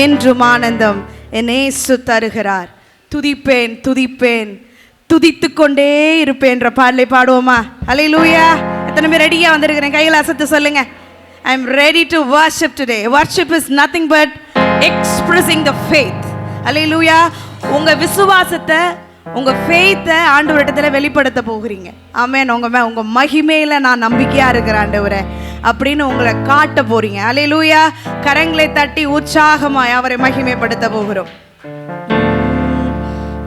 என்றும் ஆனந்தம் என் இயேசு தருகிறார். துதிப்பேன் துதிப்பேன் துதித்து கொண்டே இருப்பேன் என்ற பாடலை பாடுவோமா? ஹல்லேலூயா. எத்தனை பேர் ரெடியா வந்திருக்கிறேன்? கையில் அசத்து சொல்லுங்க. I am ready to worship today. Worship is nothing but expressing the faith. ஹல்லேலூயா. உங்க விசுவாசத்தை, உங்க ஃபெய்த்தை ஆண்டவரிடத்துல வெளிப்படுத்த போகிறீங்க. ஆமென். உங்க மகிமையில நான் நம்பிக்கையா இருக்கிறேன் ஆண்டவரே அப்படின்னு உங்களை காட்ட போறீங்க. ஹல்லேலூயா. கரங்களை தட்டி உற்சாகமாய் அவரை மகிமைப்படுத்த போகிறோம்.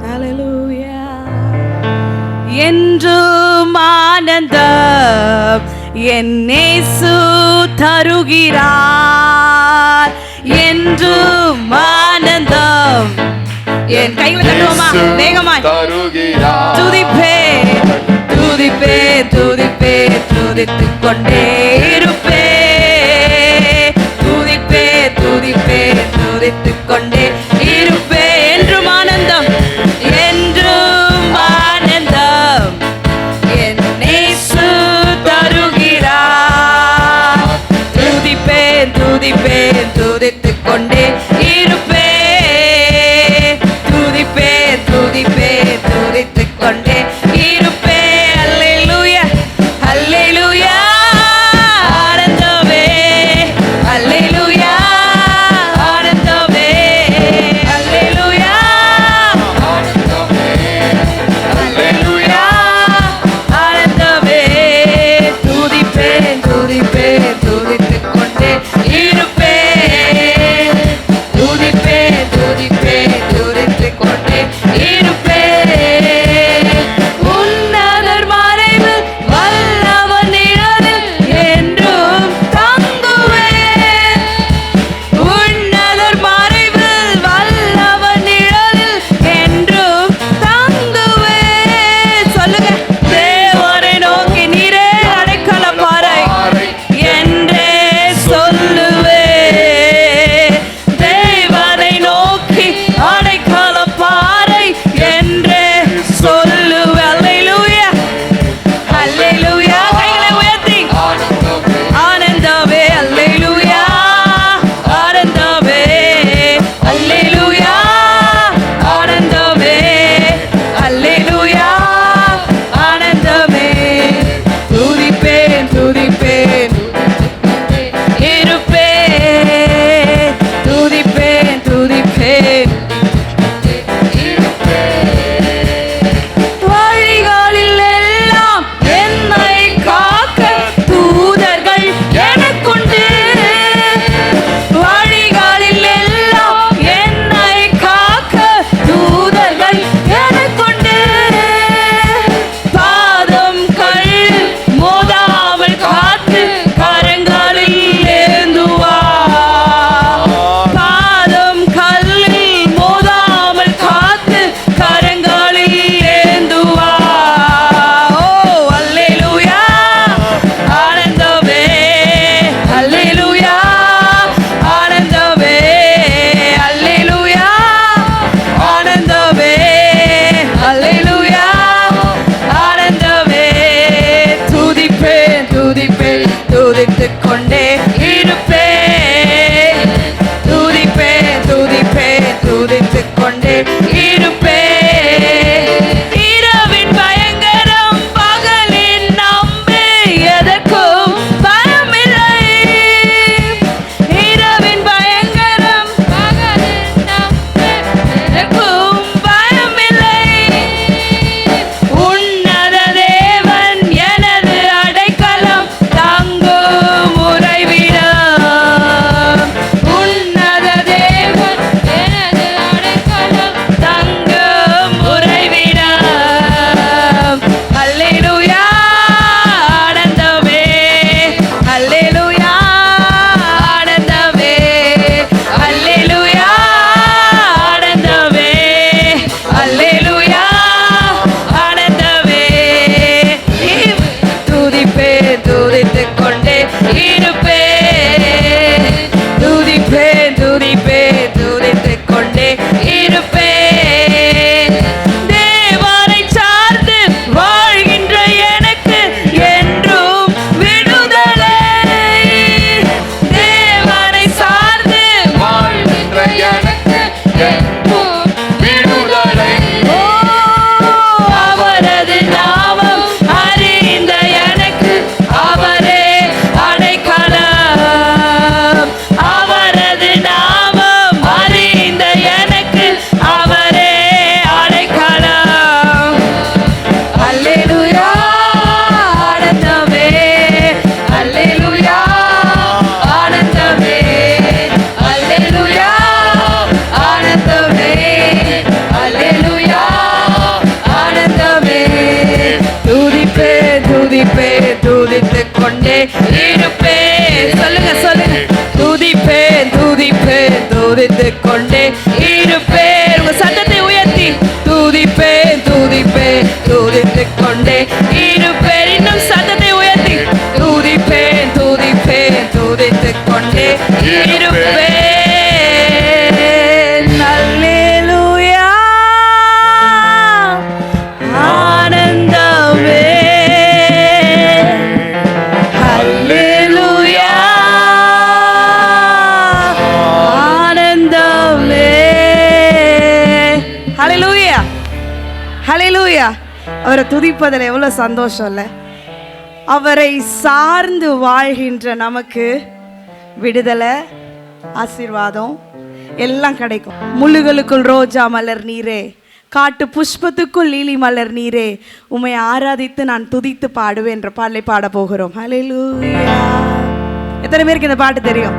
ஹல்லேலூயா. என்றும் ஆனந்தம் என் இயேசு தருகிறார். என்றும் ஆனந்தம். என் கைகளை தட்டுவோமா? வேகமாய் துதிப்பே துதிப்பே துதிப்பே துதித்து கொண்டே இருப்பே. துதிப்பே துதிப்பே துதித்து கொண்டே இருப்பே. என்றும் ஆனந்தம் என்றும் ஆனந்தம் என் இயேசு தருகிறார். துதிப்பே துதிப்பே துதித்து கொண்டே இருப்பே. துதிப்பே துதிப்பே துதித்து கொண்டே இருப்பே. அல்லேலூயா அல்லேலூயா. ஆனந்தமே அல்லேலூயா ஆனந்தமே அல்லேலூயா அல்லேலூயா ஆனந்தமே. துதிப்பே துதிப்பே துதித்து கொண்டே இருப்பே. துதிப்பே துதிப்பே துதித்து கொண்டே இருப்பே. உன்னதர் மறைவில் வல்லவன் நிழலில் என்றும் தங்குவேன். உன்னதர் மறைவில் வல்லவன் நிழலில் என்றும் தங்குவேன். சொல்லுங்க. தேவனை நோக்கி நீரே அடைக்கலம் பாறை என்றே சொல்லுவேன். தேவனை நோக்கி அடைக்கலம் பாறை என்றே சொல்லுவேன். அல்லேலூயா அல்லேலூயா. கைகளை உயர்த்தி ஆனந்தமே அல்லேலூயா ஆனந்தமே அல்லேலூயா ஆனந்தமே அல்லேலூயா ஆனந்தமே. துதிப்பேன் துதிப்பேன் இருப்பேன். துதிப்பேன் துதிப்பேன் வழிகளில் எல்லாம் என்னை காக்க தூதர்கள் எனக்குண்டு. வழிகளில் எல்லாம் என்னை காக்க தூதர்கள் எனக்குண்டு. பாதம் கல் மோதாமல் காத்து கரங்களில் ஏந்துவார். பாதம் கல்லில் மோதாமல் காத்து கரங்களில் ஏந்துவார். ஓ அல்லேலூயா ஆனந்தமே அல்லேலூயா ஆனந்தமே அல்லேலூயா ஆனந்தமே அல்லேலூயா ஆனந்தமே. துதிப்பேன் துதிப்பேன் துதித்து கொண்டே இருப்பேன். துதிப்பேன் துதிப்பேன் துதித்து கொண்டே இருப்பேன். இரவின் பயங்கரம் பகலின் நம்பி எதற்கும் பயமில்லை. இரவின் பயங்கரம் பகலின் நம்பி எதற்கும் பயமில்லை. உன்னத தேவன் எனது அடைக்கலம் தங்கும் உறைவிடம். உன்னத தேவன் எனது அடைக்கலம் தங்கும் உறைவிடம். அல்லேலூயா ஆனந்தமே அல்லேலூயா ஆனந்தமே அல்லேலூயா ஆனந்தமே அல்லேலூயா ஆனந்தமே. துதிப்பே துதித்து கொண்டே இருப்பே. துதிப்பே துதிப்பே துதித்து கொண்டே இருப்பே. தேவனை சார்ந்து வாழ்கின்ற எனக்கு என்றும் விடுதலை. தேவனை சார்ந்து வாழ்கின்ற துதித்துக் கொண்டே இருப்பேன். சொல்லுங்க சொல்லுங்க. துதிப்பேன் துதிப்பேன் துதித்துக் கொண்டே இருப்பேன். உங்க சத்தத்தை உயர்த்தி துதிப்பேன் துதிப்பேன் துதித்துக் கொண்டே இருப்பேன். இன்னும் சத்தத்தை உயர்த்தி துதிப்பேன் துதிப்பேன் துதித்துக் கொண்டே இருப்பேன். அல்லேலூயா ஆனந்தமே. அல்லேலூயா ஆனந்தமே. ஹல்லேலூயா ஹல்லேலூயா. அவரை துதிப்பதில் எவ்வளவு சந்தோஷம் இல்லை? அவரை சார்ந்து வாழ்கின்ற நமக்கு விடுதலை, ஆசீர்வாதம் எல்லாம் கிடைக்கும். முள்ளுகளுக்குள் ரோஜா மலர் நீரே, காட்டு புஷ்பத்துக்குள் லீலி மலர் நீரே, உம்மை ஆராதித்து நான் துதித்து பாடுவேன் என்ற பாடலை பாட போகிறோம். ஹல்லேலூயா. எத்தனை பேருக்கு இந்த பாட்டு தெரியும்?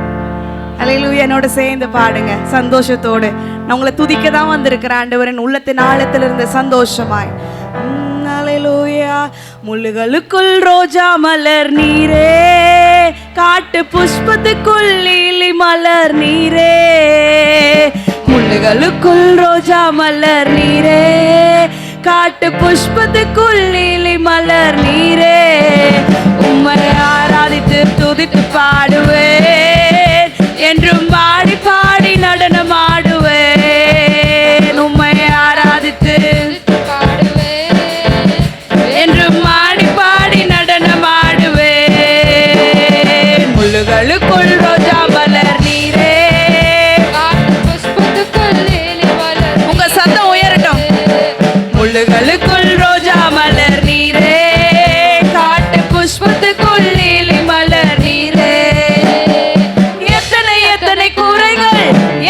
ஹல்லேலூயா. என்னோட சேர்ந்து பாடுங்க சந்தோஷத்தோடு. நான் உங்களை துதிக்க தான் வந்திருக்கிறேன் ஆண்டவரின் உள்ளத்தின் ஆழத்தில் இருந்த சந்தோஷமாய். ஹல்லேலூயா. முள்ளுகளுக்குள் ரோஜா மலர் நீரே, காட்டு புஷ்பத்துக்குள் லீலி மலர் நீரே, முள்ளுகளுக்குள் ரோஜா மலர் நீரே, காட்டு புஷ்பத்துக்குள் லீலி மலர் நீரே, உம்மை ஆராதித்து துதித்து பாடுவேன், என்றும் பாடி பாடி நடனம் ஆடுவேன். உம்மை ஆராதித்து என்றும் பாடி பாடி நடனம் ஆடுவேன். முள்ளுகளுக்குள் ரோஜா மலர் நீரே, உங்க சத்தம் உயரட்டும். முள்ளுகளுக்குள் ரோஜா மலர் நீரே, காட்டு புஷ்பத்துக்குள் லீலி மலர் நீரே, எத்தனை எத்தனை குறைகள்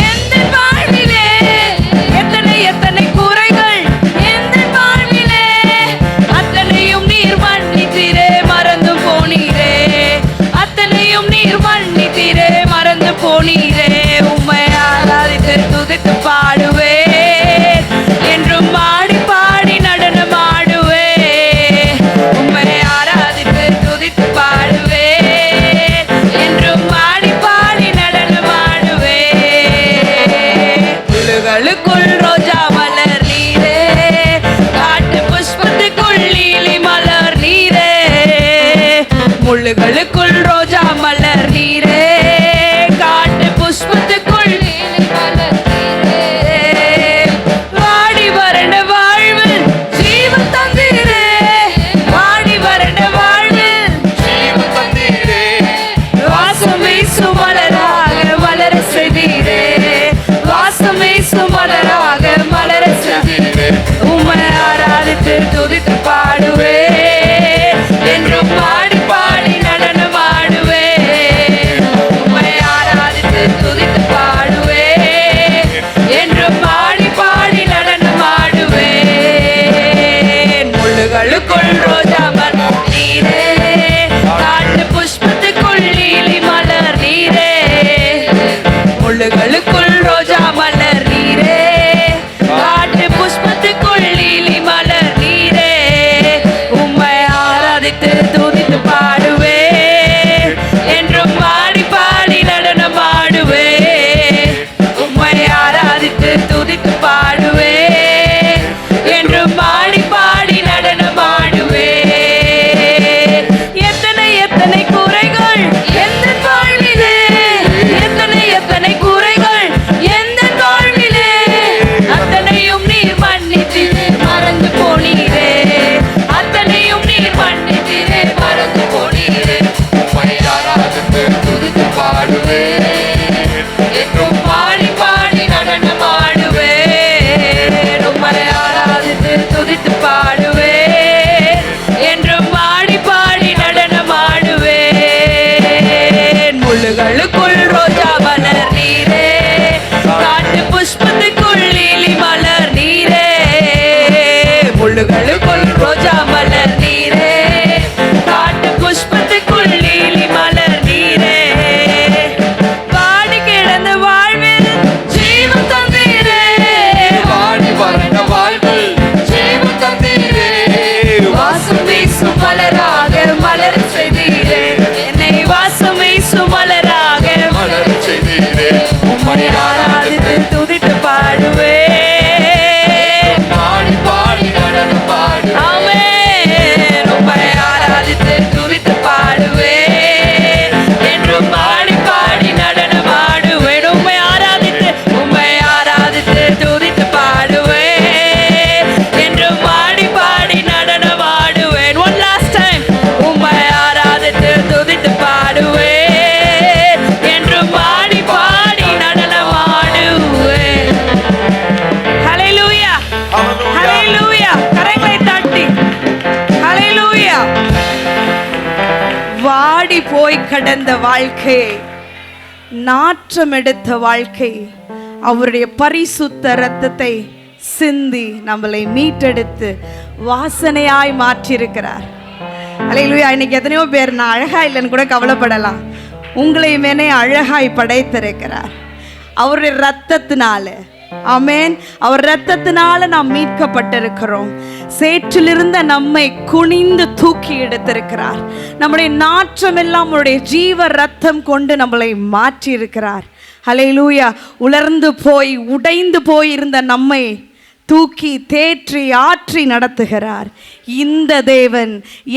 எந்த வாழ்விலே, எத்தனை எத்தனை குறைகள் எந்த வாழ்விலே, அத்தனையும் நீர் மன்னித்தீரே மறந்து போனீரே, அத்தனையும் நீர் மன்னித்தீரே மறந்து போனீரே. உம்மை ஆராதித்து துதித்து பாடுவேன், என்றும் பாடி பாடி நடனம் ஆடுவேன். உம்மை ஆராதித்து துதித்து பாடுவேன், என்றும் பாடி பாடி நடனம் ஆடுவேன். முள்ளுகளுக்குள் ரோஜா மலர் நீரே, காட்டு புஷ்பத்துக்குள் லீலி மலர் நீரே, முள்ளுகளுக்குள் ரோஜா மலர் நீரே, காட்டு புஷ்பத்துக்குள் லீலி மலர் நீரே, வாடி வறண்ட வாழ்வில் ஜீவன் தந்தீரே, வாடி வறண்ட வாழ்வில் ஜீவன் தந்தீரே, வாசம் வீசும் மலராக மலர செய்தீரே, வாசம் வீசும் மலராக மலர செய்தீரே. உம்மை ஆராதித்து துதித்து பாடுவேன், என்றும் பாடி பாடி நடனம் ஆடுவேன். வாடி போய் கடந்த வாழ்க்கை, நாற்றம் எடுத்த வாழ்க்கை, அவருடைய பரிசுத்த இரத்தத்தை சிந்தி நம்மளை மீட்டெடுத்து வாசனையாய் மாற்றியிருக்கிறார். அல்லேலூயா. இன்னைக்கு எத்தனையோ பேர் நான் அழகா இல்லைன்னு கூட கவலைப்படலாம். உங்களை மேலே அழகாய் படைத்திருக்கிறார் அவருடைய இரத்தத்தினால. ஆமென். அவர் இரத்தத்தினால நாம் மீட்கப்பட்டிருக்கிறோம். சேற்றிலிருந்த நம்மை குனிந்து தூக்கி எடுத்திருக்கிறார். நம்முடைய நாற்றம் எல்லாம் அவருடைய ஜீவ இரத்தம் கொண்டு நம்மளை மாற்றி இருக்கிறார். ஹல்லேலூயா. உலர்ந்து போய் உடைந்து போய் இருந்த நம்மை தூக்கி தேற்றி ஆற்றி நடத்துகிறார். இந்த தேவன்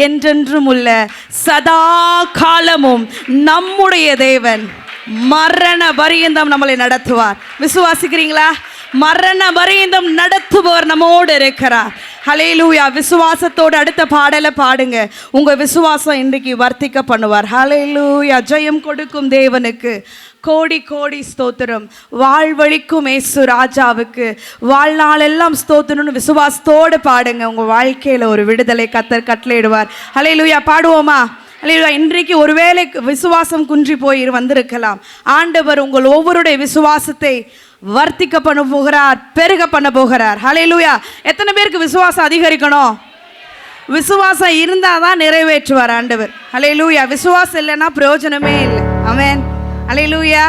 என்றென்றும் உள்ள சதா காலமும் நம்முடைய தேவன். மரண பரியந்தம் நம்மளை நடத்துவார். விசுவாசிக்கிறீங்களா? மரண பரியந்தம் நடத்துபவர் நம்மோடு இருக்கிறார். ஹல்லேலூயா. விசுவாசத்தோடு அடுத்த பாடலை பாடுங்க. உங்க விசுவாசம் இன்றைக்கு வர்த்திக்க பண்ணுவார். ஹல்லேலூயா. ஜெயம் கொடுக்கும் தேவனுக்கு கோடி கோடி ஸ்தோத்திரம். வாழ்வழிக்கும் இயேசு ராஜாவுக்கு வாழ்நாளெல்லாம் ஸ்தோத்திரம்னு விசுவாசத்தோடு பாடுங்க. உங்க வாழ்க்கையில ஒரு விடுதலை கர்த்தர் கட்டளையிடுவார். ஹல்லேலூயா. பாடுவோமா? அல்லேலூயா. இன்றைக்கு ஒருவேளை விசுவாசம் குன்றி போய் வந்திருக்கலாம். ஆண்டவர் உங்கள் ஒவ்வொருடைய விசுவாசத்தை வர்த்திக்க பண்ண போகிறார், பெருக பண்ண போகிறார். ஹல்லேலூயா. எத்தனை பேருக்கு விசுவாசம் அதிகரிக்கணும்? விசுவாசம் இருந்தால் தான் நிறைவேற்றுவார் ஆண்டவர். ஹல்லேலூயா. விசுவாசம் இல்லைன்னா பிரயோஜனமே இல்லை. ஆமென். ஹல்லேலூயா.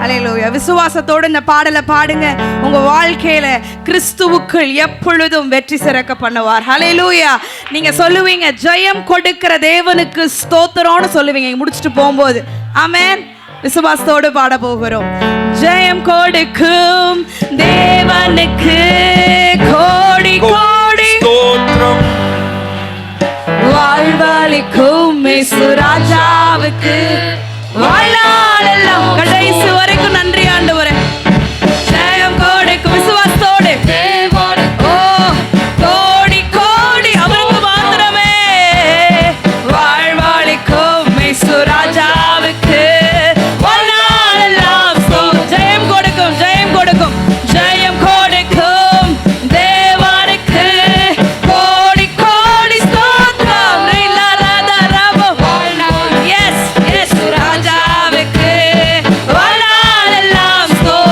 ஹல்லேலூயா. விசுவாசத்தோடு இந்த பாடலை பாடுங்க. உங்க வாழ்க்கையில கிறிஸ்துவுக்குள் எப்பொழுதும் வெற்றி சிறக்க பண்ணுவார். ஹல்லேலூயா. நீங்க சொல்லுவீங்க, ஜெயம் கொடுக்கிற தேவனுக்கு ஸ்தோத்திரம்னு சொல்லுவீங்க முடிச்சுட்டு போகும்போது. ஆமென். விசுவாசத்தோடு பாட போகிறோம். ஜெயம் கொடுக்கும் தேவனுக்கு கோடி கோடி ஸ்தோத்திரம். வாழ்வளிக்கும் இயேசு ராஜாவுக்கு வாழ்நாளெல்லாம் கடைசி வரைக்கும் நன்றி ஆண்டவரே. ஜெயம் கொடுக்கும் விசுவாசத்தோடு. ஓ கோடி கோடி அவருக்கு மாத்திரமே. வாழ்வளிக்கும் இயேசு ராஜாவுக்கு வாழ்நாளெல்லாம் ஜெயம் கொடுக்கும். ஜெயம் கொடுக்கும். ஜெயம் கொடுக்கும் தேவனுக்கு கோடி கோடி ஸ்தோத்திரம். எஸ் எஸ் ராஜாவுக்கு வாழ்நாளெல்லாம் ஸ்தோத்திரம்.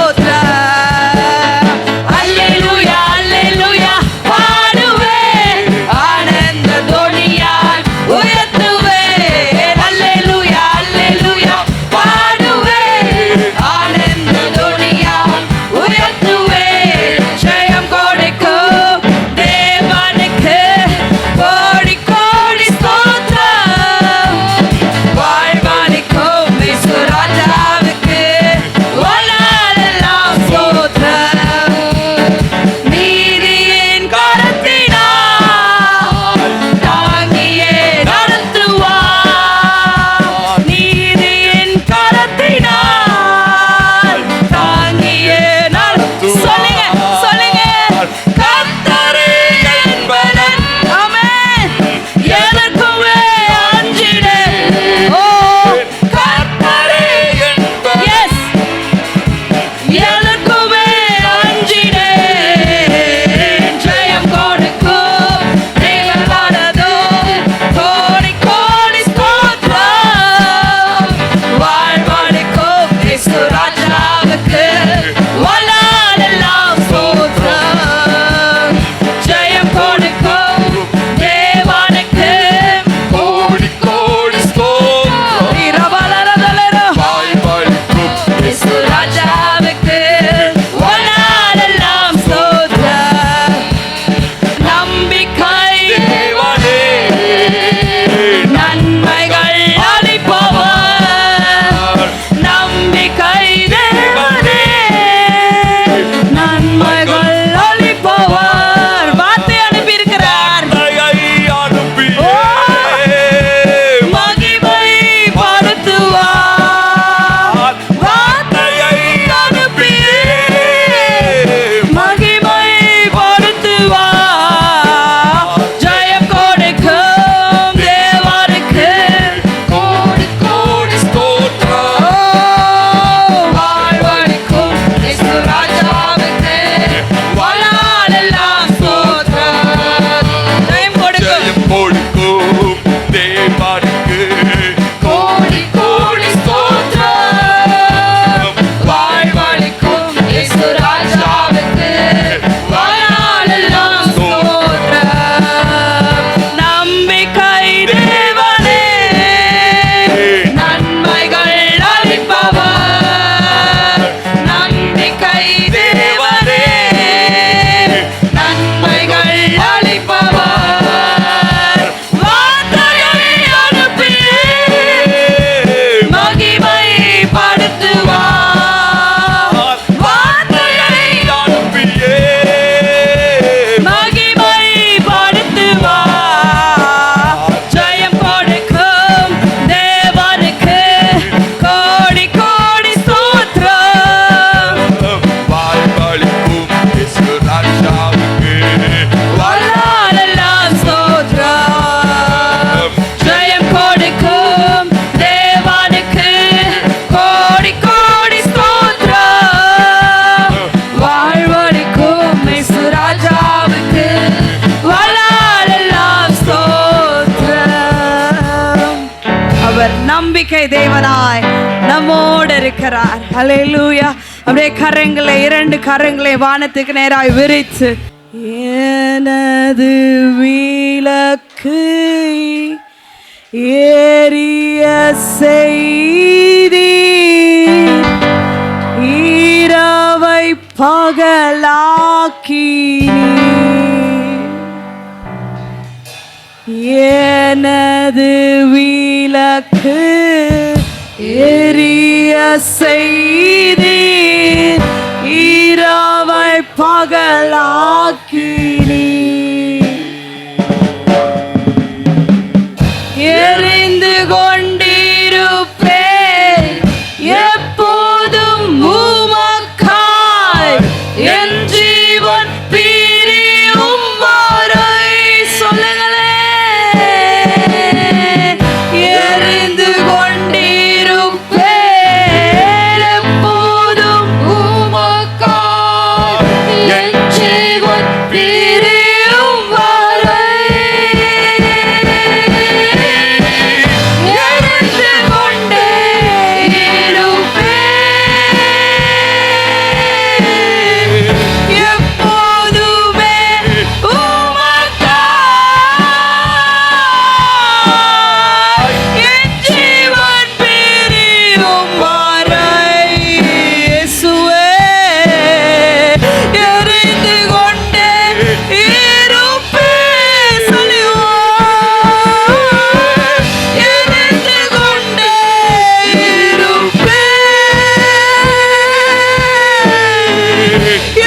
அவர் நம்பிக்கை தேவனாய் நம்மோடு இருக்கிறார். ஹல்லேலூயா. அப்படியே கரங்களை, 2 கரங்களை வானத்துக்கு நேராய் விரித்து, எனது விளக்கு ஏறிய செய்தி இரவை பகலாக்கி, எனது விளக்கு எரிய செய்தி இரவை பகலாக்கி, எரிந்து கொண்டிருப்பேன் எப்போதும் உமக்காய், என் ஜீவன் பிரியும் வரை. சொல்லுங்களேன். எரிந்து கொண்டிருப்பேன் எப்போதும் உமக்காய், என் ஜீவன் பிரியும் வரை. எரிந்து கொண்டே இருப்பேன் எப்போதுமே உமக்காய், என் ஜீவன் பிரியும் வரை. இயேசுவே, எரிந்து கொண்டே இருப்பேன். சொல்லுவோம். எரிந்து கொண்டே இருப்பேன்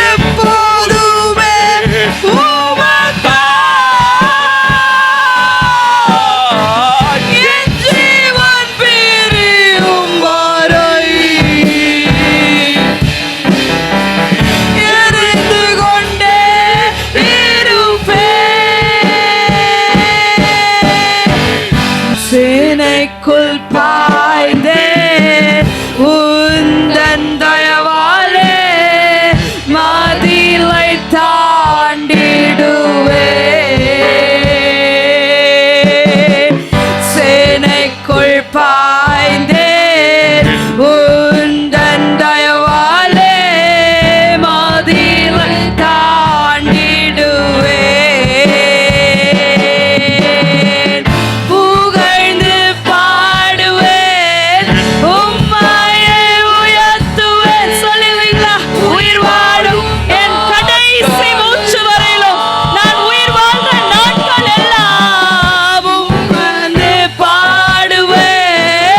எப்போதுமே உமக்காய், என் ஜீவன் பிரியும் வரை. எரிந்து கொண்டே இருப்பேன். சேனைக்குள் பாய்ந்தே உந்தன் தயவாலே மதிலை தாண்டிடுவேன். சேனைக்குள் பாய்ந்தே உந்தன் தயவாலே மதிலை தாண்டிடுவேன். புகழ்ந்து பாடுவேன், உம்மையே உயர்த்துவேன். சொல்லுவீங்களா? உயிர் வாழும் என் கடைசி மூச்சு வரையிலும் நான் உயிர் வாழ்ந்த நாட்கள் எல்லாம் உம்மை பாடுவேன்,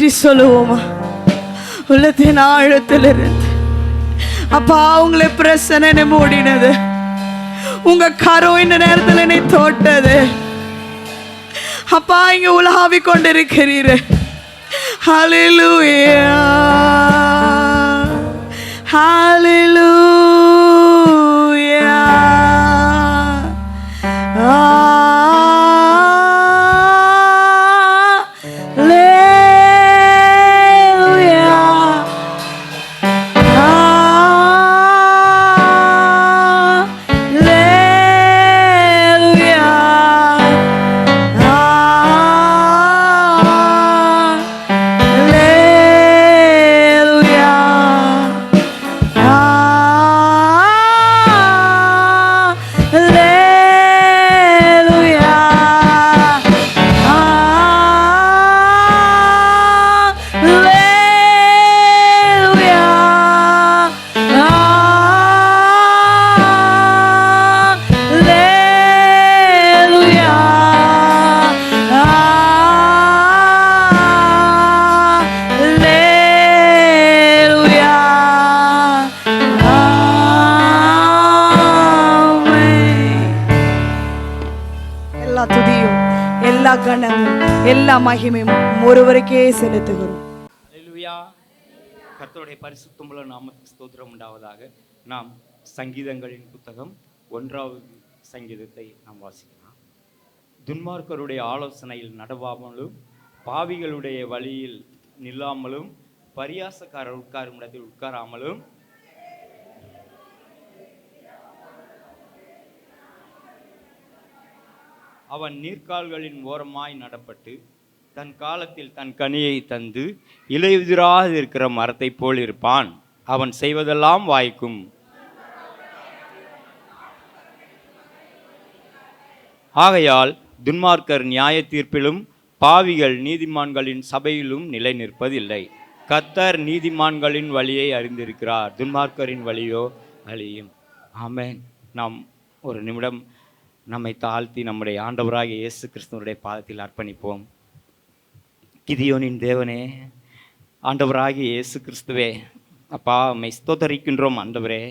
நன்றி சொல்லுவோமா? உள்ளத்தின் ஆழத்திலிருந்து அப்பா உங்களை பிரசனை மூடினது, உங்க கரம் இந்த நேரத்தில் என்னை தோட்டது. அப்பா இங்க உலாவி கொண்டிருக்கிறீர். ஹல்லேலூயா, ஹல்லேலூயா. எல்லா கணமும் எல்லா மகிமையும் ஒருவருக்கே செலுத்துகிறோம். அல்லேலூயா. கர்த்தருடைய பரிசுத்தமுள்ள நாமத்துக்கு ஸ்தோத்திரம் உண்டாவதாக. நாம் சங்கீதங்களின் புத்தகம் 1வது சங்கீதத்தை நாம் வாசிக்கலாம். துன்மார்க்கருடைய ஆலோசனையில் நடவாமலும், பாவிகளுடைய வழியில் நில்லாமலும், பரியாசக்காரர் உட்காரும் இடத்தில் உட்காராமலும், அவன் நீர்க்கால்களின் ஓரமாய் நடப்பட்டு தன் காலத்தில் தன் கனியை தந்து இலையுதிராக இருக்கிற மரத்தை போல் இருப்பான். அவன் செய்வதெல்லாம் வாய்க்கும். ஆகையால் துன்மார்க்கர் நியாய தீர்ப்பிலும் பாவிகள் நீதிமான்களின் சபையிலும் நிலை நிற்பதில்லை. கர்த்தர் நீதிமான்களின் வழியை அறிந்திருக்கிறார், துன்மார்க்கரின் வழியோ அழியும். ஆமென். நாம் ஒரு நிமிடம் நம்மை தாழ்த்தி நம்முடைய ஆண்டவராகிய இயேசு கிறிஸ்துவனுடைய பாதத்தில் அர்ப்பணிப்போம். கிதியோனின் தேவனே, ஆண்டவராகிய இயேசு கிறிஸ்துவே, அப்பா உம்மை ஸ்தோத்தரிக்கின்றோம் ஆண்டவரே.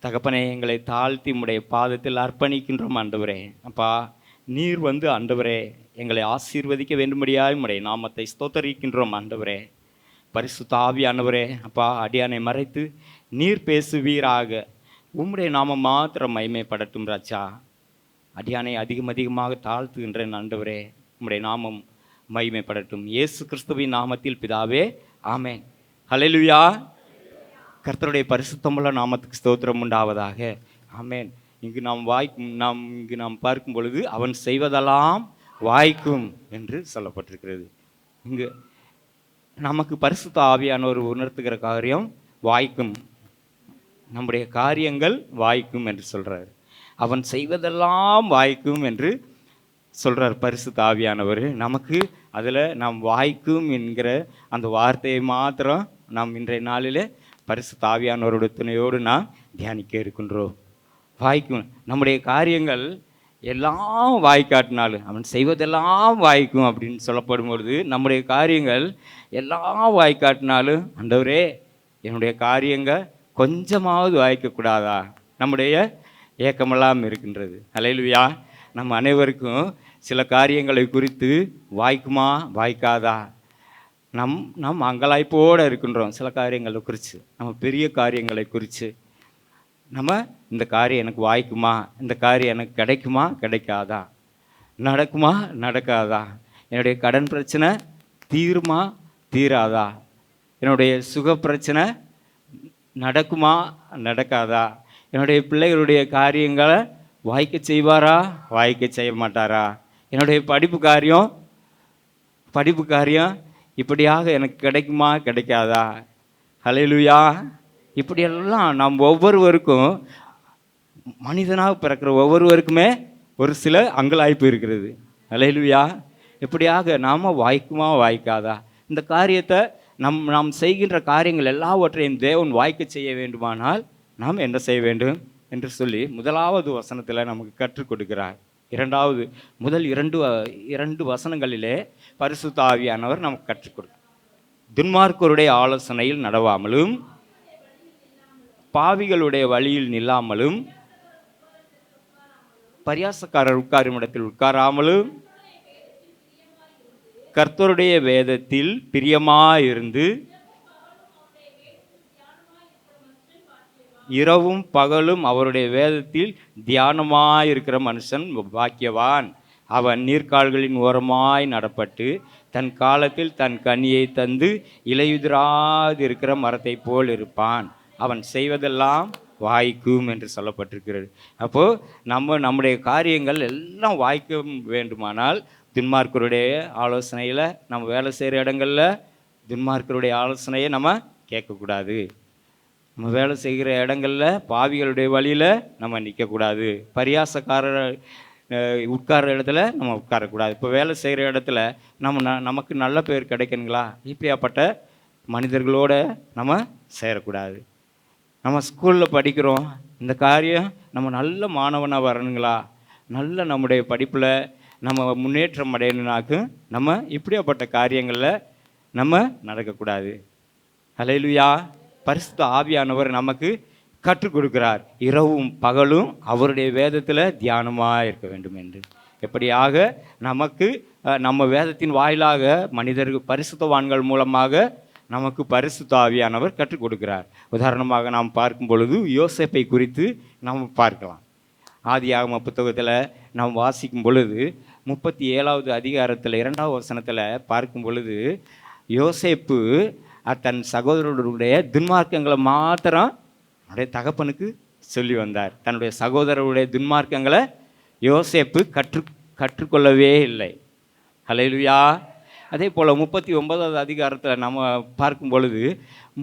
தகப்பனே, எங்களை தாழ்த்தி உம்முடைய பாதத்தில் அர்ப்பணிக்கின்றோம் ஆண்டவரே. அப்பா நீர் வந்து ஆண்டவரே எங்களை ஆசீர்வதிக்க வேண்டும்படியாய் உம்முடைய நாமத்தை ஸ்தோத்தரிக்கின்றோம் ஆண்டவரே. பரிசுத்த ஆவியானவரே, அப்பா அடியானை மறைத்து நீர் பேசுவீராக. உம்முடைய நாமம் மாத்திரம் மகிமைப்படட்டும் ராஜா. அடியானை அதிகமாக தாழ்த்துகின்றேன் ஆண்டவரே. உம்முடைய நாமம் மகிமைப்படட்டும். இயேசு கிறிஸ்துவின் நாமத்தில் பிதாவே, ஆமென். ஹல்லேலூயா. கர்த்தருடைய பரிசுத்தமுள்ள நாமத்துக்கு ஸ்தோத்திரம் உண்டாவதாக. ஆமென். இங்கு நாம் பார்க்கும் பொழுது அவன் செய்வதெல்லாம் வாய்க்கும் என்று சொல்லப்பட்டிருக்கிறது. இங்கு நமக்கு பரிசுத்த ஆவியானவர் உணர்த்துகிற காரியம் வாய்க்கும். நம்முடைய காரியங்கள் வாய்க்கும் என்று சொல்கிறார். அவன் செய்வதெல்லாம் வாய்க்கும் என்று சொல்கிறார் பரிசுத்த ஆவியானவர். நமக்கு அதில் நாம் வாய்க்கும் என்கிற அந்த வார்த்தையை மாத்திரம் நாம் இன்றைய நாளில் பரிசுத்த ஆவியானவருடைய துணையோடு நாம் தியானிக்க இருக்கின்றோம். வாய்க்கும். நம்முடைய காரியங்கள் எல்லாம் வாய்க்காட்டினாலும் அவன் செய்வதெல்லாம் வாய்க்கும் அப்படின்னு சொல்லப்படும் பொழுது, நம்முடைய காரியங்கள் எல்லாம் வாய்க்காட்டினாலும் ஆண்டவரே என்னுடைய காரியங்கள் கொஞ்சமாவது வாய்க்கக்கூடாதா? நம்முடைய ஏக்கமெல்லாம் இருக்கின்றது. அல்லேலூயா. நம்ம அனைவருக்கும் சில காரியங்களை குறித்து வாய்க்குமா வாய்க்காதா நம் அங்கலாய்ப்போடு இருக்கின்றோம். சில காரியங்களை குறித்து, நம்ம பெரிய காரியங்களை குறித்து நம்ம இந்த காரியம் எனக்கு வாய்க்குமா, இந்த காரியம் எனக்கு கிடைக்குமா கிடைக்காதா, நடக்குமா நடக்காதா, என்னுடைய கடன் பிரச்சனை தீருமா தீராதா, என்னுடைய சுக பிரச்சனை நடக்குமா நடக்காதா, என்னுடைய பிள்ளைகளுடைய காரியங்களை வாய்க்க செய்வாரா வாய்க்க செய்ய மாட்டாரா, என்னுடைய படிப்பு காரியம் இப்படியாக எனக்கு கிடைக்குமா கிடைக்காதா. ஹல்லேலூயா. இப்படியெல்லாம் நாம் ஒவ்வொருவருக்கும், மனிதனாக பிறக்கிற ஒவ்வொருவருக்குமே ஒரு சில அங்கலாய்ப்பு இருக்கிறது. ஹல்லேலூயா. இப்படியாக நாம் வாய்க்குமா வாய்க்காதா, இந்த காரியத்தை நாம் செய்கின்ற காரியங்கள் எல்லாவற்றையும் தேவன் வாய்க்க செய்ய வேண்டுமானால் நாம் என்ன செய்ய வேண்டும் என்று சொல்லி 1வது வசனத்தில் நமக்கு கற்றுக் கொடுக்கிறார். முதல் இரண்டு வசனங்களிலே பரிசுத்த ஆவியானவர் நமக்கு கற்றுக் கொடுக்கிறார். துன்மார்க்கருடைய ஆலோசனையில் நடவாமலும் பாவிகளுடைய வழியில் நில்லாமலும் பரியாசக்காரர் உட்காரும் இடத்தில் உட்காராமலும் கர்த்தருடைய வேதத்தில் பிரியமாயிருந்து இரவும் பகலும் அவருடைய வேதத்தில் தியானமாயிருக்கிற மனுஷன் பாக்கியவான். அவன் நீர்க்கால்களின் ஓரமாய் நடப்பட்டு தன் காலத்தில் தன் கனியை தந்து இலையுதிராதிருக்கிற மரத்தை போல் இருப்பான். அவன் செய்வதெல்லாம் வாய்க்கும் என்று சொல்லப்பட்டிருக்கிறது. அப்போது நம்முடைய காரியங்கள் எல்லாம் வாய்க்க வேண்டுமானால் துன்மார்க்கருடைய ஆலோசனையில் நம்ம வேலை செய்கிற இடங்களில் துன்மார்க்கருடைய ஆலோசனையை நம்ம கேட்கக்கூடாது. நம்ம வேலை செய்கிற இடங்களில் பாவிகளுடைய வழியில் நம்ம நிற்கக்கூடாது. பரியாசக்காரர் உட்கார்ற இடத்துல நம்ம உட்காரக்கூடாது. இப்போ வேலை செய்கிற இடத்துல நமக்கு நல்ல பேர் கிடைக்கணுங்களா, இப்படியாப்பட்ட மனிதர்களோடு நம்ம சேரக்கூடாது. நம்ம ஸ்கூலில் படிக்கிறோம், இந்த காரியம் நம்ம நல்ல மாணவனாக வரணுங்களா, நல்ல நம்முடைய படிப்பில் நம்ம முன்னேற்றம் அடையணுனாக்கு நம்ம இப்படியாப்பட்ட காரியங்களில் நம்ம நடக்கக்கூடாது. ஹல்லேலூயா. பரிசுத்த ஆவியானவர் நமக்கு கற்றுக் கொடுக்கிறார், இரவும் பகலும் அவருடைய வேதத்தில் தியானமாக இருக்க வேண்டும் என்று. எப்படியாக நமக்கு நம்ம வேதத்தின் வாயிலாக மனிதர்கள் பரிசுத்தவான்கள் மூலமாக நமக்கு பரிசுத்த ஆவியானவர் கற்றுக் கொடுக்கிறார். உதாரணமாக நாம் பார்க்கும் பொழுது யோசேப்பை குறித்து நாம் பார்க்கலாம். ஆதியாகம புத்தகத்தில் நாம் வாசிக்கும் பொழுது 37வது அதிகாரத்தில் 2வது வசனத்தில் பார்க்கும் பொழுது யோசேப்பு தன் சகோதரருடைய துன்மார்க்கங்களை மாத்திரம் அவருடைய தகப்பனுக்கு சொல்லி வந்தார். தன்னுடைய சகோதரருடைய துன்மார்க்கங்களை யோசேப்பு கற்றுக்கொள்ளவே இல்லை. ஹல்லேலூயா. அதே போல் 39வது அதிகாரத்தில் நம்ம பார்க்கும் பொழுது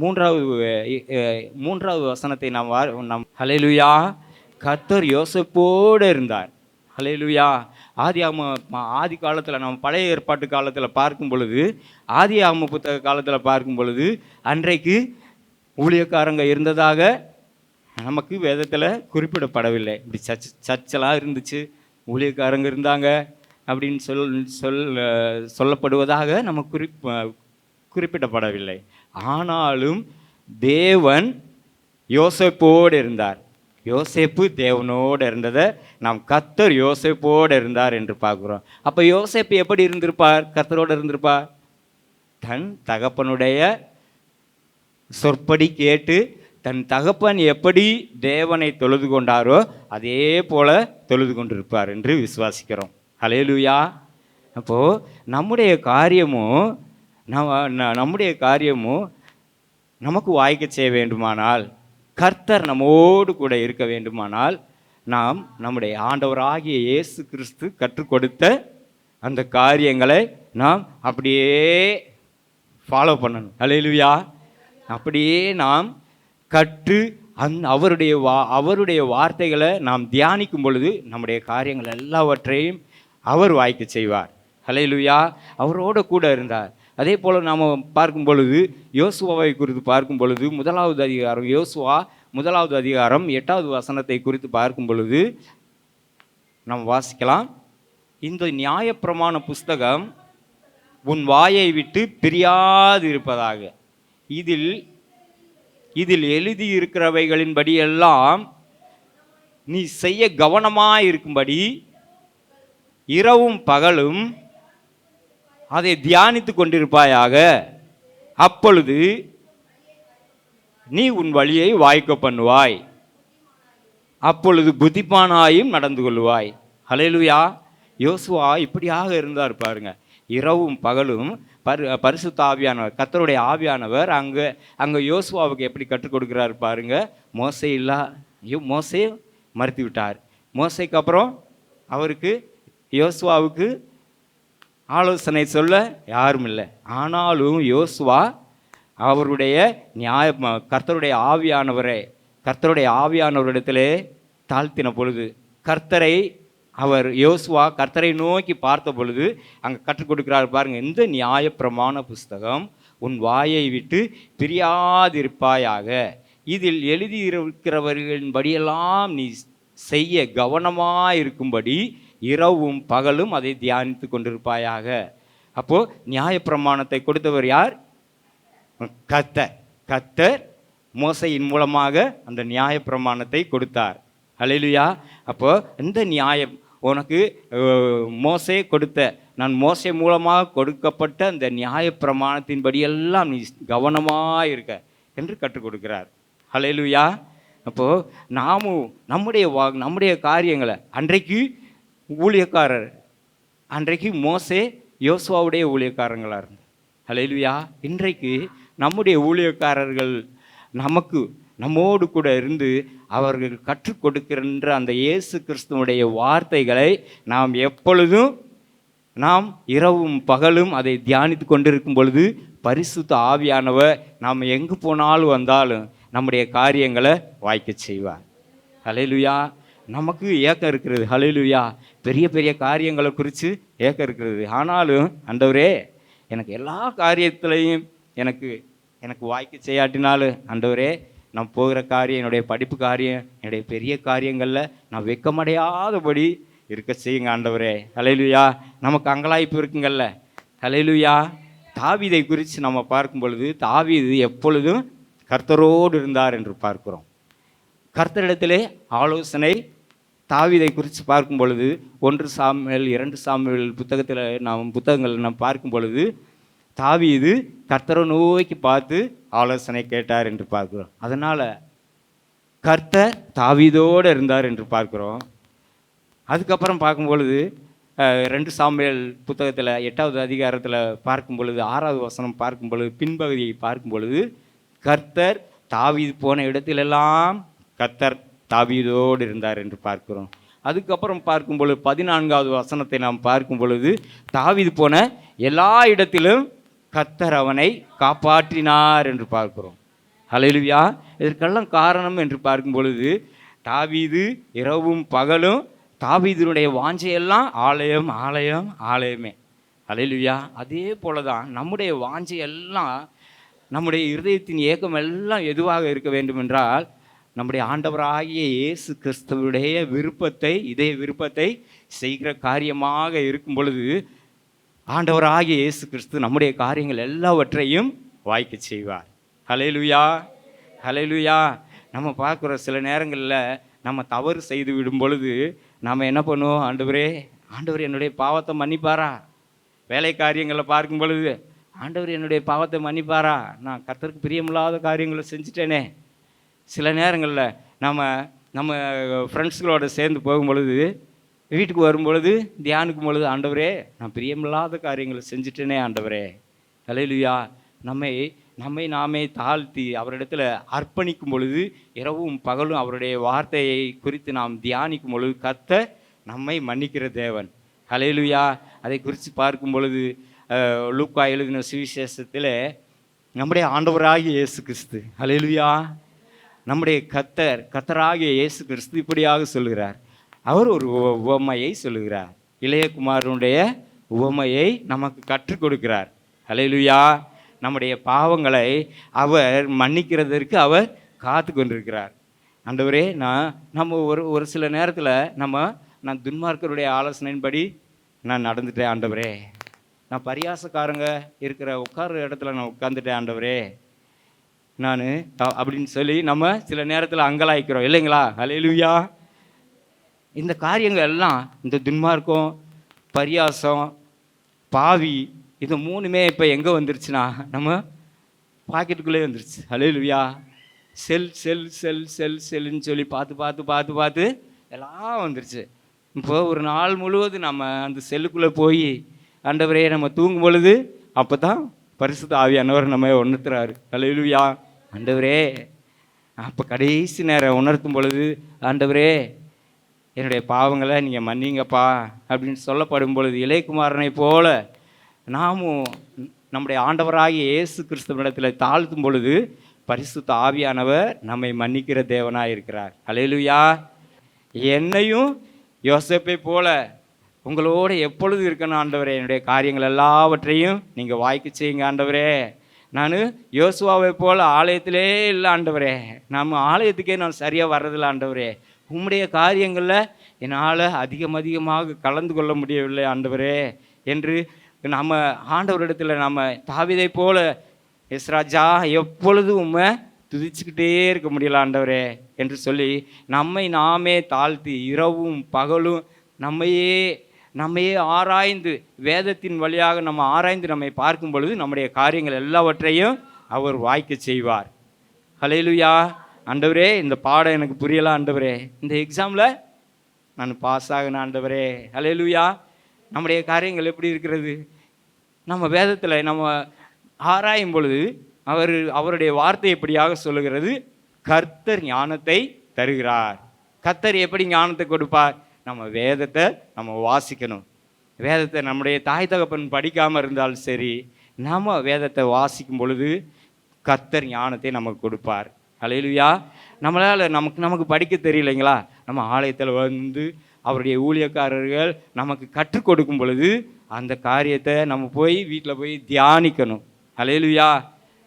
3வது வசனத்தை நாம் ஹல்லேலூயா, கர்த்தர் யோசேப்போடு இருந்தார். ஹல்லேலூயா. ஆதி காலத்தில் நம்ம பழைய ஏற்பாட்டு காலத்தில் பார்க்கும் பொழுது, ஆதியாகம புத்தக காலத்தில் பார்க்கும் பொழுது அன்றைக்கு ஊழியக்காரங்க இருந்ததாக நமக்கு வேதத்தில் குறிப்பிடப்படவில்லை. இப்படி சர்ச்செல்லாம் இருந்துச்சு, ஊழியக்காரங்க இருந்தாங்க அப்படின்னு சொல்லப்படுவதாக நம்ம குறிப்பிடப்படவில்லை. ஆனாலும் தேவன் யோசேப்போடு இருந்தார். யோசேப்பு தேவனோடு இருந்ததை நாம் கர்த்தர் யோசேப்போடு இருந்தார் என்று பார்க்குறோம். அப்போ யோசேப்பு எப்படி இருந்திருப்பார்? கர்த்தரோடு இருந்திருப்பார். தன் தகப்பனுடைய சொற்படி கேட்டு தன் தகப்பன் எப்படி தேவனை தொழுது கொண்டாரோ அதே போல தொழுது கொண்டிருப்பார் என்று விசுவாசிக்கிறோம். ஹல்லேலூயா. அப்போது நம்முடைய காரியமும் நமக்கு வாய்க்க செய்ய வேண்டுமானால், கர்த்தர் நம்மோடு கூட இருக்க வேண்டுமானால், நாம் நம்முடைய ஆண்டவராகிய இயேசு கிறிஸ்து கற்றுக் கொடுத்த அந்த காரியங்களை நாம் அப்படியே ஃபாலோ பண்ணணும். ஹல்லேலூயா. அப்படியே நாம் அவருடைய வார்த்தைகளை நாம் தியானிக்கும் பொழுது நம்முடைய காரியங்கள் எல்லாவற்றையும் அவர் வாய்க்க செய்வார். ஹல்லேலூயா. அவரோடு கூட இருந்தார். அதே போல் நாம் பார்க்கும் பொழுது யோசுவாவை குறித்து பார்க்கும் பொழுது 1வது அதிகாரம், யோசுவா 1வது அதிகாரம் 8வது வசனத்தை குறித்து பார்க்கும் பொழுது நாம் வாசிக்கலாம். இந்த நியாயப்பிரமாண புஸ்தகம் உன் வாயை விட்டு பிரியாது இருப்பதாக, இதில் எழுதியிருக்கிறவைகளின்படி எல்லாம் நீ செய்ய கவனமாயிருக்கும்படி இரவும் பகலும் அதை தியானித்து கொண்டிருப்பாயாக. அப்பொழுது நீ உன் வழியை வாய்க்க பண்ணுவாய், அப்பொழுது புத்திமானாயும் நடந்து கொள்வாய். ஹல்லேலூயா. யோசுவா இப்படியாக இருந்தார் பாருங்க. இரவும் பகலும் பரிசுத்த ஆவியானவர், கர்த்தருடைய ஆவியானவர் அங்கே யோசுவாவுக்கு எப்படி கற்றுக் கொடுக்கிறார் பாருங்க. மோசே மறுத்து விட்டார். மோசைக்கு அப்புறம் யோசுவாவுக்கு ஆலோசனை சொல்ல யாரும் இல்லை. ஆனாலும் யோசுவா அவருடைய கர்த்தருடைய ஆவியானவரிடத்திலே தாழ்த்தின பொழுது யோசுவா கர்த்தரை நோக்கி பார்த்த பொழுது அங்கே கற்றுக் கொடுக்கிறார் பாருங்க. இந்த நியாயப்பிரமாண புஸ்தகம் உன் வாயை விட்டு பிரியாதிருப்பாயாக, இதில் எழுதியிருக்கிறவர்களின்படியெல்லாம் நீ செய்ய கவனமாயிருக்கும்படி இரவும் பகலும் அதை தியானித்து கொண்டிருப்பாயாக. அப்போது நியாயப்பிரமாணத்தை கொடுத்தவர் யார்? கர்த்தர் மோசையின் மூலமாக அந்த நியாயப்பிரமாணத்தை கொடுத்தார். ஹல்லேலூயா. அப்போ இந்த நியாயம் உனக்கு மோசே கொடுத்த, நான் மோசே மூலமாக கொடுக்கப்பட்ட அந்த நியாயப்பிரமாணத்தின்படியெல்லாம் நீ கவனமாக இருக்க என்று கற்றுக் கொடுக்கிறார். ஹல்லேலூயா. அப்போது நாமும் நம்முடைய காரியங்களை, அன்றைக்கு ஊழியக்காரர், அன்றைக்கு மோசே யோசுவாவுடைய ஊழியக்காரங்களாக இருந்தார். ஹல்லேலூயா. இன்றைக்கு நம்முடைய ஊழியக்காரர்கள் நம்மோடு கூட இருந்து அவர்கள் கற்றுக் கொடுக்கின்ற அந்த இயேசு கிறிஸ்துவுடைய வார்த்தைகளை நாம் எப்பொழுதும் இரவும் பகலும் அதை தியானித்து கொண்டிருக்கும் பொழுது பரிசுத்த ஆவியானவர் நாம் எங்கு போனாலும் வந்தாலும் நம்முடைய காரியங்களை வாய்க்க செய்வார். ஹல்லேலூயா. நமக்கு ஏக்கம் இருக்கிறது. ஹல்லேலூயா. பெரிய பெரிய காரியங்களை குறித்து ஏக்கம் இருக்கிறது. ஆனாலும் ஆண்டவரே, எனக்கு எல்லா காரியத்திலையும் எனக்கு வாய்க்க செய்யாட்டினாலும் ஆண்டவரே, நான் போகிற காரியம், என்னுடைய படிப்பு காரியம், என்னுடைய பெரிய காரியங்களில் நான் வெட்கமடையாதபடி இருக்க செய்யுங்க ஆண்டவரே. ஹல்லேலூயா. நமக்கு அங்கலாய்ப்பு இருக்குங்கள்ல. ஹல்லேலூயா. தாவீதை குறித்து நம்ம பார்க்கும் பொழுது தாவீது எப்பொழுதும் கர்த்தரோடு இருந்தார் என்று பார்க்கிறோம். கர்த்தரிடத்திலே ஆலோசனை தாவீதை குறித்து பார்க்கும் பொழுது 1 சாமுவேல் 2 சாமுவேல் புத்தகங்கள் நாம் பார்க்கும் பொழுது தாவீது கர்த்தரை நோக்கி பார்த்து ஆலோசனை கேட்டார் என்று பார்க்கிறோம். அதனால் கர்த்தர் தாவீதோடு இருந்தார் என்று பார்க்கிறோம். அதுக்கப்புறம் பார்க்கும் பொழுது 2 சாமுவேல் புத்தகத்தில் 8வது அதிகாரத்தில் பார்க்கும் பொழுது 6வது வசனம் பார்க்கும் பொழுது பின்பகுதியை பார்க்கும் பொழுது கர்த்தர் தாவீது போன இடத்திலெல்லாம் கர்த்தர் தாவீதோடு இருந்தார் என்று பார்க்கிறோம். அதுக்கப்புறம் பார்க்கும் பொழுது 14வது வசனத்தை நாம் பார்க்கும் பொழுது தாவீது போன எல்லா இடத்திலும் கர்த்தர் அவனை காப்பாற்றினார் என்று பார்க்கிறோம். ஹல்லேலூயா. இதற்கெல்லாம் காரணம் என்று பார்க்கும் பொழுது தாவீது இரவும் பகலும் தாவீதினுடைய வாஞ்சையெல்லாம் ஆலயம் ஆலயம் ஆலயமே. ஹல்லேலூயா. அதே போல தான் நம்முடைய வாஞ்சையெல்லாம், நம்முடைய இருதயத்தின் ஏக்கம் எல்லாம் எதுவாக இருக்க வேண்டும் என்றால் நம்முடைய ஆண்டவராகிய இயேசு கிறிஸ்துவுடைய இதய விருப்பத்தை செய்கிற காரியமாக இருக்கும் பொழுது ஆண்டவராகிய இயேசு கிறிஸ்து நம்முடைய காரியங்கள் எல்லாவற்றையும் வாய்க்க செய்வார். ஹல்லேலூயா. ஹல்லேலூயா. நம்ம பார்க்குற சில நேரங்களில் நம்ம தவறு செய்து விடும் பொழுது நாம் என்ன பண்ணுவோம்? ஆண்டவர் என்னுடைய பாவத்தை மன்னிப்பாரா? வேலை காரியங்களை பார்க்கும் பொழுது ஆண்டவர் என்னுடைய பாவத்தை மன்னிப்பாரா? நான் கர்த்தருக்கு பிரியமில்லாத காரியங்களை செஞ்சுட்டேனே. சில நேரங்களில் நம்ம ஃப்ரெண்ட்ஸுகளோடு சேர்ந்து போகும் பொழுது, வீட்டுக்கு வரும் பொழுது, தியானிக்கும் பொழுது, ஆண்டவரே நான் பிரியமில்லாத காரியங்களை செஞ்சுட்டேனே ஆண்டவரே. ஹல்லேலூயா. நம்மை நாமே தாழ்த்தி அவரிடத்தில் அர்ப்பணிக்கும் பொழுது, இரவும் பகலும் அவருடைய வார்த்தையை குறித்து நாம் தியானிக்கும் பொழுது கர்த்தர் நம்மை மன்னிக்கிற தேவன். ஹல்லேலூயா. அதை குறித்து பார்க்கும் பொழுது லூக்கா எழுதின சுவிசேஷத்தில் நம்முடைய ஆண்டவராகிய இயேசு கிறிஸ்து, ஹல்லேலூயா, நம்முடைய கர்த்தராகிய இயேசு கிறிஸ்து இப்படியாக சொல்கிறார். அவர் ஒரு உவமையை சொல்லுகிறார். இளையகுமாரனுடைய உவமையை நமக்கு கற்றுக் கொடுக்கிறார். ஹல்லேலூயா. நம்முடைய பாவங்களை அவர் மன்னிக்கிறதற்கு அவர் காத்து கொண்டிருக்கிறார். ஆண்டவரே, நம்ம ஒரு சில நேரத்தில் நான் துன்மார்க்கருடைய ஆலோசனையின்படி நான் நடந்துட்டேன் ஆண்டவரே. நான் பரியாசக்காரங்க இருக்கிற உட்கார்ற இடத்துல நான் உட்காந்துட்டேன் ஆண்டவரே நான் அப்படின்னு சொல்லி நம்ம சில நேரத்தில் அங்கலாய்க்கிறோம் இல்லைங்களா? ஹல்லேலூயா. இந்த காரியங்கள் எல்லாம், இந்த துன்மார்க்கம், பரியாசம், பாவி, இது 3மே இப்போ எங்கே வந்துருச்சுன்னா நம்ம பாக்கெட்டுக்குள்ளே வந்துருச்சு. ஹல்லேலூயா. செல்லுன்னு சொல்லி பார்த்து எல்லாம் வந்துருச்சு. இப்போ ஒரு நாள் முழுவதும் நம்ம அந்த செல்லுக்குள்ளே போய் ஆண்டவரே நம்ம தூங்கும் பொழுது அப்போ தான் பரிசுத்த ஆவியானவர் நம்ம உணர்த்துறாரு. ஹல்லேலூயா. ஆண்டவரே, அப்போ கடைசி நேரம் உணர்த்தும் பொழுது ஆண்டவரே என்னுடைய பாவங்களை நீங்கள் மன்னிங்கப்பா அப்படின்னு சொல்லப்படும் பொழுது இளையகுமாரனை போல நாமும் நம்முடைய ஆண்டவராகிய இயேசு கிறிஸ்துவிடத்தில் தாழ்த்தும் பொழுது பரிசுத்த ஆவியானவர் நம்மை மன்னிக்கிற தேவனாக இருக்கிறார். ஹல்லேலூயா. என்னையும் யோசேப்பை போல உங்களோட எப்பொழுது இருக்கணும் ஆண்டவரே. என்னுடைய காரியங்கள் எல்லாவற்றையும் நீங்கள் வாய்க்க செய்யுங்க ஆண்டவரே. நான் யோசுவாவை போல் ஆலயத்திலே இல்லை ஆண்டவரே. நம்ம ஆலயத்துக்கே நான் சரியாக வர்றதில்லை ஆண்டவரே. உம்முடைய காரியங்களில் என்னால் அதிகமாக கலந்து கொள்ள முடியவில்லை ஆண்டவரே என்று நம்ம ஆண்டவரிடத்தில் நம்ம தாவீதை போல எஸ் ராஜா, எப்பொழுதும் உம்மை துதிச்சுக்கிட்டே இருக்க முடியல ஆண்டவரே என்று சொல்லி நம்மை நாமே தாழ்த்தி இரவும் பகலும் நம்மையே ஆராய்ந்து வேதத்தின் வழியாக நம்ம ஆராய்ந்து நம்மை பார்க்கும் பொழுது நம்முடைய காரியங்கள் எல்லாவற்றையும் அவர் வாய்க்க செய்வார். ஹல்லேலூயா. ஆண்டவரே, இந்த பாடம் எனக்கு புரியல ஆண்டவரே, இந்த எக்ஸாமில் நான் பாஸ் ஆகினேன் ஆண்டவரே. ஹல்லேலூயா. நம்முடைய காரியங்கள் எப்படி இருக்கிறது? நம்ம வேதத்தில் நம்ம ஆராயும் பொழுது அவருடைய வார்த்தை எப்படியாக சொல்லுகிறது? கர்த்தர் ஞானத்தை தருகிறார். கர்த்தர் எப்படி ஞானத்தை கொடுப்பார்? நம்ம வேதத்தை நம்ம வாசிக்கணும். வேதத்தை நம்முடைய தாய் தகப்பன் படிக்காமல் இருந்தாலும் சரி, நம்ம வேதத்தை வாசிக்கும் பொழுது கர்த்தர் ஞானத்தை நமக்கு கொடுப்பார். ஹல்லேலூயா. நம்மளால் நமக்கு படிக்க தெரியலைங்களா? நம்ம ஆலயத்தில் வந்து அவருடைய ஊழியக்காரர்கள் நமக்கு கற்றுக் கொடுக்கும் பொழுது அந்த காரியத்தை நம்ம வீட்டில் போய் தியானிக்கணும். ஹல்லேலூயா.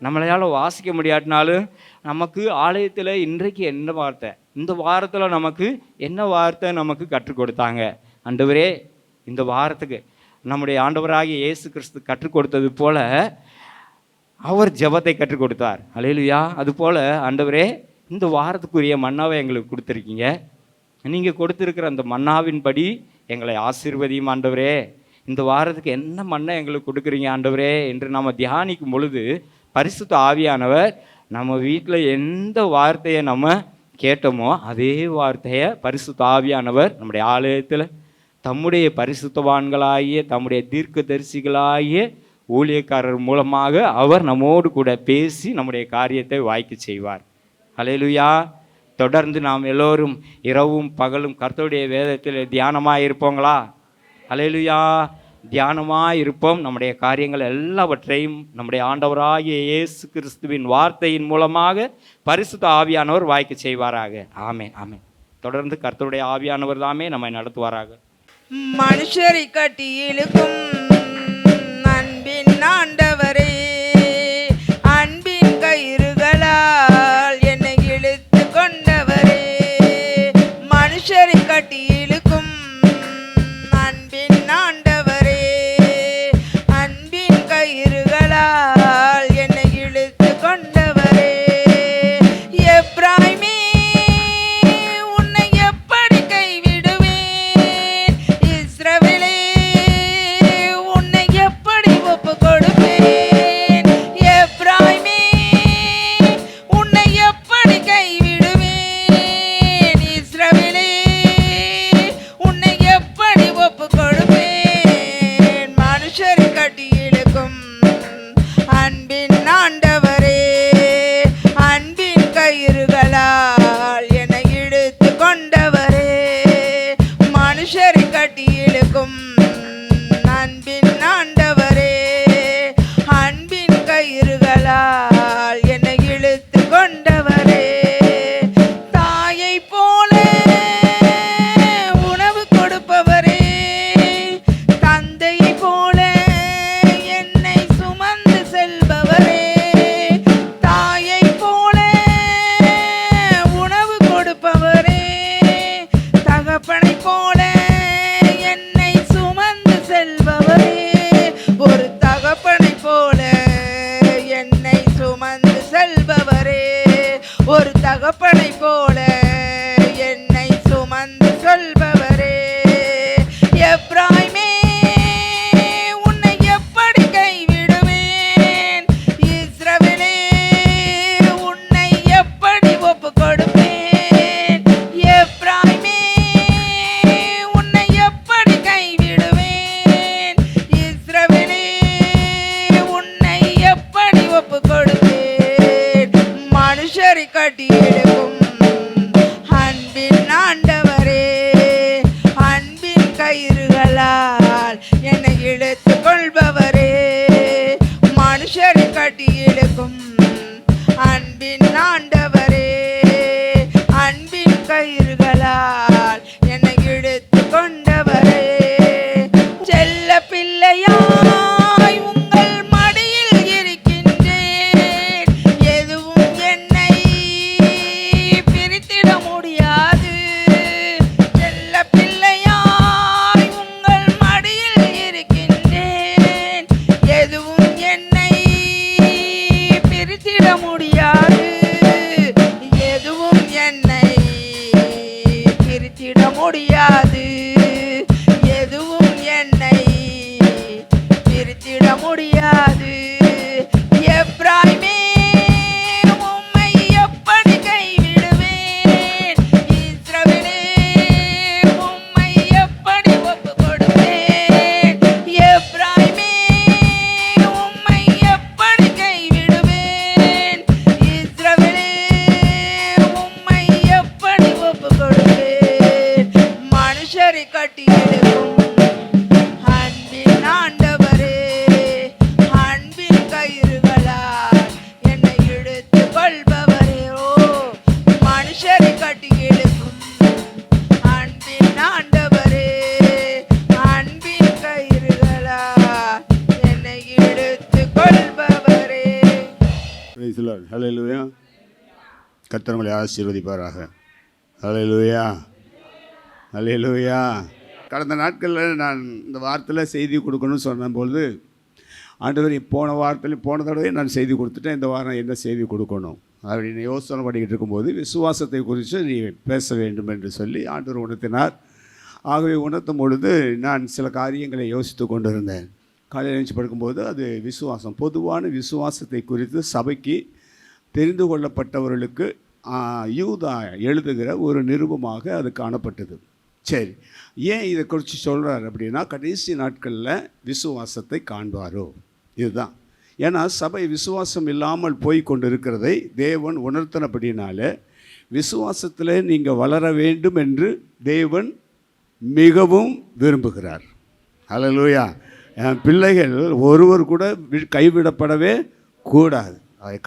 நம்மளால் வாசிக்க முடியாட்டினாலும் நமக்கு ஆலயத்தில் இன்றைக்கு என்ன வார்த்தை, இந்த வாரத்தில் நமக்கு என்ன வார்த்தை நமக்கு கற்றுக் கொடுத்தாங்க? ஆண்டவரே, இந்த வாரத்துக்கு நம்முடைய ஆண்டவராகிய இயேசு கிறிஸ்து கற்றுக் கொடுத்தது போல அவர் ஜெபத்தை கற்றுக் கொடுத்தார். ஹல்லேலூயா. அதுபோல் ஆண்டவரே, இந்த வாரத்துக்குரிய மன்னாவை எங்களுக்கு கொடுத்துருக்கீங்க. நீங்கள் கொடுத்துருக்கிற அந்த மன்னாவின்படி எங்களை ஆசீர்வதியும் ஆண்டவரே. இந்த வாரத்துக்கு என்ன மண்ணை எங்களுக்கு கொடுக்குறீங்க ஆண்டவரே என்று நம்ம தியானிக்கும் பொழுது பரிசுத்த ஆவியானவர் நம்ம வீட்டில் எந்த வார்த்தையை நம்ம கேட்டோமோ அதே வார்த்தையை பரிசுத்த ஆவியானவர் நம்முடைய ஆலயத்தில் தம்முடைய பரிசுத்தவான்களாகிய தம்முடைய தீர்க்கதரிசிகளாகிய ஊழியக்காரர் மூலமாக அவர் நம்மோடு கூட பேசி நம்முடைய காரியத்தை வாய்க்க செய்வார். ஹல்லேலூயா. தொடர்ந்து நாம் எல்லோரும் இரவும் பகலும் கர்த்தருடைய வேதத்தில் தியானமாக இருப்போங்களா? ஹல்லேலூயா. தியானமாக இருப்போம். நம்முடைய காரியங்கள் எல்லாவற்றையும் நம்முடைய ஆண்டவராகிய இயேசு கிறிஸ்துவின் வார்த்தையின் மூலமாக பரிசுத்த ஆவியானவர் வாய்க்க செய்வாராக. ஆமென், ஆமென். தொடர்ந்து கர்த்தருடைய ஆவியானவர் தாமே நம்மை நடத்துவாராக. மனுஷரை கட்டி இழுக்கும் அன்பின் ஆண்டவரே, அன்பின் கயிறுகளால் என்னை இழுத்து கொண்டவரே, மனுஷரை கட்டி இழுக்கும் அன்பின் ஆண்டவரே, அன்பின் கயிறுகளால் என்னை இழுத்து கொண்டவரே, எப்ராயிமே உன்னை எப்படி கைவிடுவேன், இஸ்ரவேலே உன்னை எப்படி ஒப்பு கொடுப்பேன், எப்ராயிமே உன்னை எப்படி கைவிடுவேன், இஸ்ரவேலே உன்னை எப்படி ஒப்பு கொடுப்பேன், மனுஷரை கட்டி இழுக்கும் அன்பின் ஆண்டவரே, அன்பின் கயிறுகளால் என்னை இழுத்து கொண்டவரே, மனுஷரை கட்டி இழுக்கும் அன்பின் ஆண்டவரே, அன்பின் கயிறுகளால் என்னை இழுத்து கொண்டவரே, தாயை போல உணவு கொடுப்பவரே, தந்தையை போல என்னை சுமந்து செல்பவரே, தாயை போல உணவு கொடுப்பவரே, தகப்பனை போல என்னை சுமந்து செல்பவரே, ஒரு தகப்பனை போல என்னை சுமந்து செல்பவரே, ஒரு தகப்பனை போல என்னை சுமந்து செல்பவரே, எப்ராயிமே உன்னை எப்படி கைவிடுவேன், இஸ்ரவேலே உன்னை எப்படி ஒப்பு கொடுப்பேன், எப்ராயிமே உன்னை எப்படி கைவிடுவேன், இஸ்ரவேலே உன்னை எப்படி ஒப்பு கொடுப்பேன், மனுஷரை கட்டி எடுக்கும் அன்பின் ஆண்டவரே, அன்பின் கயிறுகளால் என்னை இழுத்து கொள்பவரே, மனுஷரை கட்டி இழுக்கும் அன்பின் ஆண்டவரே, அன்பின் கயிறுகளால் என்னை இழுத்து கொண்டவரே, செல்ல பிள்ளையாய் உங்கள் மடியில் இருக்கின்றேன், எதுவும் என்னை பிரித்திட முடியாது, செல்ல பிள்ளையாய் உங்கள் மடியில் இருக்கின்றேன், எதுவும் என்னை பிரைஸ் தி லார்ட். ஹல்லேலூயா. கர்த்தர் உங்களை ஆசீர்வதிப்பாராக. ஹல்லேலூயா, ஹல்லேலூயா. கடந்த நாட்களில் நான் இந்த வாரத்தில் செய்தி கொடுக்கணும்னு சொன்னபொழுது ஆண்டவர் போன தடவை நான் செய்தி கொடுத்துட்டேன், இந்த வாரம் என்ன செய்தி கொடுக்கணும் அப்படின்னு யோசனை பண்ணிக்கிட்டு இருக்கும்போது விசுவாசத்தை குறித்து நீ பேச வேண்டும் என்று சொல்லி ஆண்டவர் உணர்த்தினார். ஆகவே உணர்த்தும் பொழுது நான் சில காரியங்களை யோசித்து கொண்டிருந்தேன். காலையில் எழுந்து படுக்கும்போது அது விசுவாசம், பொதுவான விசுவாசத்தை குறித்து சபைக்கு தெரிந்து கொள்ளப்பட்டவர்களுக்கு யூதா எழுதுகிற ஒரு நிருபமாக அது காணப்பட்டது. சரி, ஏன் இதை குறித்து சொல்கிறார் அப்படின்னா, கடைசி நாட்களில் விசுவாசத்தை காண்பாரோ, இதுதான். ஏன்னா சபை விசுவாசம் இல்லாமல் போய் கொண்டு இருக்கிறதை தேவன் உணர்த்தினபடினால விசுவாசத்தில் நீங்கள் வளர வேண்டும் என்று தேவன் மிகவும் விரும்புகிறார். ஹல்லேலூயா. பிள்ளைகள் ஒருவர் கூட கைவிடப்படவே கூடாது.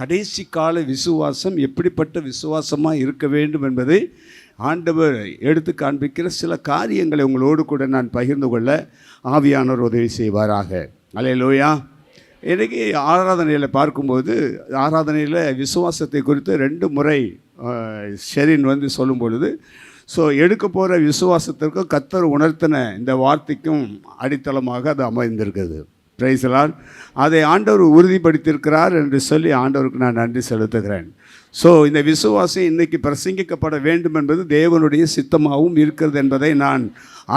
கடைசி கால விசுவாசம் எப்படிப்பட்ட விசுவாசமாக இருக்க வேண்டும் என்பதை ஆண்டவர் எடுத்து காண்பிக்கிற சில காரியங்களை உங்களோடு கூட நான் பகிர்ந்து கொள்ள ஆவியானவர் உதவி செய்வாராக. ஹல்லேலூயா. இன்றைக்கி ஆராதனையில் பார்க்கும்போது ஆராதனையில் விசுவாசத்தை குறித்து 2 முறை ஷெரின் சொல்லும் பொழுது எடுக்க போகிற விசுவாசத்திற்கும் கர்த்தர் உணர்த்தின இந்த வார்த்தைக்கும் அடித்தளமாக அது அமைந்திருக்கிறது. Price the Lord. அதை ஆண்டவர் உறுதிப்படுத்தியிருக்கிறார் என்று சொல்லி ஆண்டவருக்கு நான் நன்றி செலுத்துகிறேன். இந்த விசுவாசம் இன்றைக்கி பிரசங்கிக்கப்பட வேண்டும் என்பது தேவனுடைய சித்தமாகவும் இருக்கிறது என்பதை நான்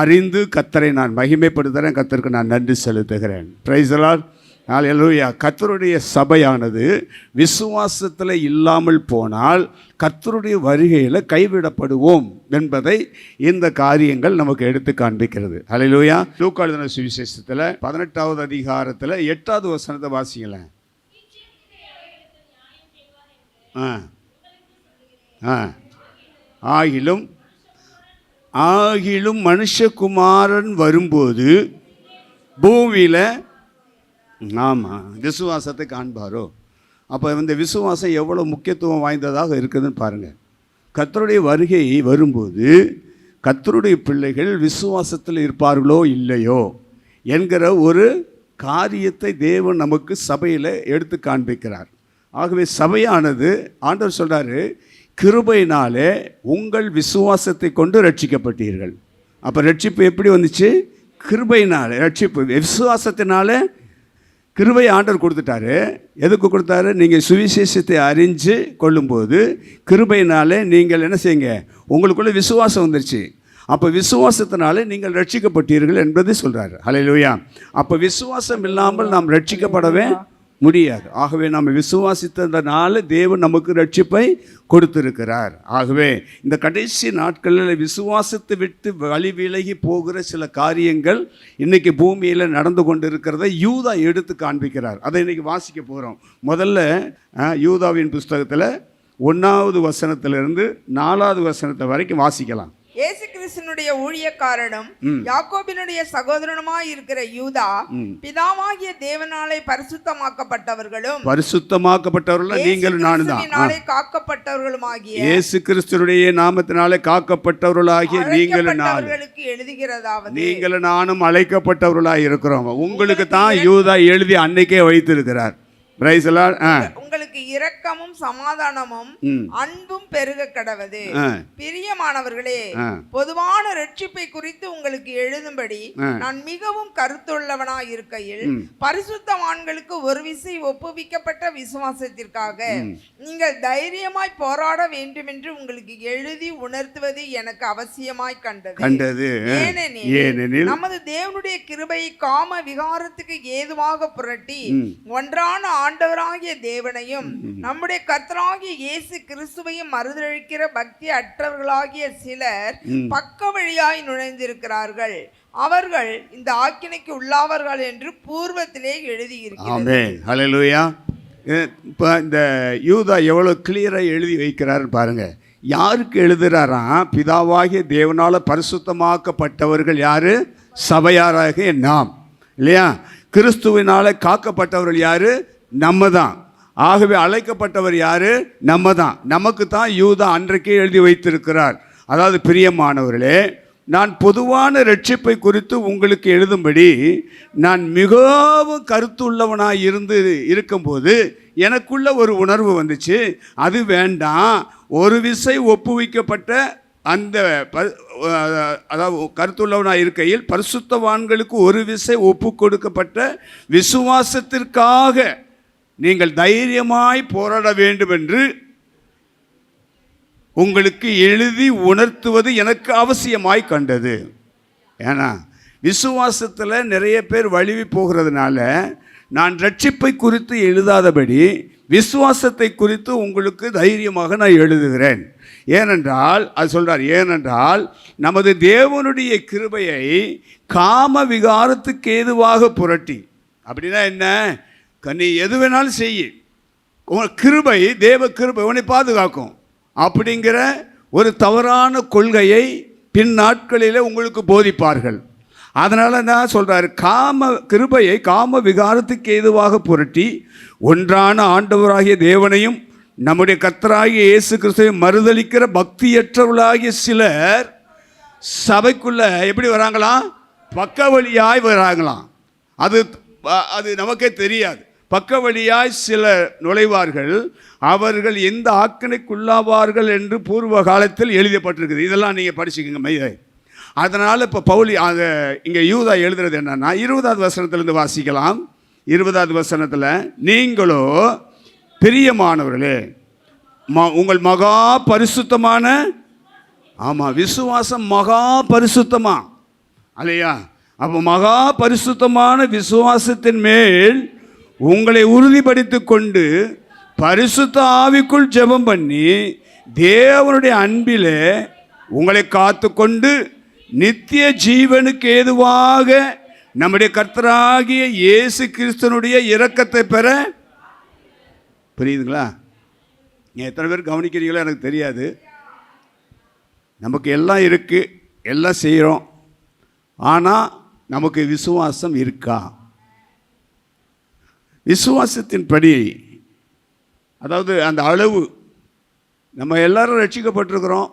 அறிந்து கர்த்தரை நான் மகிமைப்படுத்துகிறேன். கர்த்தருக்கு நான் நன்றி செலுத்துகிறேன். Praise the lord. ஹல்லேலூயா. கர்த்தருடைய சபையானது விசுவாசத்தில் இல்லாமல் போனால் கர்த்தருடைய வருகையில் கைவிடப்படுவோம் என்பதை இந்த காரியங்கள் நமக்கு எடுத்து காண்பிக்கிறது. ஹல்லேலூயா. லூக்கா எழுதின சுவிசேஷத்தில் 18வது அதிகாரத்தில் 8வது வசனத்தை வாசிங்களேன். ஆகிலும் மனுஷகுமாரன் வரும்போது பூமியில் ஆமாம் விசுவாசத்தை காண்பாரோ. அப்போ இந்த விசுவாசம் எவ்வளோ முக்கியத்துவம் வாய்ந்ததாக இருக்குதுன்னு பாருங்கள். கர்த்தருடைய வருகை வரும்போது கர்த்தருடைய பிள்ளைகள் விசுவாசத்தில் இருப்பார்களோ இல்லையோ என்கிற ஒரு காரியத்தை தேவன் நமக்கு சபையில் எடுத்து காண்பிக்கிறார். ஆகவே சபையானது ஆண்டவர் சொல்கிறாரு, கிருபையினாலே உங்கள் விசுவாசத்தை கொண்டு ரட்சிக்கப்பட்டீர்கள். அப்போ ரட்சிப்பு எப்படி வந்துச்சு? கிருபையினாலே ரட்சிப்பு. விசுவாசத்தினால கிருபை ஆண்டவர் கொடுத்துட்டாரு. எதுக்கு கொடுத்தாரு? நீங்கள் சுவிசேஷத்தை அறிஞ்சு கொள்ளும்போது கிருபையினாலே நீங்கள் என்ன செய்யுங்க, உங்களுக்குள்ள விசுவாசம் வந்துருச்சு. அப்போ விசுவாசத்தினாலே நீங்கள் ரட்சிக்கப்பட்டீர்கள் என்பதை சொல்கிறாரு. ஹல்லேலூயா. அப்போ விசுவாசம் இல்லாமல் நாம் ரட்சிக்கப்படவே முடியாது. ஆகவே நாம் விசுவாசித்ததனால தேவன் நமக்கு ரட்சிப்பை கொடுத்திருக்கிறார். ஆகவே இந்த கடைசி நாட்களில் விசுவாசத்தை விட்டு வழி விலகி போகிற சில காரியங்கள் இன்னைக்கு பூமியில் நடந்து கொண்டு இருக்கிறத யூதா எடுத்து காண்பிக்கிறார். அதை இன்னைக்கு வாசிக்க போகிறோம். முதல்ல யூதாவின் புஸ்தகத்தில் 1வது வசனத்திலிருந்து 4வது வசனத்தை வரைக்கும் வாசிக்கலாம். இயேசு கிறிஸ்துனுடைய ஊழியக்காரனும் யாக்கோபினுடைய சகோதரனுமாய் இருக்கிற யூதா, பிதாவாகிய தேவனாலே பரிசுத்தமாக்கப்பட்டவர்களும் நீங்களும் நானும் தான் காக்கப்பட்டவர்களுமாகிய இயேசு கிறிஸ்துனுடைய நாமத்தினாலே காக்கப்பட்டவர்களாகிய நீங்களும் எழுதுகிறதாவது, நீங்களும் நானும் அழைக்கப்பட்டவர்களாக இருக்கிறோம். உங்களுக்கு தான் யூதா எழுதி அன்னைக்கே வைத்திருக்கிறார். உங்களுக்கு இரக்கமும் சமாதானமும் அன்பும் பெருக கடவது. பிரியமானவர்களே, பொதுவான ரட்சிப்பை குறித்து உங்களுக்கு எழுதும்படி நான் மிகவும் கருத்துள்ளவனாய் இருக்கையில் பரிசுத்தவான்களுக்கு ஒரு விசை ஒப்புவிக்கப்பட்ட விசுவாசத்திற்காக நீங்கள் தைரியமாய் போராட வேண்டும் என்று உங்களுக்கு எழுதி உணர்த்துவது எனக்கு அவசியமாய் கண்டது. ஏனெனில் நமது தேவனுடைய கிருபையை காம விகாரத்துக்கு ஏதுவாக புரட்டி ஒன்றான ஆண்டவராகிய தேவனையும் நம்முடைய கர்த்தராகிய இயேசு கிறிஸ்துவையும் மறுதலிக்கிற பக்தி அற்றவர்களாகிய சிலர் பக்க வழியாய் நுழைந்திருக்கிறார்கள். அவர்கள் இந்த ஆக்கினைக்கு உள்ளாவார்கள் என்று பூர்வத்திலே எழுதியிருக்கிறார். ஆமென். ஹல்லேலூயா. இப்போ இந்த யூதா எவ்வளோ கிளியராக எழுதி வைக்கிறாருன்னு பாருங்க. யாருக்கு எழுதுறாராம்? பிதாவாகிய தேவனால பரிசுத்தமாக்கப்பட்டவர்கள் யாரு? சபையாராகிய நாம், இல்லையா? கிறிஸ்துவினால காக்கப்பட்டவர்கள் யாரு? நம்ம தான். ஆகவே அழைக்கப்பட்டவர் யாரு? நம்ம தான். நமக்கு தான் யூதா அன்றைக்கே எழுதி வைத்திருக்கிறார். அதாவது பிரியமானவர்களே, நான் பொதுவான ரட்சிப்பை குறித்து உங்களுக்கு எழுதும்படி நான் மிகவும் கருத்துள்ளவனாய் இருக்கும்போது எனக்குள்ள ஒரு உணர்வு வந்துச்சு. அது வேண்டாம், ஒரு விசை ஒப்புவிக்கப்பட்ட அந்த அதாவது கருத்துள்ளவனாக இருக்கையில் பரிசுத்தவான்களுக்கு ஒரு விசை ஒப்பு கொடுக்கப்பட்ட விசுவாசத்திற்காக நீங்கள் தைரியமாய் போராட வேண்டும் என்று உங்களுக்கு எழுதி உணர்த்துவது எனக்கு அவசியமாய் கண்டது. ஏன்னா விசுவாசத்தில் நிறைய பேர் வழுவி போகிறதுனால நான் ரட்சிப்பை குறித்து எழுதாதபடி விசுவாசத்தை குறித்து உங்களுக்கு தைரியமாக நான் எழுதுகிறேன். ஏனென்றால் அது சொல்கிறார், ஏனென்றால் நமது தேவனுடைய கிருபையை காம விகாரத்துக்கு ஏதுவாக புரட்டி. அப்படின்னா என்ன? நீ எது வேணாலும் செய்ய, கிருபை, தேவ கிருபை உன்னை பாதுகாக்கும் அப்படிங்கிற ஒரு தவறான கொள்கையை பின் நாட்களில் உங்களுக்கு போதிப்பார்கள். அதனால தான் சொல்கிறார், கிருபையை காம விகாரத்துக்கு ஏதுவாக புரட்டி ஒன்றான ஆண்டவராகிய தேவனையும் நம்முடைய கர்த்தராகிய இயேசு கிறிஸ்துவை மறுதலிக்கிற பக்தியற்றவர்களாகிய சிலர் சபைக்குள்ள எப்படி வராங்களாம்? பக்க வழியாய் வராங்களாம். அது நமக்கே தெரியாது. பக்க வழியாய் சிலர் நுழைவார்கள், அவர்கள் எந்த ஆக்கினைக்குள்ளாவார்கள் என்று பூர்வ காலத்தில் எழுதப்பட்டிருக்குது. இதெல்லாம் நீங்கள் படிச்சுக்கோங்க மையை. அதனால் இப்போ பவுல் இங்கே யூதா எழுதுறது என்னன்னா 20வது வசனத்திலிருந்து வாசிக்கலாம். 20வது வசனத்தில், நீங்களோ பிரியமானவர்களே உங்கள் மகா பரிசுத்தமான, ஆமாம் விசுவாசம் மகா பரிசுத்தமா இல்லையா? அப்போ மகா பரிசுத்தமான விசுவாசத்தின் மேல் உங்களை உறுதிப்படுத்தி கொண்டு பரிசுத்த ஆவிக்குள் ஜெபம் பண்ணி தேவனுடைய அன்பில் உங்களை காத்து கொண்டு நித்திய ஜீவனுக்கு ஏதுவாக நம்முடைய கர்த்தராகிய இயேசு கிறிஸ்துனுடைய இரக்கத்தை பெற. புரியுதுங்களா? எத்தனை பேர் கவனிக்கிறீங்களோ எனக்கு தெரியாது. நமக்கு எல்லாம் இருக்குது, எல்லாம் செய்கிறோம், ஆனால் நமக்கு விசுவாசம் இருக்கா? விசுவாசத்தின்படி, அதாவது அந்த அளவு, நம்ம எல்லாரும் ரட்சிக்கப்பட்டிருக்கிறோம்,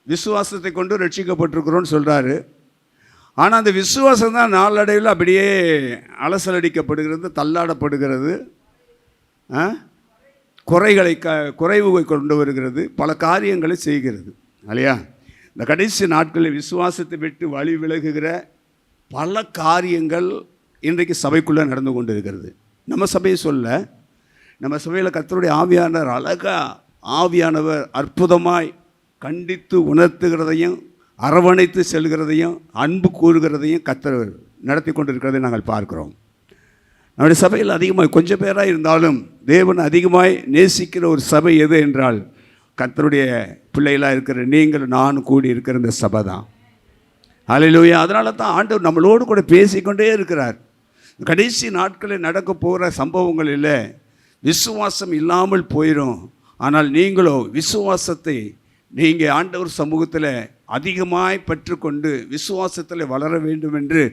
விசுவாசத்தை கொண்டு ரட்சிக்கப்பட்டிருக்கிறோன்னு சொல்கிறாரு. ஆனால் அந்த விசுவாசம் தான் நாளடைவில் அப்படியே அலசலடிக்கப்படுகிறது, தள்ளாடப்படுகிறது, குறைவு கொண்டு வருகிறது, பல காரியங்களை செய்கிறது இல்லையா? இந்த கடைசி நாட்களில் விசுவாசத்தை விட்டு வழி விலகுகிற பல காரியங்கள் இன்றைக்கு சபைக்குள்ளே நடந்து கொண்டு இருக்கிறது. நம்ம சபையை சொல்ல, நம்ம சபையில் கர்த்தருடைய ஆவியானவர் ஆவியானவர் அற்புதமாய் கண்டித்து உணர்த்துகிறதையும் அரவணைத்து செல்கிறதையும் அன்பு கூறுகிறதையும் கர்த்தர் நடத்தி கொண்டிருக்கிறதை நாங்கள் பார்க்குறோம். நம்முடைய சபையில் அதிகமாக கொஞ்சம் பேராக இருந்தாலும் தேவன் அதிகமாய் நேசிக்கிற ஒரு சபை எது என்றால் கர்த்தருடைய பிள்ளைகளாக இருக்கிற நீங்கள் நானும் கூடி இருக்கிற இந்த சபை தான். ஹல்லேலூயா. அதனால தான் ஆண்டவர் நம்மளோடு கூட பேசிக்கொண்டே இருக்கிறார். கடைசி நாட்களில் நடக்க போகிற சம்பவங்களில் விசுவாசம் இல்லாமல் போயிடும். ஆனால் நீங்களோ விசுவாசத்தை நீங்கள் ஆண்டவர் சமூகத்தில் அதிகமாய் பெற்றுக்கொண்டு விசுவாசத்தில் வளர வேண்டும் என்று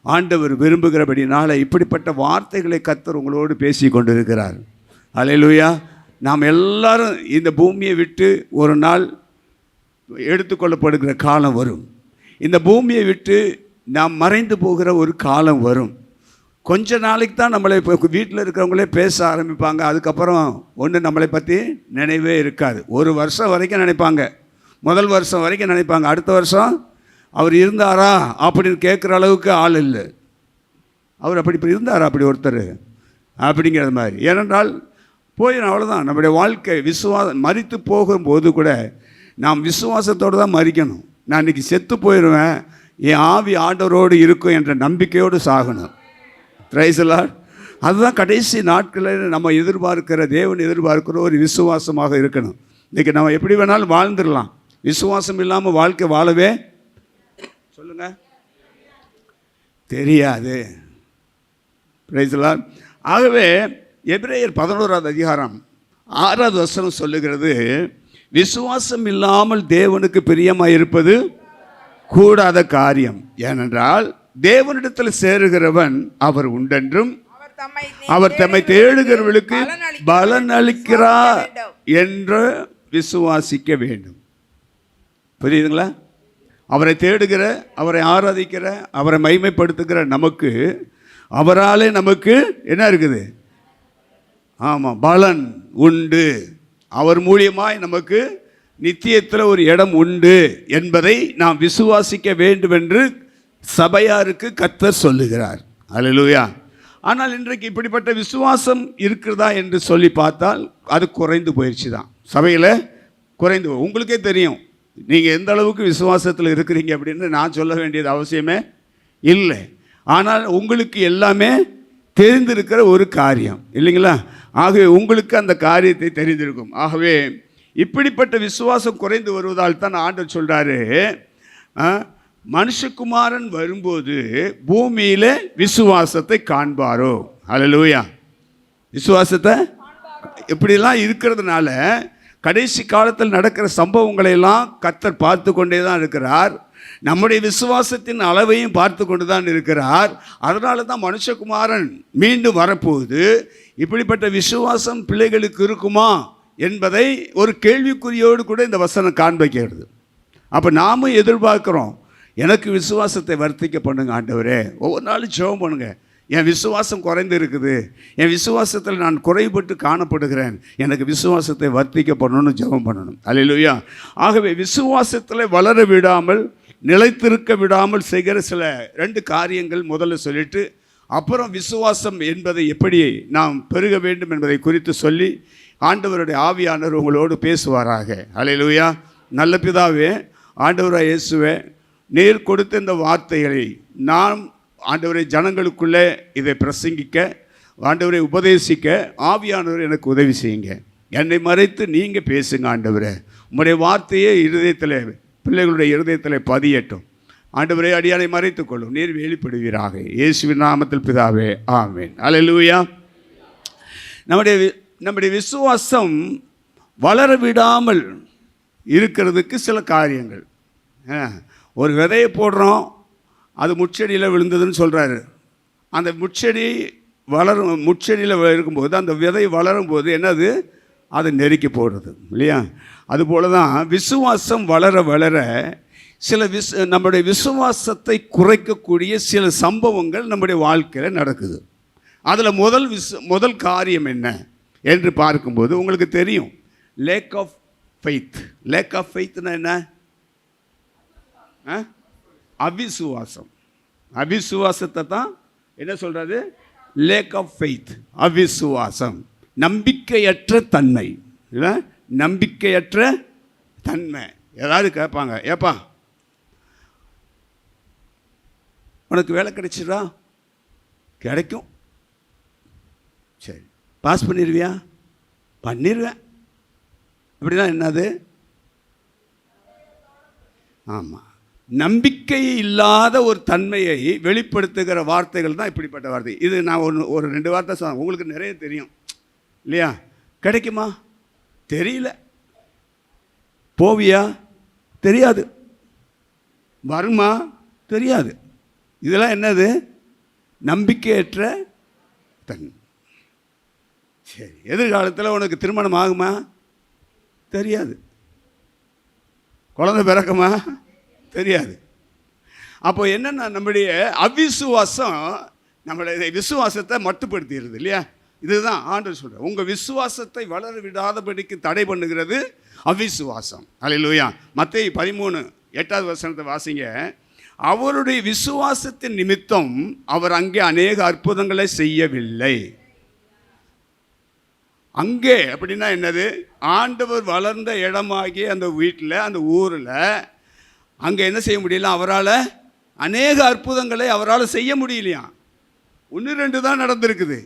ஆண்டவர் விரும்புகிறபடினால இப்படிப்பட்ட வார்த்தைகளை கர்த்தர் உங்களோடு பேசி கொண்டிருக்கிறார். ஹல்லேலூயா. நாம் எல்லாரும் இந்த பூமியை விட்டு ஒரு நாள் எடுத்துக்கொள்ளப்படுகிற காலம் வரும். இந்த பூமியை விட்டு நாம் மறைந்து போகிற ஒரு காலம் வரும். கொஞ்ச நாளைக்கு தான் நம்மளை இப்போ வீட்டில் இருக்கிறவங்களே பேச ஆரம்பிப்பாங்க. அதுக்கப்புறம் ஒன்று நம்மளை பற்றி நினைவே இருக்காது. ஒரு வருஷம் வரைக்கும் நினைப்பாங்க, முதல் வருஷம் வரைக்கும் நினைப்பாங்க, அடுத்த வருஷம் அவர் இருந்தாரா அப்படின்னு கேட்குற அளவுக்கு ஆள் இல்லை. அவர் இப்படி இருந்தாரா அப்படி ஒருத்தர் அப்படிங்கிறது மாதிரி. ஏனென்றால் போயிடும், அவ்வளோதான். நம்முடைய வாழ்க்கை மரித்து போகும்போது கூட நாம் விசுவாசத்தோடு தான் மரிக்கணும். நான் இன்றைக்கி செத்து போயிடுவேன், என் ஆவி ஆண்டவரோடு இருக்கும் என்ற நம்பிக்கையோடு சாகணும். Price the Lord. அதுதான் கடைசி நாட்களில் நம்ம எதிர்பார்க்கிற, தேவன் எதிர்பார்க்கிற ஒரு விசுவாசமாக இருக்கணும். இன்றைக்கி நம்ம எப்படி வேணாலும் வாழ்ந்துடலாம், விசுவாசம் இல்லாமல் வாழ்க்கை வாழவே சொல்லுங்க தெரியாது. Price the lord. ஆகவே எபிரேயர் 11வது அதிகாரம் 6வது வசனம் சொல்லுகிறது, விசுவாசம் இல்லாமல் தேவனுக்கு பிரியமாக இருப்பது கூடாத காரியம். ஏனென்றால் தேவனிடத்தில் சேருகிறவன் அவர் உண்டென்றும் அவர் தம்மை தேடுகிறவர்களுக்கு பலன் அளிக்கிறார் என்று விசுவாசிக்க வேண்டும். புரியுதுங்களா? அவரை தேடுகிற, அவரை ஆராதிக்கிற, அவரை மகிமைப்படுத்துகிற நமக்கு அவராலே நமக்கு என்ன இருக்குது? ஆமாம், பலன் உண்டு. அவர் மூலியமாய் நமக்கு நித்தியத்தில் ஒரு இடம் உண்டு என்பதை நாம் விசுவாசிக்க வேண்டும் என்று சபையாருக்கு கர்த்தர் சொல்லுகிறார். அல்லேலூயா. ஆனால் இன்றைக்கு இப்படிப்பட்ட விசுவாசம் இருக்கிறதா என்று சொல்லி பார்த்தால் அது குறைந்து போயிடுச்சு தான். சபையில் குறைந்து, உங்களுக்கே தெரியும் நீங்கள் எந்த அளவுக்கு விசுவாசத்தில் இருக்கிறீங்க அப்படின்னு நான் சொல்ல வேண்டியது அவசியமே இல்லை. ஆனால் உங்களுக்கு எல்லாமே தெரிந்திருக்கிற ஒரு காரியம் இல்லைங்களா? ஆகவே உங்களுக்கு அந்த காரியத்தை தெரிந்திருக்கும். ஆகவே இப்படிப்பட்ட விசுவாசம் குறைந்து வருவதால் தான் ஆண்டவர் சொல்கிறாரு, மனுஷகுமாரன் வரும்போது பூமியில் விசுவாசத்தை காண்பாரோ. அல்லேலூயா. விசுவாசத்தை இப்படிலாம் இருக்கிறதுனால கடைசி காலத்தில் நடக்கிற சம்பவங்களை எல்லாம் கர்த்தர் பார்த்து கொண்டே தான் இருக்கிறார். நம்முடைய விசுவாசத்தின் அளவையும் பார்த்து கொண்டு தான் இருக்கிறார். அதனால தான் மனுஷகுமாரன் மீண்டும் வரப்போகுது. இப்படிப்பட்ட விசுவாசம் பிள்ளைகளுக்கு இருக்குமா என்பதை ஒரு கேள்விக்குறியோடு கூட இந்த வசனம் காண்பிக்கிறது. அப்போ நாமும் எதிர்பார்க்குறோம், எனக்கு விசுவாசத்தை வர்த்திக்க பண்ணுங்க ஆண்டவரே. ஒவ்வொரு நாளும் ஜெபம் பண்ணுங்க, என் விசுவாசம் குறைந்து இருக்குது, என் விசுவாசத்தில் நான் குறைபட்டு காணப்படுகிறேன், எனக்கு விசுவாசத்தை வர்த்திக்க பண்ணணும்னு ஜெபம் பண்ணணும். அல்லேலூயா. ஆகவே விசுவாசத்தில் வளர விடாமல், நிலைத்திருக்க விடாமல் செய்கிற சில 2 காரியங்கள் முதல்ல சொல்லிட்டு, அப்புறம் விசுவாசம் என்பதை எப்படி நாம் பெருக வேண்டும் என்பதை குறித்து சொல்லி ஆண்டவருடைய ஆவியானவர் உங்களோடு பேசுவாராக. அல்லேலூயா. நல்ல பிதாவே, ஆண்டவராக இயேசுவே, நீர் கொடுத்த இந்த வார்த்தைகளை நாம் ஆண்டவரை ஜனங்களுக்குள்ளே இதை பிரசங்கிக்க, ஆண்டவரை உபதேசிக்க ஆவியானவர் எனக்கு உதவி செய்யுங்க. என்னை மறைத்து நீங்கள் பேசுங்க ஆண்டவரே. உம்முடைய வார்த்தையே இருதயத்தில், பிள்ளைகளுடைய இருதயத்தில் பதியட்டும் ஆண்டவரே. அடியானை மறைத்துக் கொள்ளும், நீர் வெளிப்படுவீராக. இயேசுவின் நாமத்தில் பிதாவே, ஆமென். அல்லேலூயா. நம்முடைய விசுவாசம் வளர விடாமல் இருக்கிறதுக்கு சில காரியங்கள். ஒரு விதையை போடுறோம், அது முட்செடியில் விழுந்ததுன்னு சொல்கிறாரு. அந்த முட்செடி முட்செடியில் இருக்கும்போது அந்த விதை வளரும் போது என்னது, அதை நெருக்கி போடுறது இல்லையா? அதுபோல தான் விசுவாசம் வளர வளர சில நம்முடைய விசுவாசத்தை குறைக்கக்கூடிய சில சம்பவங்கள் நம்முடைய வாழ்க்கையில் நடக்குது. அதில் முதல் காரியம் என்ன என்று பார்க்கும்போது உங்களுக்கு தெரியும், lack of faith. Lack of ஃபெய்த்னா என்ன? அவிசுவாசம். அவிசுவாசத்தை தான் என்ன சொல்கிறது? லேக் ஆஃப் ஃபெய்த், அவிசுவாசம், நம்பிக்கையற்ற தன்மை. இல்லை, நம்பிக்கையற்ற தன்மை. ஏதாவது கேட்பாங்க, ஏப்பா உனக்கு வேலை கிடைச்சிடா? கிடைக்கும். சரி, பாஸ் பண்ணிடுவியா? பண்ணிடுவேன். அப்படின்னா என்னது? ஆமாம், நம்பிக்கை இல்லாத ஒரு தன்மையை வெளிப்படுத்துகிற வார்த்தைகள் தான் இப்படிப்பட்ட வார்த்தை. இது நான் ஒரு 2 வார்த்தை சொன்னேன், உங்களுக்கு நிறைய தெரியும் இல்லையா? கிடைக்குமா? தெரியல. போவியா? தெரியாது. வருமா? தெரியாது. இதெல்லாம் என்னது? நம்பிக்கையற்ற தன்மை. சரி, எதிர்காலத்தில் உனக்கு திருமணம் ஆகுமா? தெரியாது. குழந்தை பிறக்குமா? தெரியாது. அப்போ என்னென்னா, நம்முடைய அவிசுவாசம் நம்மளுடைய விசுவாசத்தை மட்டுப்படுத்திடுது இல்லையா? இதுதான் ஆண்டவர் சொல்கிறார், உங்கள் விசுவாசத்தை வளர விடாதபடிக்கு தடை பண்ணுகிறது அவிசுவாசம். அல்லேலூயா. மத்தேயு 13:8 வாசிங்க. அவருடைய விசுவாசத்தின் நிமித்தம் அவர் அங்கே அநேக அற்புதங்களை செய்யவில்லை. அங்கே அப்படின்னா என்னது? ஆண்டவர் வளர்ந்த இடமாகிய அந்த வீட்டில், அந்த ஊரில் அங்கே என்ன செய்ய முடியல? அவரால் அநேக அற்புதங்களை அவரால் செய்ய முடியலையா? 1-2 தான் நடந்திருக்குது.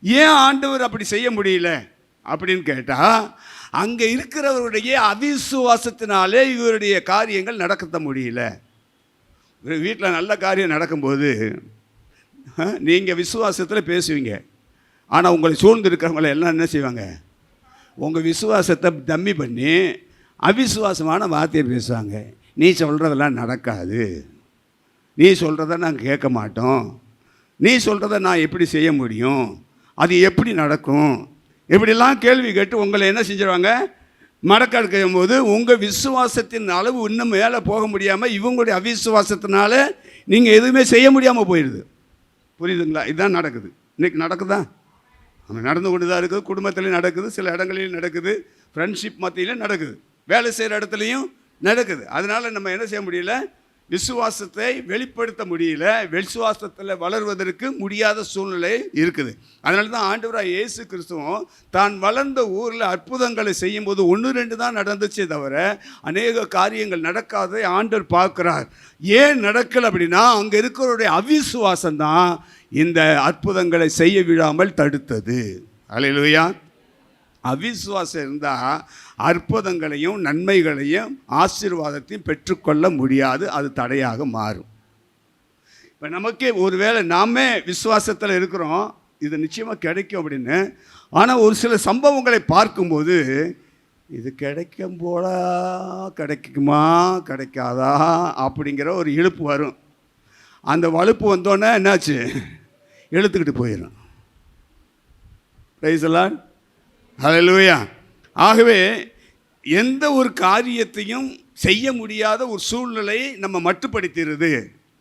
ஏன் ஆண்டவர் அப்படி செய்ய முடியல அப்படின்னு கேட்டால், அங்கே இருக்கிறவருடைய அவிசுவாசத்தினாலே இவருடைய காரியங்கள் நடக்க முடியல. வீட்டில் நல்ல காரியம் நடக்கும்போது நீங்கள் விசுவாசத்தில் பேசுவீங்க, ஆனால் உங்களை சூழ்ந்து இருக்கிறவங்களை எல்லாம் என்ன செய்வாங்க? உங்கள் விசுவாசத்தை டம்மி பண்ணி அவிசுவாசமான வார்த்தையை பேசுவாங்க. நீ சொல்கிறதெல்லாம் நடக்காது, நீ சொல்கிறத நாங்கள் கேட்க மாட்டோம், நீ சொல்கிறத நான் எப்படி செய்ய முடியும், அது எப்படி நடக்கும், இப்படிலாம் கேள்வி கேட்டு உங்களை என்ன செஞ்சிருவாங்க? மடக்கடிக்கும் போது உங்கள் விசுவாசத்தின் அளவு இன்னும் மேலே போக முடியாமல் இவங்களுடைய அவிசுவாசத்தினால நீங்கள் எதுவுமே செய்ய முடியாமல் போயிடுது. புரியுதுங்களா? இதுதான் நடக்குது. இன்றைக்கி நடக்குதா? நடந்து கொண்டு தான் இருக்குது. குடும்பத்துலேயும் நடக்குது, சில இடங்களிலும் நடக்குது, ஃப்ரெண்ட்ஷிப் மத்தியிலும் நடக்குது, வேலை செய்கிற இடத்துலையும் நடக்குது. அதனால் நம்ம என்ன செய்ய முடியல? விசுவாசத்தை வெளிப்படுத்த முடியல, விசுவாசத்தில் வளர்வதற்கு முடியாத சூழ்நிலை இருக்குது. அதனால தான் ஆண்டவராக இயேசு கிறிஸ்துவும் தான் வளர்ந்த ஊரில் அற்புதங்களை செய்யும்போது 1-2 தான் நடந்துச்சே தவிர அநேக காரியங்கள் நடக்காததை ஆண்டவர் பார்க்குறார். ஏன் நடக்கலை அப்படின்னா அங்கே இருக்கிறவருடைய அவிசுவாசம் தான் இந்த அற்புதங்களை செய்ய விடாமல் தடுத்தது. அல்லேலூயா. அவிசுவாசம் இருந்தால் அற்புதங்களையும் நன்மைகளையும் ஆசீர்வாதத்தையும் பெற்றுக்கொள்ள முடியாது, அது தடையாக மாறும். இப்போ நமக்கே ஒருவேளை நாமே விசுவாசத்தில் இருக்கிறோம், இது நிச்சயமாக கிடைக்கும் அப்படின்னு, ஆனால் ஒரு சில சம்பவங்களை பார்க்கும்போது இது கிடைக்கும் போல கிடைக்குமா கிடைக்காதா அப்படிங்கிற ஒரு இழுப்பு வரும். அந்த வலுப்பு வந்தோடனே என்னாச்சு? இழுத்துக்கிட்டு போயிடும். Praise the lord. ஹல்லேலூயா. ஆகவே எந்த ஒரு காரியத்தையும் செய்ய முடியாத ஒரு சூழ்நிலை நம்ம மட்டுப்படுத்திடுது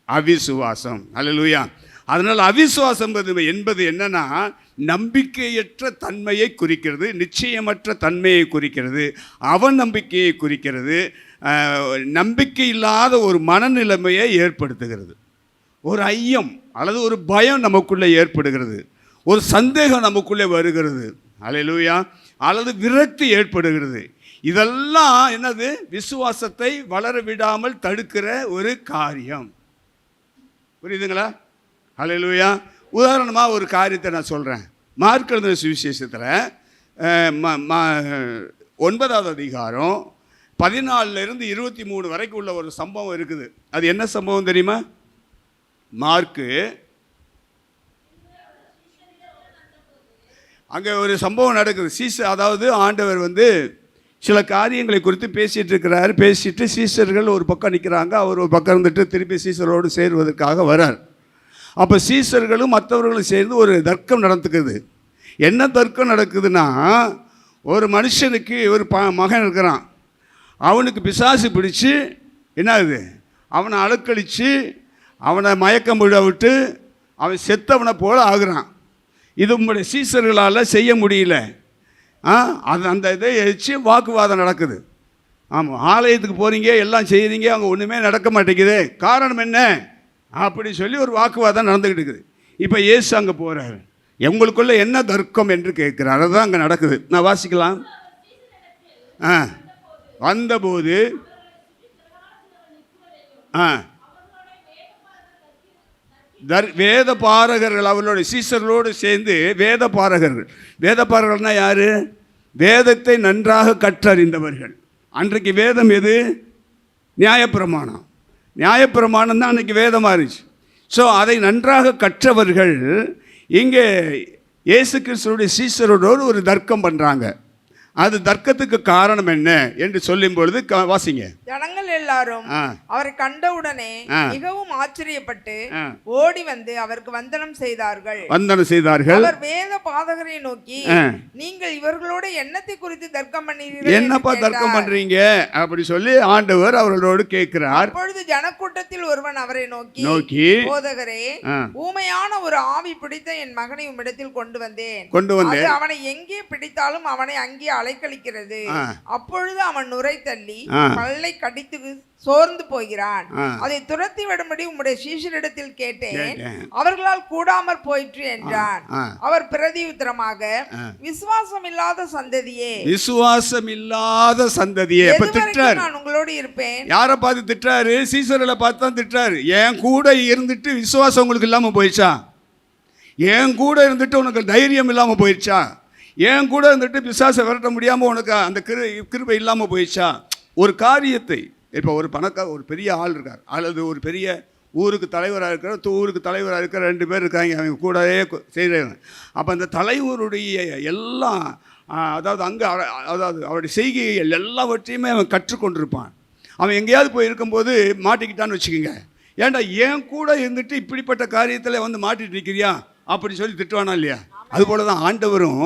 அவிசுவாசம். ஹல்லேலூயா. அதனால் அவிசுவாசம் என்பது என்னன்னா, நம்பிக்கையற்ற தன்மையை குறிக்கிறது, நிச்சயமற்ற தன்மையை குறிக்கிறது, அவநம்பிக்கையை குறிக்கிறது, நம்பிக்கை இல்லாத ஒரு மனநிலைமையை ஏற்படுத்துகிறது. ஒரு ஐயம் அல்லது ஒரு பயம் நமக்குள்ளே ஏற்படுகிறது, ஒரு சந்தேகம் நமக்குள்ளே வருகிறது. அல்லேலூயா. அல்லது விரக்தி ஏற்படுகிறது. இதெல்லாம் என்னது? விசுவாசத்தை வளர விடாமல் தடுக்கிற ஒரு காரியம். புரியுதுங்களா? அல்லேலூயா. உதாரணமாக ஒரு காரியத்தை நான் சொல்கிறேன். மார்க் எழுதின சுவிசேஷத்தில் 9வது அதிகாரம் 14லிருந்து 23 வரைக்கும் உள்ள ஒரு சம்பவம் இருக்குது. அது என்ன சம்பவம் தெரியுமா? மார்க்கு அங்கே ஒரு சம்பவம் நடக்குது. அதாவது ஆண்டவர் சில காரியங்களை குறித்து பேசிகிட்டு இருக்கிறார். பேசிட்டு சீசர்கள் ஒரு பக்கம் நிற்கிறாங்க, அவர் ஒரு பக்கம் இருந்துட்டு திருப்பி சீசரோடு சேருவதற்காக வரார். அப்போ சீசர்களும் மற்றவர்களும் சேர்ந்து ஒரு தர்க்கம் நடந்துக்குது. என்ன தர்க்கம் நடக்குதுன்னா, ஒரு மனுஷனுக்கு ஒரு மகன் இருக்கிறான், அவனுக்கு பிசாசு பிடிச்சி என்ன ஆகுது? அவனை அலக்கழித்து அவனை மயக்கம் விட விட்டு அவன் செத்தவனை போல ஆகுறான். இது உங்களுடைய சீசர்களால் செய்ய முடியல. அந்த இதை வச்சு வாக்குவாதம் நடக்குது. ஆமாம், ஆலயத்துக்கு போகிறீங்க, எல்லாம் செய்கிறீங்க, அங்கே ஒன்றுமே நடக்க மாட்டேங்குது, காரணம் என்ன அப்படி சொல்லி ஒரு வாக்குவாதம் நடந்துக்கிட்டு இருக்குது. இப்போ இயேசு அங்கே போகிறாரு. எங்களுக்குள்ள என்ன தர்க்கம் என்று கேட்குறாரு. அதுதான் அங்கே நடக்குது. நான் வாசிக்கலாம். வந்தபோது வேத பாரகர்கள் அவர்களுடைய சீசர்களோடு சேர்ந்து வேத பாரகர்கள்னால் யார்? வேதத்தை நன்றாக கற்றறிந்தவர்கள். அன்றைக்கு வேதம் எது? நியாயப்பிரமாணம். நியாயப்பிரமாணம் தான் அன்றைக்கி வேதமாக இருந்துச்சு. ஸோ அதை நன்றாக கற்றவர்கள் இங்கே இயேசு கிறிஸ்துவுடைய சீசரோடு ஒரு தர்க்கம் பண்ணுறாங்க. அது தர்க்கத்துக்கு காரணம் என்ன என்று சொல்லும் பொழுது வாசிங்க. ஜனங்கள் எல்லாரும் அவரை கண்டவுடனே மிகவும் ஆச்சரியப்பட்டு ஓடி வந்து அவருக்கு வந்தனம் செய்தார்கள். அவர் வேத பாதகரை நோக்கி, நீங்கள் இவர்களோட எண்ணத்தை குறித்து தர்க்கம் பண்ணீர்கள், என்னப்பா தர்க்கம் பண்றீங்க அப்படி சொல்லி ஆண்டவர் அவர்களோடு கேட்கிறார். அப்பொழுது ஜனக்கூட்டத்தில் ஒருவன் அவரை நோக்கி, போதகரே, ஊமையான ஒரு ஆவி பிடித்த என் மகனை உம்மிடத்தில் கொண்டு வந்தேன். அவனை எங்கே பிடித்தாலும் அவனை அங்கே அலைக்கழிக்கிறது. அப்பொழுது அவன் நுரை தள்ளி பல்லை கடித்து சோர்ந்து போகிறான். அதை துரத்தி விடும்படி உம்முடைய சீஷரிடத்தில் கேட்டேன், அவர்களால் கூடாமற் போயிற்று என்றான். அவர் பிரதியுத்தரமாக, விசுவாசம் இல்லாத சந்ததியே, நான் உங்களோடு இருப்பேன். யாரை பார்த்து திட்டாரு? சீசர்களை பார்த்து தான் திட்டாரு. என் கூட இருந்துட்டு விசுவாசம் உங்களுக்கு இல்லாம போயிடுச்சா? என் கூட இருந்துட்டு உனக்கு தைரியம் இல்லாம போயிடுச்சா? என் கூட இருந்துட்டு பிசாசை விரட்ட முடியாமல் உனக்கு அந்த கிருபை இல்லாமல் போயிடுச்சா? ஒரு காரியத்தை இப்போ ஒரு பெரிய ஆள் இருக்கார், அல்லது ஒரு பெரிய ஊருக்கு தலைவராக இருக்கிற 2 பேர் இருக்காங்க, அவங்க கூடவே செய்கிறாங்க. அப்போ அந்த தலைவருடைய எல்லாம் அதாவது அவருடைய செய்கைகள் எல்லாவற்றையுமே அவன் கற்றுக்கொண்டிருப்பான். அவன் எங்கேயாவது போய் இருக்கும்போது மாட்டிக்கிட்டான்னு வச்சுக்கோங்க, ஏன்டா என் கூட இருந்துட்டு இப்படிப்பட்ட காரியத்தில் மாட்டிட்டு இருக்கிறியா அப்படி சொல்லி திட்டுவானா இல்லையா? அதுபோல தான் ஆண்டவரும்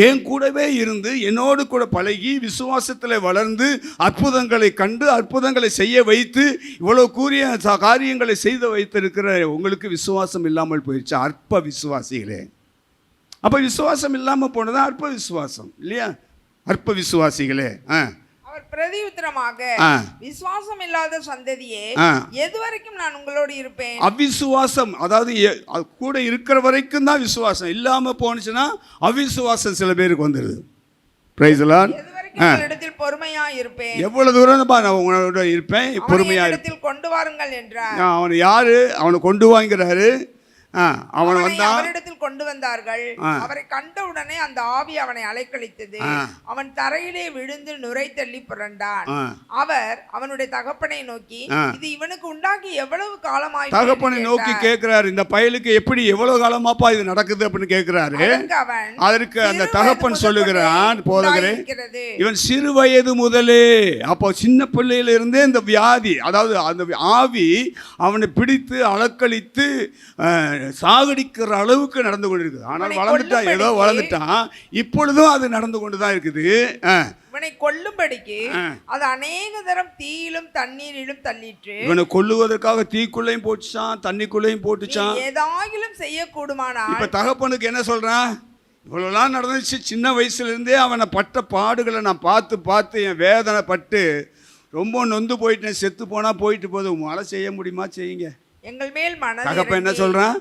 என் கூடவே இருந்து என்னோடு கூட பழகி விசுவாசத்தில் வளர்ந்து அற்புதங்களை கண்டு அற்புதங்களை செய்ய வைத்து இவ்வளோ கூறிய காரியங்களை செய்து வைத்திருக்கிற உங்களுக்கு விசுவாசம் இல்லாமல் போயிடுச்சு அற்ப விசுவாசிகளே. அப்போ விசுவாசம் இல்லாமல் போனது அற்ப விசுவாசம் இல்லையா? அற்ப விசுவாசிகளே. அவர் பிரதியுத்தரமாக விசுவாசம் இல்லாத சந்ததியே எதுவரைக்கும் நான் உங்களோடு இருப்பேன். அவிசுவாசம் அதாவது கூட இருக்கிற வரைக்கும் தான் விசுவாசம், இல்லாம போனுச்சுன்னா அவிசுவாசம் சில பேருக்கு வந்துடுது. Price the Lord. இடத்தில் பொறுமையா இருப்பேன். எவ்வளவு தூரம் நான் உங்களோட இருப்பேன், பொறுமையா இடத்தில் கொண்டு வாருங்கள் என்றார். அவன் யாரு? அவனை கொண்டு வாங்கிறாரு. அவன் வந்தான், அவரிடத்தில் கொண்டு வந்தார்கள். அவரை கண்டவுடனே அந்த ஆவி அவனை அலைக்கழித்தது. அவன் தரையிலே விழுந்து நுரை தள்ளி புரண்டான். அவர் அவனுடைய தகப்பனை நோக்கி, இது இவனுக்கு உண்டாகி எவ்வளவு காலமாய்? தகப்பனை நோக்கி கேட்கிறாரு, இந்த பயலுக்கு எப்படி எவ்வளவு காலமாப்பா இது நடக்குது அப்படின்னு கேட்கிறாரு. அதற்கு அந்த தகப்பன் சொல்லுகிறான், போதகரே, இவன் சிறு வயது முதலே, அப்போ சின்ன பிள்ளையில இருந்தே இந்த வியாதி, அதாவது அந்த ஆவி அவனை பிடித்து அலக்களித்து சாகடிக்கிற அளவுக்கு நடந்து கொண்டு இருக்குது. ஆனால் வளர்ந்துட்டான், ஏதோ வளர்ந்துட்டான், இப்பொழுதும் அது நடந்து கொண்டு தான் இருக்குது. இவனை கொல்லும்படிக்கு அது அநேக தரம் தீயிலும் தண்ணீரிலும் தள்ளிற்று. இவனை கொல்லுவதற்காக தீக்குள்ளையும் போட்டுச்சான், தண்ணிக்குள்ளையும் போட்டுச்சான். ஏதாகிலும் செய்யக்கூடுமானால். இப்ப தகப்பனுக்கு என்ன சொல்றான்? இவ்வளவுலாம் நடந்துச்சு, சின்ன வயசுல இருந்தே அவனை பட்ட பாடுகளை நான் பார்த்து பார்த்து என் வேதனை பட்டு ரொம்ப நொந்து போயிட்டேன். செத்து போனா போயிட்டு போது, உங்களால செய்ய முடியுமா? செய்யுங்க. எங்கள் மேல் மனது தகப்பன் என்ன சொல்றான்?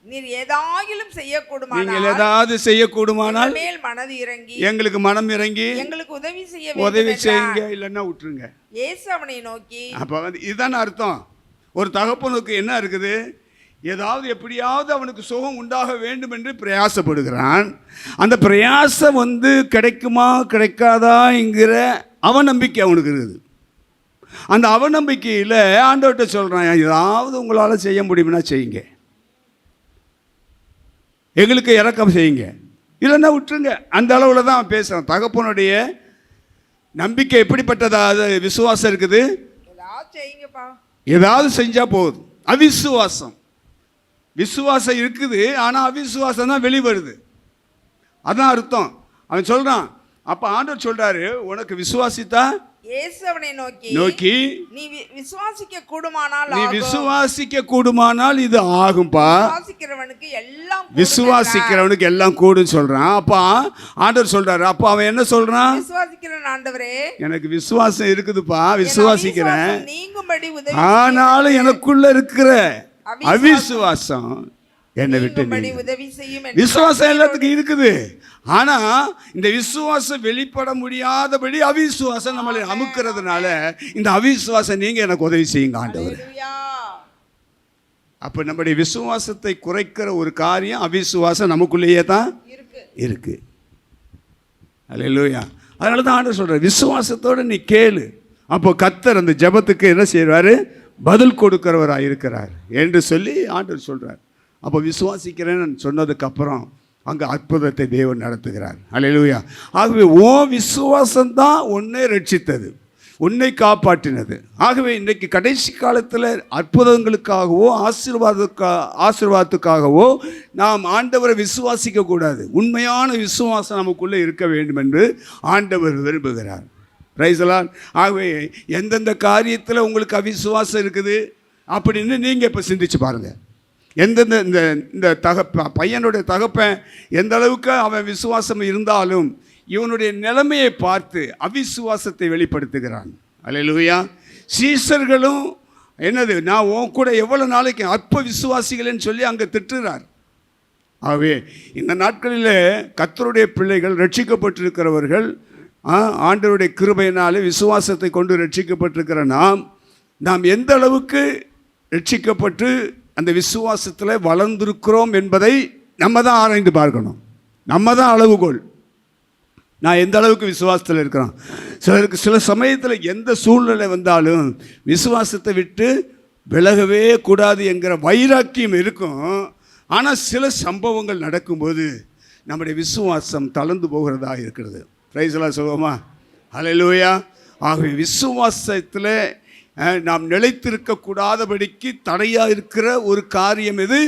நீர் ஏதாகிலும் செய்யக்கூடுமானால், நீங்கள் ஏதாவது செய்யக்கூடுமானால் மேல் மனது இறங்கி, எங்களுக்கு மனம் இறங்கி எங்களுக்கு உதவி செய்யுங்க, இல்லைன்னா விட்டுருங்க. இயேசு அவனை நோக்கி, அப்ப இதுதான் அர்த்தம். ஒரு தகப்பனுக்கு என்ன இருக்குது? ஏதாவது எப்படியாவது அவனுக்கு சுகம் உண்டாக வேண்டும் என்று பிரயாசப்படுகிறான். அந்த பிரயாசம் கிடைக்குமா கிடைக்காதா என்கிற அவநம்பிக்கை அவனுக்கு இருக்குது. அந்த அவநம்பிக்கையில் ஆண்டவர்கிட்ட சொல்கிறான், ஏதாவது உங்களால் செய்ய முடியும்னா செய்யுங்க, எங்களுக்கு இறக்கம் செய்யுங்க, இல்லைன்னா விட்டுருங்க. அந்த அளவில் தான் அவன் பேசுகிறான். தகப்பனுடைய நம்பிக்கை எப்படிப்பட்டதா? அது விசுவாசம் இருக்குது, ஏதாவது செஞ்சால் போதும். அவிசுவாசம், விசுவாசம் இருக்குது ஆனால் அவிசுவாசம் தான் வெளிவருது. அதான் அர்த்தம். அவன் சொல்கிறான். அப்போ ஆண்டவர் சொல்கிறாரு, உனக்கு விசுவாசித்தா? இயேசு அவனை நோக்கி, நீ விசுவாசிக்க கூடுமானால் இது ஆகும்பா. விசுவாசிக்கிறவனுக்கு எல்லாம் கூடும் சொல்றான். அப்பா ஆண்டவர் சொல்றாரு. அப்பா அவன் என்ன சொல்றான்? விசுவாசிக்கிறேன் ஆண்டவரே, எனக்கு விசுவாசம் இருக்குதுப்பா, விசுவாசிக்கிறேன், ஆனாலும் எனக்குள்ள இருக்கிற அவிசுவாசம் என்னை விட்டு உதவி செய்யும். விசுவாசம் எல்லாத்துக்கும் இருக்குது, ஆனா இந்த விசுவாசம் வெளிப்பட முடியாதபடி அவிசுவாசம் நம்மளை அமுக்கிறதுனால இந்த அவிசுவாசம் நீங்க எனக்கு உதவி செய்யுங்க ஆண்டவர். அப்ப நம்முடைய விசுவாசத்தை குறைக்கிற ஒரு காரியம் அவிசுவாசம் நமக்குள்ளேயே தான் இருக்கு. அல்லேலூயா. அதனால தான் ஆண்டவர் சொல்றார், விசுவாசத்தோட நீ கேளு. அப்போ கர்த்தர் அந்த ஜெபத்துக்கு என்ன செய்வாரு? பதில் கொடுக்கிறவராக இருக்கிறார் என்று சொல்லி ஆண்டவர் சொல்றார். அப்போ விசுவாசிக்கிறேன்னு சொன்னதுக்கு அப்புறம் அங்கே அற்புதத்தை தேவன் நடத்துகிறார். அல்லேலூயா. ஆகவே விசுவாசம்தான் உன்னை ரட்சித்தது, உன்னை காப்பாற்றினது. ஆகவே இன்றைக்கு கடைசி காலத்தில் அற்புதங்களுக்காகவோ ஆசீர்வாதத்துக்காகவோ நாம் ஆண்டவரை விசுவாசிக்க கூடாது. உண்மையான விசுவாசம் நமக்குள்ளே இருக்க வேண்டும் என்று ஆண்டவர் விரும்புகிறார். Price the lord. ஆகவே எந்தெந்த காரியத்தில் உங்களுக்கு அவிசுவாசம் இருக்குது அப்படின்னு நீங்கள் இப்போ சிந்திச்சு பாருங்கள். எந்தெந்த இந்த பையனுடைய தகப்பன் எந்த அளவுக்கு அவன் விசுவாசம் இருந்தாலும் இவனுடைய நிலைமையை பார்த்து அவிசுவாசத்தை வெளிப்படுத்துகிறான். அல்லேலூயா. சீசர்களும் என்னது, நான் உன் கூட எவ்வளோ நாளைக்கு அற்ப விசுவாசிகளேன்னு சொல்லி அங்கே திட்டுறார். ஆகவே இந்த நாட்களில் கர்த்தருடைய பிள்ளைகள் ரட்சிக்கப்பட்டிருக்கிறவர்கள், ஆண்டவருடைய கிருபையினாலே விசுவாசத்தை கொண்டு ரட்சிக்கப்பட்டிருக்கிற நாம் எந்த அளவுக்கு ரட்சிக்கப்பட்டு அந்த விசுவாசத்தில் வளர்ந்திருக்கிறோம் என்பதை நம்ம தான் ஆராய்ந்து பார்க்கணும். நம்ம தான் அளவுகோல். நான் எந்த அளவுக்கு விசுவாசத்தில் இருக்கிறோம். சிலருக்கு சில சமயத்தில் எந்த சூழ்நிலை வந்தாலும் விசுவாசத்தை விட்டு விலகவே கூடாது என்கிற வைராக்கியம் இருக்கும். ஆனால் சில சம்பவங்கள் நடக்கும்போது நம்முடைய விசுவாசம் தளர்ந்து போகிறதா இருக்கிறது. பிரைஸ் தி லார்ட் சொல்லுவோமா? அல்லேலூயா. ஆகவே விசுவாசத்தில் நாம் நிலைத்திருக்கக்கூடாதபடிக்கு தடையாக இருக்கிற ஒரு காரியம் எது?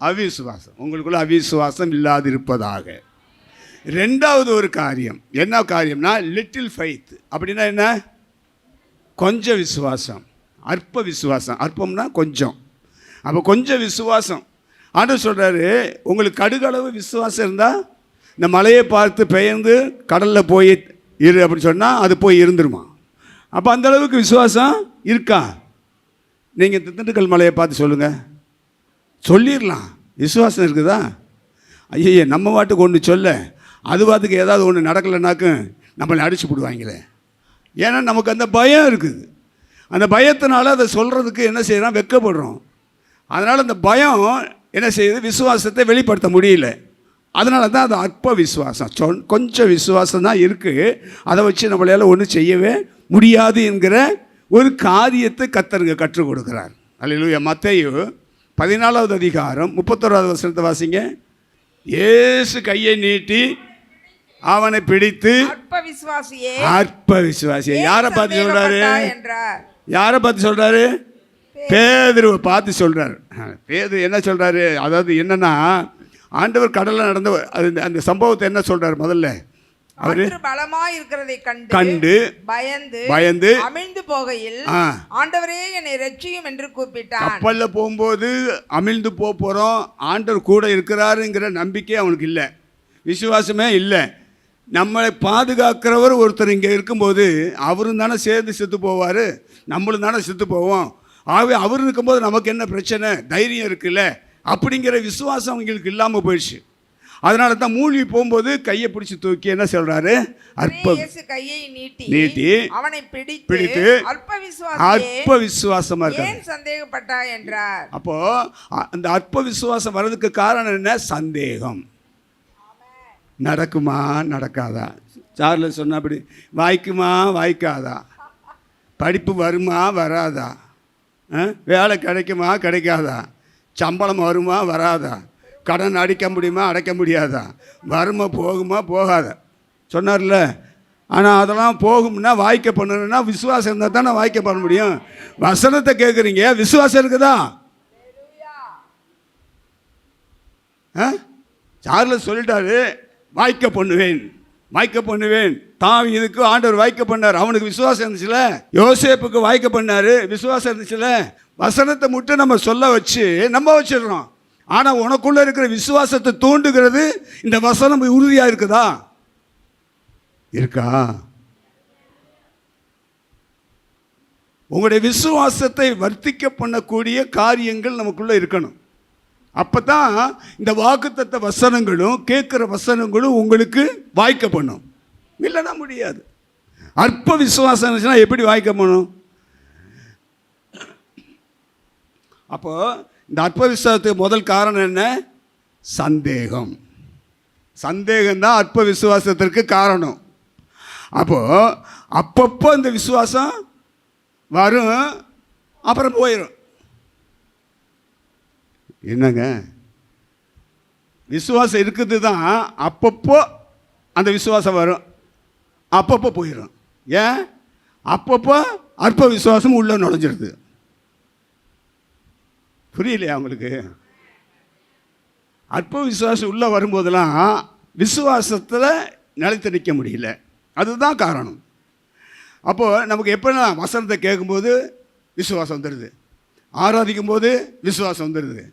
அவிசுவாசம். உங்களுக்குள்ள அவிசுவாசம் இல்லாதிருப்பதாக. ரெண்டாவது ஒரு காரியம், என்ன காரியம்னா லிட்டில் ஃபெய்த். அப்படின்னா என்ன? கொஞ்சம் விசுவாசம், அற்ப விசுவாசம். அற்பம்னா கொஞ்சம். அப்போ கொஞ்சம் விசுவாசம். ஆண்டவர் சொல்கிறாரு, உங்களுக்கு கடுகளவு விசுவாசம் இருந்தால் இந்த மலையை பார்த்து பெயர்ந்து கடலில் போய் இரு அப்படின்னு சொன்னால் அது போய் இருந்துருமா? அப்போ அந்த அளவுக்கு விசுவாசம் இருக்கா? நீங்கள் திண்டுக்கல் மலையை பார்த்து சொல்லுங்கள், சொல்லிடலாம். விசுவாசம் இருக்குதா? ஐயய்ய, நம்ம வாட்டுக்கு ஒன்று சொல்ல, அது வாட்டுக்கு ஏதாவது ஒன்று நடக்கலைனாக்கும் நம்மளை அடிச்சு போடுவாங்களே. ஏன்னா நமக்கு அந்த பயம் இருக்குது. அந்த பயத்தினால அதை சொல்கிறதுக்கு என்ன செய்கிறோம்? வெட்கப்படுறோம். அதனால் அந்த பயம் என்ன செய்யுது? விசுவாசத்தை வெளிப்படுத்த முடியல. அதனால தான் அது அற்ப விசுவாசம். கொஞ்சம் விசுவாசம் தான் இருக்குது, அதை வச்சு நம்மளால் ஒன்றும் செய்யவே முடியாது என்கிற ஒரு காரியத்தை கர்த்தருக்கு கற்றுக் கொடுக்குறார். அல்லேலூயா. மத்தேயு 14வது அதிகாரம் 31வது வசனத்தை வாசிங்க. இயேசு கையை நீட்டி அவனை பிடித்து, அற்ப விசுவாசியே, யாரை பார்த்து சொல்றாரு? யாரை பார்த்து சொல்றாரு? பேதுருவை பார்த்து சொல்றாரு. பேதுரு என்ன சொல்றாரு? அதாவது என்னன்னா, ஆண்டவர் கடலில் நடந்த அந்த சம்பவத்தை என்ன சொல்றாரு? முதல்ல அவரு பலமாய் இருக்கிறதை கண்டு பயந்து அமிழ்ந்து போகையில், ஆண்டவரே என்னை ரட்சியும் என்று கூப்பிட்டான். கப்பல்ல போகும்போது அமிழ்ந்து போறோம், ஆண்டவர் கூட இருக்கிறாருங்கிற நம்பிக்கை அவனுக்கு இல்லை, விசுவாசமே இல்லை. நம்மளை பாதுகாக்கிறவர் ஒருத்தர் இங்கே இருக்கும்போது அவரும் தானே சேர்ந்து செத்து போவார், நம்மளும் தானே செத்து போவோம். ஆகவே அவர் இருக்கும்போது நமக்கு என்ன பிரச்சனை? தைரியம் இருக்குல்ல அப்படிங்கிற விசுவாசம் அவங்களுக்கு இல்லாமல் போயிடுச்சு. அதனால தான் மூழ்கி போகும்போது கையை பிடிச்சி தூக்கி என்ன சொல்றாரு? கையை நீட்டி அவனை பிடித்து அற்ப விசுவாசமா இருக்க சந்தேகப்பட்டா என்றார். அப்போ அந்த அற்ப விசுவாசம் வர்றதுக்கு காரணம் என்ன? சந்தேகம். நடக்குமா நடக்காதா? சார்ல சொன்ன அப்படி, வாய்க்குமா வாய்க்காதா? படிப்பு வருமா வராதா? வேலை கிடைக்குமா கிடைக்காதா? சம்பளம் வருமா வராதா? கடன் அடைக்க முடியுமா அடைக்க முடியாதா? வறுமை போகுமா போகாதா? சொன்னார்ல. ஆனால் அதெல்லாம் போகும்னா வாய்க்க பண்ணணும்னா விசுவாசம் இருந்தால் தானே வாய்க்க பண்ண முடியும். வசனத்தை கேட்குறீங்க, விசுவாசம் இருக்குதா? சார்ல சொல்லிட்டாரு, வாய்க்க பண்ணுவேன் வாய்க்க பண்ணுவேன். தான் இதுக்கு ஆண்டவர் வாய்க்க பண்ணார், அவனுக்கு விசுவாசம் இருந்துச்சுல. யோசேப்புக்கு வாய்க்க பண்ணாரு, விசுவாசம் இருந்துச்சுல. வசனத்தை மட்டும் நம்ம சொல்ல வச்சு நம்ப வச்சிடுறோம். ஆனால் உனக்குள்ள இருக்கிற விசுவாசத்தை தூண்டுகிறது இந்த வசனம் உறுதியாக இருக்குதா? இருக்கா? உங்களுடைய விசுவாசத்தை வர்த்திக்க பண்ணக்கூடிய காரியங்கள் நமக்குள்ள இருக்கணும். அப்போ தான் இந்த வாக்குத்தத்த வசனங்களும் கேட்குற வசனங்களும் உங்களுக்கு வாய்க்க பண்ணும். இல்லைன்னா முடியாது. அற்ப விசுவாசம் இருந்துச்சுன்னா எப்படி வாய்க்க பண்ணும்? அப்போ இந்த அற்ப விசுவாசத்துக்கு முதல் காரணம் என்ன? சந்தேகம். சந்தேகம்தான் அற்ப விசுவாசத்திற்கு காரணம். அப்பப்போ இந்த விசுவாசம் வரும், அப்புறம் போயிடும். என்னங்க, விசுவாசம் இருக்குது தான், அப்பப்போ அந்த விசுவாசம் வரும், அப்பப்போ போயிடும். ஏன்? அப்பப்போ அற்ப விசுவாசம் உள்ள நுழைஞ்சிருது. புரியலையா உங்களுக்கு? அற்ப விசுவாசம் உள்ளே வரும்போதெல்லாம் விசுவாசத்தில் நிலைத்து நிற்க முடியல. அதுதான் காரணம். அப்போது நமக்கு எப்போல்லாம் வசனத்தை கேட்கும்போது விசுவாசம் வந்துடுது, ஆராதிக்கும் போது விசுவாசம் வந்துடுது,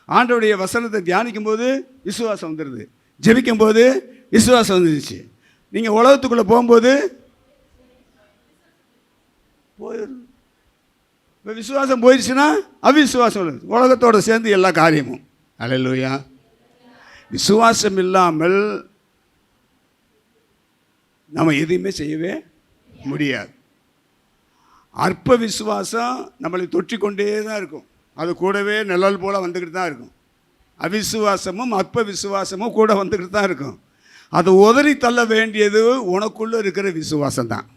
ஆண்டவருடைய வசனத்தை தியானிக்கும் போது விசுவாசம் வந்துடுது, ஜெபிக்கும் போது விசுவாசம் வந்துடுச்சு. நீங்கள் உலகத்துக்குள்ளே போகும்போது போயிடும். இப்போ விசுவாசம் போயிடுச்சுன்னா அவிசுவாசம் வருது, உலகத்தோடு சேர்ந்து எல்லா காரியமும். அல்லேலூயா. விசுவாசம் இல்லாமல் நம்ம எதையுமே செய்யவே முடியாது. அற்ப விசுவாசம் நம்மளை தொற்றிக்கொண்டே தான் இருக்கும், அது கூடவே நிழல் போல் வந்துக்கிட்டு தான் இருக்கும். அவிசுவாசமும் அற்ப விசுவாசமும் கூட வந்துக்கிட்டு தான் இருக்கும். அதை உதறி தள்ள வேண்டியது உனக்குள்ளே இருக்கிற விசுவாசம் தான்.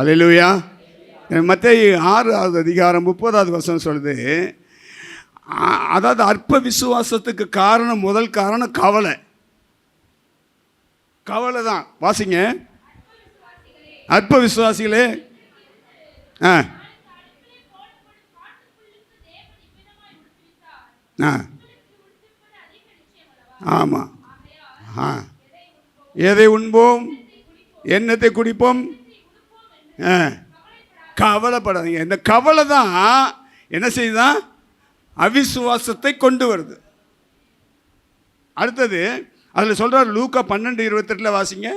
அல்லேலூயா. மத்தேயு 6வது அதிகாரம் 30வது வசனம் சொல்லுது, அதாவது அற்ப விசுவாசத்துக்கு காரணம், முதல் காரணம் கவலை. கவலை தான். வாசிங்க. அற்ப விசுவாசிகளே, ஆ ஆமாம். ஆ எதை உண்போம், என்னத்தை குடிப்போம், கவலைப்படாதீங்க. இந்த கவலை தான் என்ன செய்யுதான், அவிசுவாசத்தை கொண்டு வருது. அடுத்தது அதில் சொல்கிறார், லூக்கா 12:28 வாசிங்க.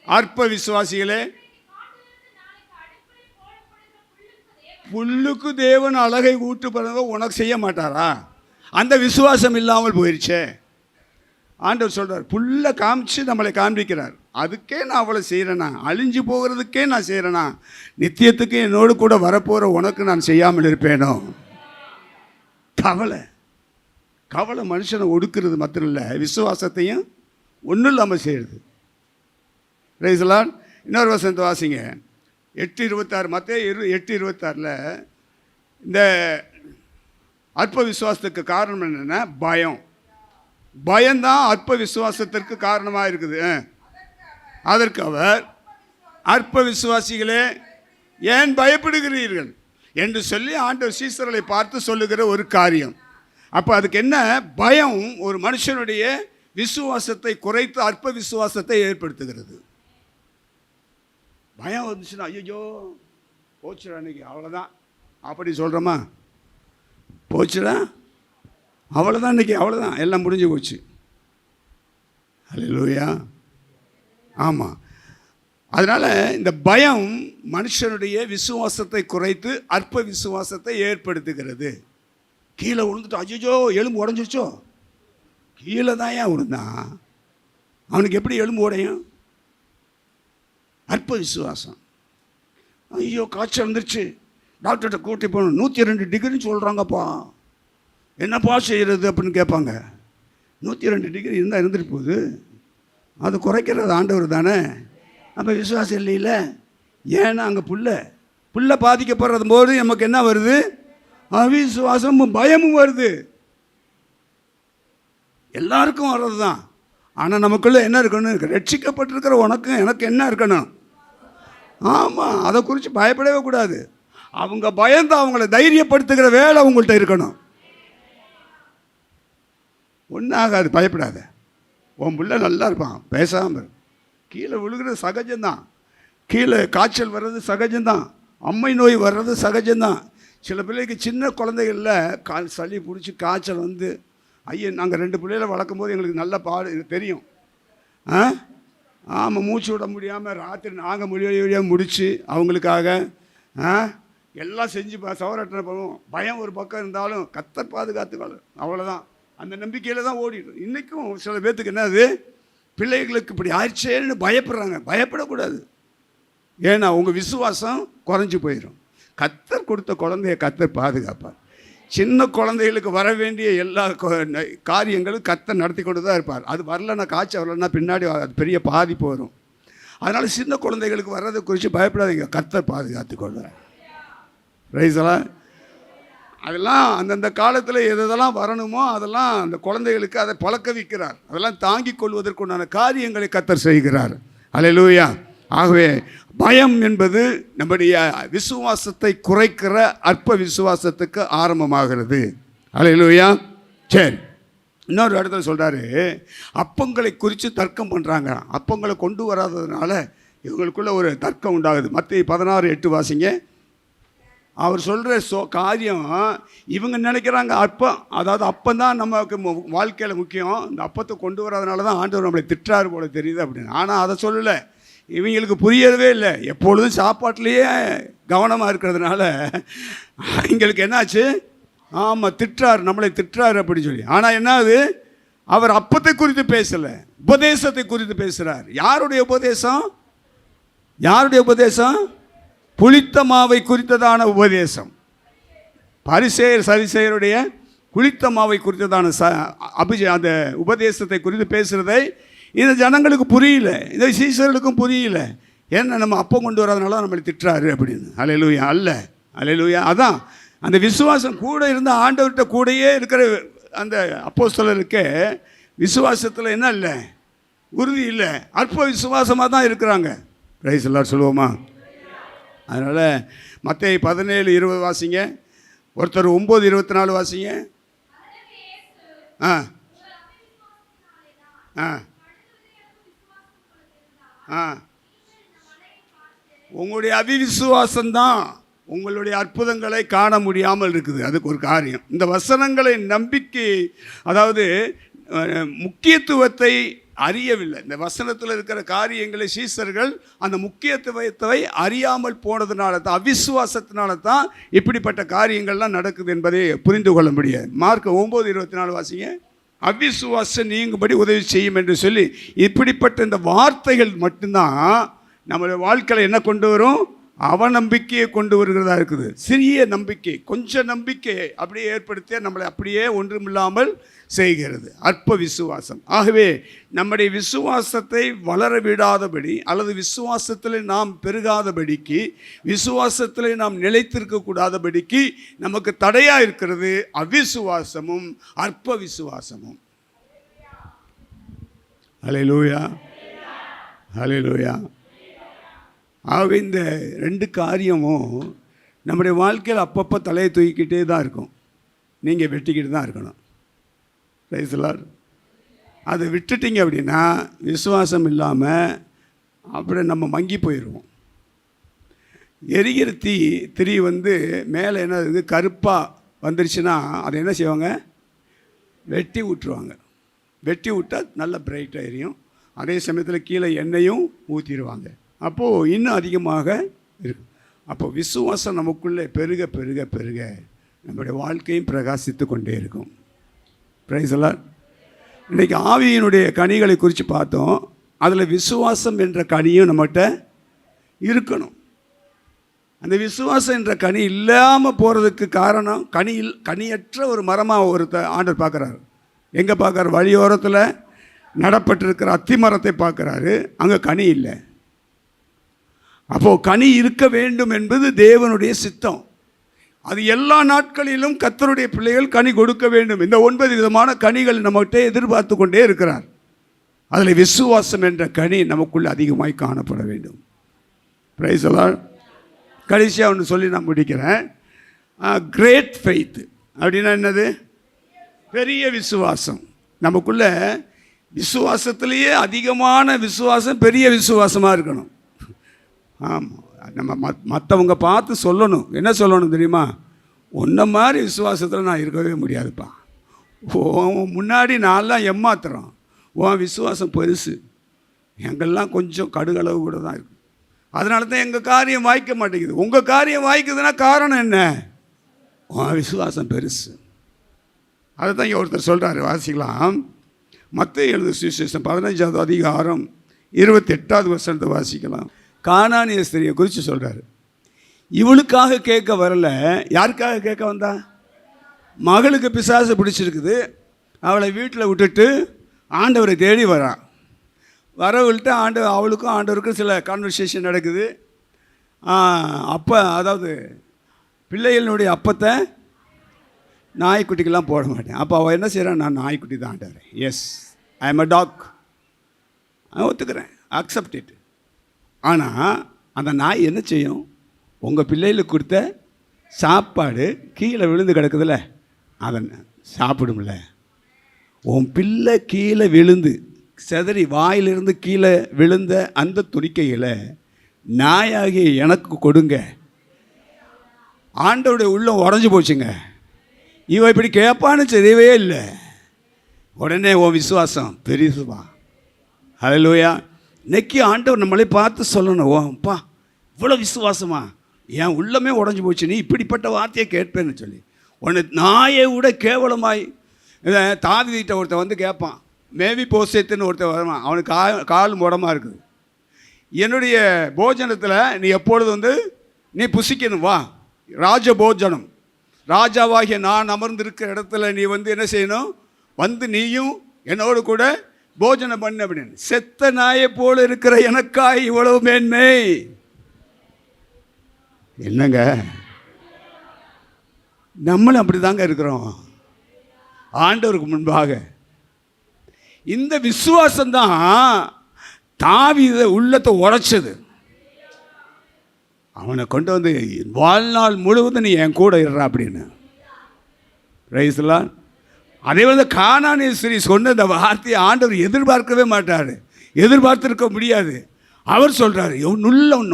அற்ப விசுவாசிகளே, புல்லுக்கு தேவன் அழகை ஊட்டு பிறந்த உனக்கு செய்ய மாட்டாரா? அந்த விசுவாசம் இல்லாமல் போயிடுச்சே. ஆண்டவர் சொல்கிறார், புல்லை காமிச்சு நம்மளை காண்பிக்கிறார். அதுக்கே நான் அவ்வளோ செய்கிறேனா, அழிஞ்சு போகிறதுக்கே நான் செய்கிறேனா, நித்தியத்துக்கு என்னோடு கூட வரப்போகிற உனக்கு நான் செய்யாமல் இருப்பேனோ? கவலை கவலை மனுஷனை ஒடுக்கிறது மாத்திரம் இல்லை, விசுவாசத்தையும் ஒன்றும் இல்லாமல் செய்யுது. ரைஸ்லான். இன்னொரு வசனத்தை வாசிங்க, 8:26. மத்தேயு 8:26 இந்த அற்ப விசுவாசத்துக்கு காரணம் என்னென்னா பயம். பயம்தான் அற்ப விசுவாசத்திற்கு காரணமாக இருக்குது. அதற்கு அவர், அற்ப விசுவாசிகளே ஏன் பயப்படுகிறீர்கள் என்று சொல்லி ஆண்டவர் சீசர்களை பார்த்து சொல்லுகிற ஒரு காரியம். அப்போ அதுக்கு என்ன, பயம் ஒரு மனுஷனுடைய விசுவாசத்தை குறைத்து அற்ப விசுவாசத்தை ஏற்படுத்துகிறது. பயம் வந்துச்சுன்னா ஐயோ போச்சுடா அன்றைக்கி அவ்வளோதான் அப்படி சொல்கிறோமா? போச்சுடா அவ்வளோதான், இன்றைக்கி அவ்வளோதான், எல்லாம் முடிஞ்சு போச்சு. அல்லேலூயா. ஆமாம். அதனால் இந்த பயம் மனுஷனுடைய விசுவாசத்தை குறைத்து அற்ப விசுவாசத்தை ஏற்படுத்துகிறது. கீழே விழுந்துட்டு ஐயோ எலும்பு உடஞ்சிருச்சோ, கீழே தான் ஏன் விழுந்தான், அவனுக்கு எப்படி எலும்பு உடையும்? அற்ப விசுவாசம். ஐயோ காய்ச்சல் வந்துருச்சு, டாக்டர்கிட்ட கூட்டி போகணும், 102 டிகிரின்னு சொல்கிறாங்கப்பா, என்னப்பா செய்கிறது அப்படின்னு கேட்பாங்க. 102 டிகிரி இருந்தால் இருந்துட்டு போகுது, அது குறைக்கிறது ஆண்டவர் தானே. அப்போ விசுவாசம் இல்லைல்ல. ஏன்னா அங்கே புல்லை பாதிக்கப்படுறது போது நமக்கு என்ன வருது, அவிசுவாசமும் பயமும் வருது. எல்லாருக்கும் வர்றது தான். ஆனால் நமக்குள்ளே என்ன இருக்கணும், ரட்சிக்கப்பட்டிருக்கிற உனக்கும் எனக்கு என்ன இருக்கணும்? ஆமாம், அதை குறித்து பயப்படவே கூடாது. அவங்க பயந்து அவங்கள தைரியப்படுத்துகிற வேலை அவங்கள்ட்ட இருக்கணும். ஒன்றும் ஆகாது, பயப்படாத. உன் பிள்ளை நல்லா இருப்பான், பேசாமல். கீழே விழுகிறது சகஜம்தான், கீழே காய்ச்சல் வர்றது சகஜம்தான், அம்மை நோய் வர்றது சகஜம்தான். சில பிள்ளைக்கு சின்ன குழந்தைகளில் சளி பிடிச்சி காய்ச்சல் வந்து, ஐயன் நாங்கள் 2 பிள்ளைகளை வளர்க்கும் போது எங்களுக்கு நல்ல பாடு தெரியும். ஆமாம், மூச்சு விட முடியாமல் ராத்திரி நாங்கள் முடியாமல் முடித்து அவங்களுக்காக எல்லாம் செஞ்சு சவரட்டனை பண்ணுவோம். பயம் ஒரு பக்கம் இருந்தாலும் கர்த்தர் பாதுகாத்துக்காள், அவ்வளோதான். அந்த நம்பிக்கையில் தான் ஓடிடும். இன்றைக்கும் சில பேர்த்துக்கு என்னது, பிள்ளைகளுக்கு இப்படி ஆயிடுச்சேன்னு பயப்படுறாங்க. பயப்படக்கூடாது. ஏன்னா உங்கள் விசுவாசம் குறைஞ்சி போயிடும். கர்த்தர் கொடுத்த குழந்தைய கர்த்தர் பாதுகாப்பார். சின்ன குழந்தைகளுக்கு வர வேண்டிய எல்லா காரியங்களும் கர்த்தர் நடத்தி கொண்டு தான் இருப்பார். அது வரலன்னா, காய்ச்சல் வரலன்னா பின்னாடி அது பெரிய பாதிப்பு வரும். அதனால் சின்ன குழந்தைகளுக்கு வர்றதை குறித்து பயப்படாதீங்க, கர்த்தர் பாதுகாத்து கொள்வார். ரைஸெல்லாம் அதெல்லாம் அந்தந்த காலத்தில் எதெல்லாம் வரணுமோ அதெல்லாம் அந்த குழந்தைகளுக்கு அதை பழக்க வைக்கிறார். அதெல்லாம் தாங்கி கொள்வதற்குண்டான காரியங்களை கர்த்தர் செய்கிறார். அல்லேலூயா. ஆகவே பயம் என்பது நம்முடைய விசுவாசத்தை குறைக்கிற அற்ப விசுவாசத்துக்கு ஆரம்பமாகிறது. அல்லேலூயா. சரி, இன்னொரு இடத்துல சொல்கிறாரு, அப்பங்களை குறித்து தர்க்கம் பண்ணுறாங்க. அப்பங்களை கொண்டு வராததுனால இவங்களுக்குள்ள ஒரு தர்க்கம் உண்டாகுது. மத்தேயு 16:8 வாசிங்க. அவர் சொல்கிற காரியம் இவங்க நினைக்கிறாங்க அப்பம், அதாவது அப்பந்தான் நமக்கு வாழ்க்கையில் முக்கியம், இந்த அப்பத்தை கொண்டு வராதனால தான் ஆண்டவர் நம்மளை திட்டுறாரு போல தெரியுது அப்படின்னு. ஆனால் அதை சொல்லலை, இவங்களுக்கு புரியவே இல்லை. எப்பொழுதும் சாப்பாட்டிலேயே கவனமாக இருக்கிறதுனால எங்களுக்கு என்னாச்சு, ஆமாம் திட்டுறாரு, நம்மளை திட்டுறாரு அப்படின்னு சொல்லி. ஆனால் என்னாது, அவர் அப்பத்தை குறித்து பேசலை, உபதேசத்தை குறித்து பேசுகிறார். யாருடைய உபதேசம்? யாருடைய உபதேசம்? புளித்த மாவை குறித்ததான உபதேசம். பரிசேயர் சரிசேயருடைய புளித்த மாவை குறித்ததான அந்த உபதேசத்தை குறித்து பேசுகிறதை இந்த ஜனங்களுக்கு புரியல, இந்த சீசர்களுக்கும் புரியல. ஏன்னா நம்ம அப்பம் கொண்டு வராதனால நம்மளை திட்டுறாரு அப்படின்னு. அல்லேலூயா. அல்ல, அல்லேலூயா. அதான் அந்த விசுவாசம் கூட இருந்த ஆண்டவர்கிட்ட கூடயே இருக்கிற அந்த அப்போஸ்தலருக்கு விசுவாசத்தில் என்ன இல்லை, உறுதி இல்லை, அற்ப விசுவாசமாக தான் இருக்கிறாங்க. பிரைஸ் எல்லோரும் சொல்லுவோமா? அதனால் மத்தேயு 17:20 வாசிங்க. ஒருத்தர் 9:24 வாசிங்க. ஆ ஆ ஆ உங்களுடைய அவிவிசுவாசம்தான் உங்களுடைய அற்புதங்களை காண முடியாமல் இருக்குது. அதுக்கு ஒரு காரியம். இந்த வசனங்களை நம்பிக்கை, அதாவது முக்கியத்துவத்தை அறியவில்லை. இந்த வசனத்தில் இருக்கிற காரியங்களை சீசர்கள் அந்த முக்கியத்துவத்தை அறியாமல் போனதுனால தான், அவிசுவாசத்தினால தான் இப்படிப்பட்ட காரியங்கள்லாம் நடக்குது என்பதை புரிந்து கொள்ள முடியாது. மார்க் 9:24 வாசிங்க. அவிசுவாசம் நீங்கும்படி உதவி செய்யும் என்று சொல்லி இப்படிப்பட்ட இந்த வார்த்தைகள் மட்டும்தான் நம்மளுடைய வாழ்க்கையில் என்ன கொண்டு வரும்? அவநம்பிக்கையை கொண்டு வருகிறதா இருக்குது. சிறிய நம்பிக்கை, கொஞ்சம் நம்பிக்கை அப்படியே ஏற்படுத்தி நம்மளை அப்படியே ஒன்றுமில்லாமல் செய்கிறது. அற்ப விசுவாசம். ஆகவே நம்முடைய விசுவாசத்தை வளர விடாதபடி அல்லது விசுவாசத்தில் நாம் பெருகாதபடிக்கு, விசுவாசத்தில் நாம் நிலைத்திருக்கக்கூடாதபடிக்கு நமக்கு தடையாக இருக்கிறது அவிசுவாசமும் அற்ப விசுவாசமும். ஹல்லேலூயா, ஹல்லேலூயா. ஆகவே இந்த ரெண்டு காரியமும் நம்முடைய வாழ்க்கையில் அப்பப்போ தலையை தூக்கிக்கிட்டே தான் இருக்கும். நீங்கள் வெட்டிக்கிட்டு தான் இருக்கணும். Price the Lord. அதை விட்டுட்டீங்க அப்படின்னா விசுவாசம் இல்லாமல் அப்படியே நம்ம மங்கி போயிடுவோம். எரிகிற திரி மேலே என்ன இது கருப்பாக வந்துருச்சுன்னா அதை என்ன செய்வாங்க? வெட்டி விட்டுருவாங்க. வெட்டி விட்டால் நல்ல பிரைட்டாக எரியும். அதே சமயத்தில் கீழே எண்ணெயும் ஊற்றிடுவாங்க. அப்போது இன்னும் அதிகமாக இருக்கும். அப்போது விசுவாசம் நமக்குள்ளே பெருக பெருக பெருக நம்முடைய வாழ்க்கையும் பிரகாசித்து கொண்டே இருக்கும். Price the Lord. இன்றைக்கி ஆவியினுடைய கனிகளை குறித்து பார்த்தோம். அதில் விசுவாசம் என்ற கனியும் நம்மகிட்ட இருக்கணும். அந்த விசுவாசம் என்ற கனி இல்லாமல் போகிறதுக்கு காரணம், கனியற்ற ஒரு மரமாக ஆண்டவர் பார்க்குறாரு. எங்கே பார்க்குறாரு? வழியோரத்தில் நடப்பட்டிருக்கிற அத்தி மரத்தை பார்க்குறாரு. அங்கே கனி இல்லை. அப்போது கனி இருக்க வேண்டும் என்பது தேவனுடைய சித்தம். அது எல்லா நாட்களிலும் கர்த்தருடைய பிள்ளைகள் கனி கொடுக்க வேண்டும். இந்த 9 விதமான கனிகள் நம்மகிட்ட எதிர்பார்த்து கொண்டே இருக்கிறார். அதில் விசுவாசம் என்ற கனி நமக்குள்ளே அதிகமாய் காணப்பட வேண்டும். Price the Lord. கடைசியாக ஒன்று சொல்லி நான் முடிக்கிறேன். கிரேட் ஃபெய்த் அப்படின்னா என்னது? பெரிய விசுவாசம். நமக்குள்ளே விசுவாசத்திலேயே அதிகமான விசுவாசம் பெரிய விசுவாசமாக இருக்கணும். ஆமாம். நம்ம மற்றவங்க பார்த்து சொல்லணும். என்ன சொல்லணும் தெரியுமா? உன்ன மாதிரி விசுவாசத்தில் நான் இருக்கவே முடியாதுப்பா. முன்னாடி நான்லாம் ஏமாத்துறோம். உன் விசுவாசம் பெருசு, எங்கெல்லாம் கொஞ்சம் கடுகளவு கூட தான் இருக்குது. அதனால தான் எங்கள் காரியம் வாய்க்க மாட்டேங்குது. உங்கள் காரியம் வாய்க்குதுன்னா காரணம் என்ன? உன் விசுவாசம் பெருசு. அதை தான் இங்கே ஒருத்தர் சொல்கிறாரு. வாசிக்கலாம். மத்தேயு எழுதின சுவிசேஷம் 15வது அதிகாரம் 28வது வசனத்தை வாசிக்கலாம். கானானிய ஸ்திரியை குறித்து சொல்கிறாரு. இவளுக்காக கேட்க வரல. யாருக்காக கேட்க வந்தா? மகளுக்கு பிசாசு பிடிச்சிருக்குது. அவளை வீட்டில் விட்டுட்டு ஆண்டவரை தேடி வரான். வரவில்ட்டு அவளுக்கும் ஆண்டவருக்கும் சில கான்வர்சேஷன் நடக்குது. அதாவது பிள்ளைகளுடைய அப்பத்தை நாய்க்குட்டிக்கெல்லாம் போட மாட்டேன். அப்போ அவள் என்ன செய்கிறான்? நான் நாய்க்குட்டி தான் ஆண்டவர். Yes, I am a dog. ஒத்துக்கிறேன், அக்செப்ட் இட். ஆனால் அந்த நாய் என்ன செய்யும்? உங்கள் பிள்ளைகளுக்கு கொடுத்த சாப்பாடு கீழே விழுந்து கிடக்குதுல்ல, அதை சாப்பிடும்ல. உன் பிள்ளை கீழே விழுந்து செதறி வாயிலிருந்து கீழே விழுந்த அந்த துணிக்கையில் நாயாகி எனக்கு கொடுங்க. ஆண்டவருடைய உள்ளம் உடஞ்சி போச்சுங்க. இவன் இப்படி கேட்பான்னு தெரியவே இல்லை. உடனே உன் விசுவாசம் பெரிசுவா. ஹல்லேலூயா. இன்னைக்கு ஆண்டவர் நம்மளை பார்த்து சொல்லணும், ஓப்பா இவ்வளோ விசுவாசமா, என் உள்ளமே உடஞ்சி போச்சு, நீ இப்படிப்பட்ட வார்த்தையை கேட்பேன்னு சொல்லி. உன்னை நாயை விட கேவலமாய் தாவீதுகிட்ட ஒருத்தன் கேட்பான். மேவி போசேத்துன்னு ஒருத்தன் வருவான். அவனுக்கு கால் முடமாக இருக்குது. என்னுடைய போஜனத்தில் நீ எப்பொழுது நீ புசிக்கணும், வா, ராஜ போஜனம், ராஜாவாகிய நான் அமர்ந்திருக்கிற இடத்துல நீ என்ன செய்யணும்? நீயும் என்னோடு கூட போஜனம் பண்ண அப்படின்னு. செத்த நாயை போல இருக்கிற எனக்காய் இவ்வளவு மேன்மை என்னங்க? நம்மளும் அப்படி தாங்க இருக்கிறோம் ஆண்டவருக்கு முன்பாக. இந்த விசுவாசம்தான் தாவீது உள்ளத்தை உடைச்சது. அவனை கொண்டு வந்து வாழ்நாள் முழுவதும் நீ என் கூட இருறா அப்படின்னு. ரைஸ்லாம் அதே வந்து கானானிய ஸ்திரீ சொன்ன இந்த வார்த்தையை ஆண்டவர் எதிர்பார்க்கவே மாட்டார், எதிர்பார்த்துருக்க முடியாது. அவர் சொல்கிறார், உள்ளம்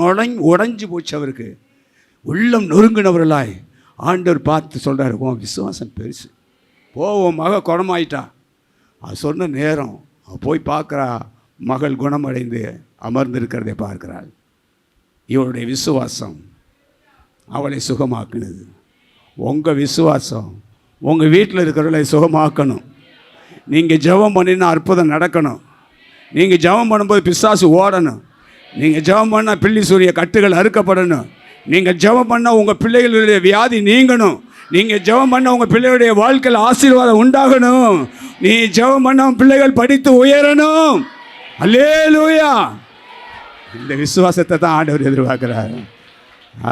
உடைஞ்சு போச்சு அவருக்கு, உள்ளம் நொறுங்கினவர்களாய் ஆண்டவர் பார்த்து சொல்கிறார், உன் விசுவாசம் பெருசு, உன் மக குணமாயிட்டா. அது சொன்ன நேரம் போய் பார்க்குறா, மகள் குணமடைந்து அமர்ந்திருக்கிறதை பார்க்கிறாள். இவளுடைய விசுவாசம் அவளை சுகமாக்குனது. உங்கள் விசுவாசம் உங்கள் வீட்டில் இருக்கிறவர்களை சுகமாக்கணும். நீங்கள் ஜெபம் பண்ணினா அற்புதம் நடக்கணும். நீங்கள் ஜெபம் பண்ணும்போது பிசாசு ஓடணும். நீங்கள் ஜெபம் பண்ணால் பில்லி சூரிய கட்டுகள் அறுக்கப்படணும். நீங்கள் ஜெபம் பண்ணால் உங்கள் பிள்ளைகளுடைய வியாதி நீங்கணும். நீங்கள் ஜெபம் பண்ணால் உங்கள் பிள்ளைகளுடைய வாழ்க்கையில் ஆசீர்வாதம் உண்டாகணும். நீ ஜெபம் பண்ண உன் பிள்ளைகள் படித்து உயரணும். அல்லேலூயா. இந்த விசுவாசத்தை தான் ஆண்டவர் எதிர்பார்க்கிறார்.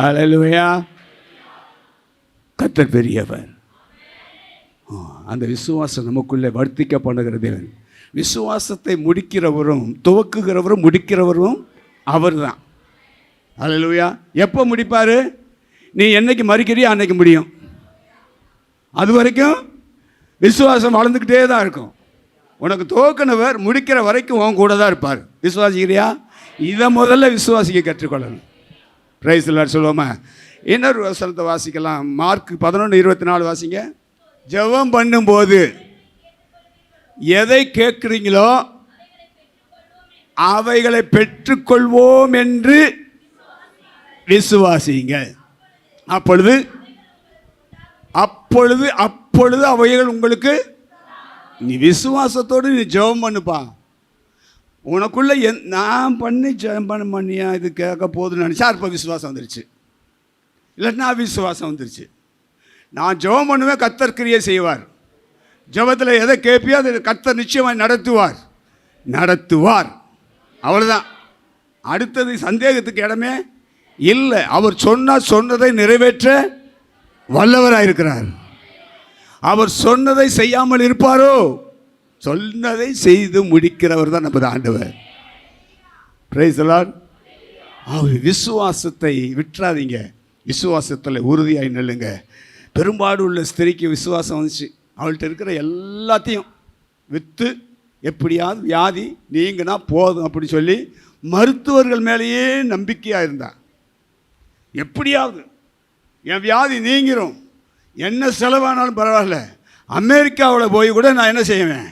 அல்லேலூயா. கர்த்தர் பெரியவர். அந்த விசுவாசம் நமக்குள்ளே வர்த்திக்க பண்ணுகிற தேவன். விசுவாசத்தை முடிக்கிறவரும் துவக்குகிறவரும் முடிக்கிறவரும் அவர் தான். அல்லேலூயா. எப்போ முடிப்பார்? நீ என்னைக்கு மறிக்கிறியோ அன்னைக்கு முடியும். அது வரைக்கும் விசுவாசம் வளர்ந்துக்கிட்டே தான் இருக்கும். உனக்கு துவக்கினவர் முடிக்கிற வரைக்கும் உன் கூட தான் இருப்பார். விசுவாசிக்கிறியா? இதை முதல்ல விசுவாசிக்க கற்றுக்கொள்ளணும். பிரைஸ் லார்ட் சொல்லுவோமா? இன்னொரு வசனத்தை வாசிக்கலாம். மார்க் 11:24 வாசிங்க. ஜெபம் பண்ணும்போது எதை கேட்குறீங்களோ அவைகளை பெற்றுக்கொள்வோம் என்று விசுவாசிங்க. அப்பொழுது அப்பொழுது அப்பொழுது அவைகள் உங்களுக்கு, நீ விசுவாசத்தோடு நீ ஜெபம் பண்ணுப்பா. உனக்குள்ளே நான் பண்ணி ஜெபம் பண்ணியா இது கேட்க போதுன்னு நினச்சா இப்போ விசுவாசம் வந்துருச்சு. இல்லைன்னா விசுவாசம் வந்துருச்சு. நான் ஜெபம் பண்ணுவேன், கர்த்தர் கிரியை செய்வார். ஜெபத்தில் எதை கேட்பியோ அதை கர்த்தர் நிச்சயமாக நடத்துவார். அவ்வளோதான். அடுத்தது சந்தேகத்துக்கு இடமே இல்லை. அவர் சொன்னதை நிறைவேற்ற வல்லவராக இருக்கிறார். அவர் சொன்னதை செய்யாமல் இருப்பாரோ? சொன்னதை செய்து முடிக்கிறவர் தான் நமது ஆண்டவர். Price the Lord. அவர் விசுவாசத்தை விட்டுறாதீங்க. விசுவாசத்தில் உறுதியாய் நில்லுங்க. பெரும்பாடு உள்ள ஸ்திரீக்கு விசுவாசம் வந்துச்சு. அவள்கிட்ட இருக்கிற எல்லாத்தையும் விற்று எப்படியாவது வியாதி நீங்கன்னா போதும் அப்படி சொல்லி மருத்துவர்கள் மேலேயே நம்பிக்கையாக இருந்தாள். எப்படியாவது என் வியாதி நீங்கிரும், என்ன செலவானாலும் பரவாயில்ல, அமெரிக்காவில் போய் கூட நான் என்ன செய்வேன்,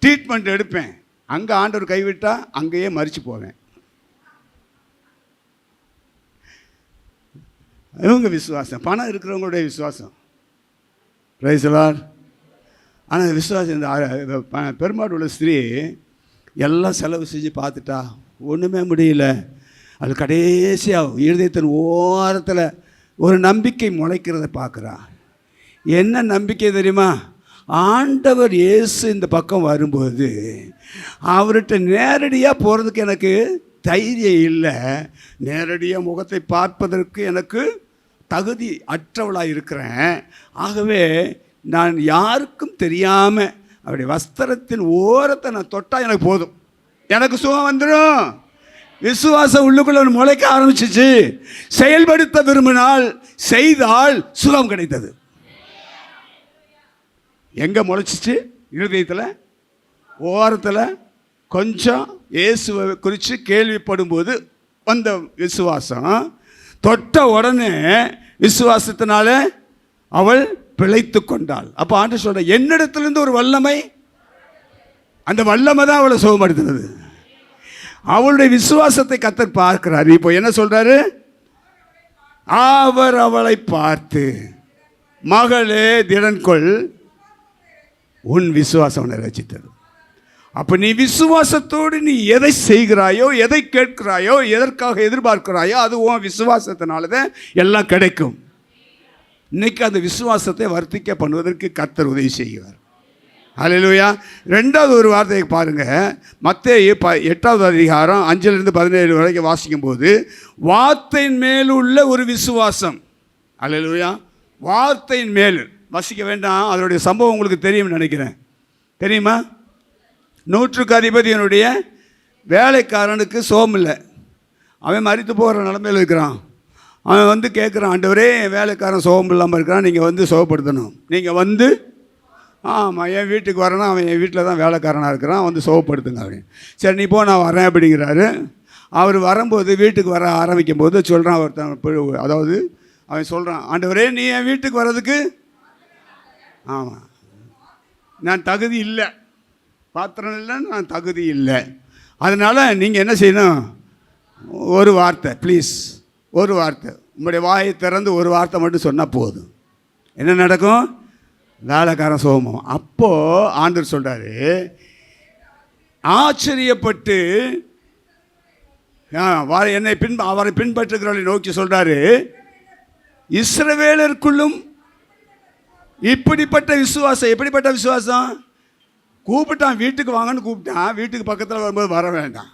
ட்ரீட்மெண்ட் எடுப்பேன். அங்கே ஆண்டவர் கைவிட்டால் அங்கேயே மறித்து போவேன். இவங்க விசுவாசம், பணம் இருக்கிறவங்களுடைய விசுவாசம். Price the Lord. ஆனால் விசுவாசம், இந்த பெரும்பாடு உள்ள ஸ்திரீ எல்லாம் செலவு செஞ்சு பார்த்துட்டா, ஒன்றுமே முடியல. அது கடைசியாக இருதயத்தின் ஓரத்தில் ஒரு நம்பிக்கை முளைக்கிறத பார்க்குறா. என்ன நம்பிக்கை தெரியுமா? ஆண்டவர் இயேசு இந்த பக்கம் வரும்போது அவர்கிட்ட நேரடியாக போகிறதுக்கு எனக்கு தைரியம் இல்லை, நேரடியாக முகத்தை பார்ப்பதற்கு எனக்கு தகுதி அற்றவளாக இருக்கிறேன். ஆகவே நான் யாருக்கும் தெரியாமல் அவருடைய வஸ்திரத்தின் ஓரத்தை நான் தொட்டால் எனக்கு போதும், எனக்கு சுகம் வந்துடும். விசுவாசம் உள்ளுக்குள்ள முளைக்க ஆரம்பிச்சிச்சு. செயல்படுத்த விரும்பினால் செய்தால் சுகம் கிடைத்தது. எங்கே முளைச்சிச்சு? இருதயத்தில் ஓரத்தில். கொஞ்சம் இயேசுவை குறித்து கேள்விப்படும்போது வந்த விசுவாசம், தொட்ட உடனே விசுவாசத்தினால அவள் பிழைத்து கொண்டாள். அப்போ ஆண்டவர் சொல்ற, என்னிடத்திலிருந்து ஒரு வல்லமை, அந்த வல்லமை தான் அவளை சுகப்படுத்துறது. அவளுடைய விசுவாசத்தை கர்த்தர் பார்க்கிறார். இப்போ என்ன சொல்றாரு? அவர் அவளை பார்த்து, மகளே திடன்கொள், உன் விசுவாசம் உன்னை ரட்சித்தது. அப்போ நீ விசுவாசத்தோடு நீ எதை செய்கிறாயோ, எதை கேட்கிறாயோ, எதற்காக எதிர்பார்க்கிறாயோ அது உன் விசுவாசத்தினால தான் எல்லாம் கிடைக்கும். இன்னைக்கு அந்த விசுவாசத்தை வர்த்திக்க பண்ணுவதற்கு கர்த்தர் உதவி செய்கிறார். ஹல்லேலூயா. ரெண்டாவது ஒரு வார்த்தையை பாருங்க. மத்தேயு 8வது அதிகாரம் 5லிருந்து 17 வரைக்கும் வாசிக்கும் போது, வார்த்தையின் மேல் உள்ள ஒரு விசுவாசம். ஹல்லேலூயா. வார்த்தையின் மேல் வாசிக்க வேண்டாம், அதனுடைய சம்பவம் உங்களுக்கு தெரியும்னு நினைக்கிறேன். தெரியுமா? 100க்கு அதிபதியினுடைய வேலைக்காரனுக்கு சோம் இல்லை, அவன் மரித்து போகிற நிலைமையில் இருக்கிறான். அவன் வந்து கேட்குறான், ஆண்டவரே வேலைக்காரன் சுகம் இல்லாமல் இருக்கிறான், நீங்கள் வந்து சுகப்படுத்தணும். நீங்கள் வந்து ஆமாம் என் வீட்டுக்கு வரேன்னா அவன் என் வீட்டில் தான் வேலைக்காரனாக இருக்கிறான், வந்து சுகப்படுத்துங்க அப்படின்னு. சரி நீ போ நான் வரேன் அப்படிங்கிறாரு. அவர் வரும்போது வீட்டுக்கு வர ஆரம்பிக்கும் போது சொல்கிறான் ஒருத்தன், அதாவது அவன் சொல்கிறான், ஆண்டவரே நீ என் வீட்டுக்கு வர்றதுக்கு ஆமாம் நான் தகுதி இல்லை, பாத்திரம் இல்லை, நான் தகுதி இல்லை. அதனால் நீங்கள் என்ன செய்யணும், ஒரு வார்த்தை ப்ளீஸ், ஒரு வார்த்தை, உங்களுடைய வாயை திறந்து ஒரு வார்த்தை மட்டும் சொன்னால் போதும். என்ன நடக்கும், வேலைக்காரன் சோமம். அப்போது ஆண்டவர் சொல்கிறாரு, ஆச்சரியப்பட்டு என்னை அவரை பின்பற்றுகிறவர்களை நோக்கி சொல்கிறாரு, இஸ்ரவேலருக்குள்ளும் இப்படிப்பட்ட விசுவாசம். எப்படிப்பட்ட விசுவாசம், கூப்பிட்டான் வீட்டுக்கு வாங்கன்னு கூப்பிட்டான், வீட்டுக்கு பக்கத்தில் வரும்போது வர வேண்டாம்,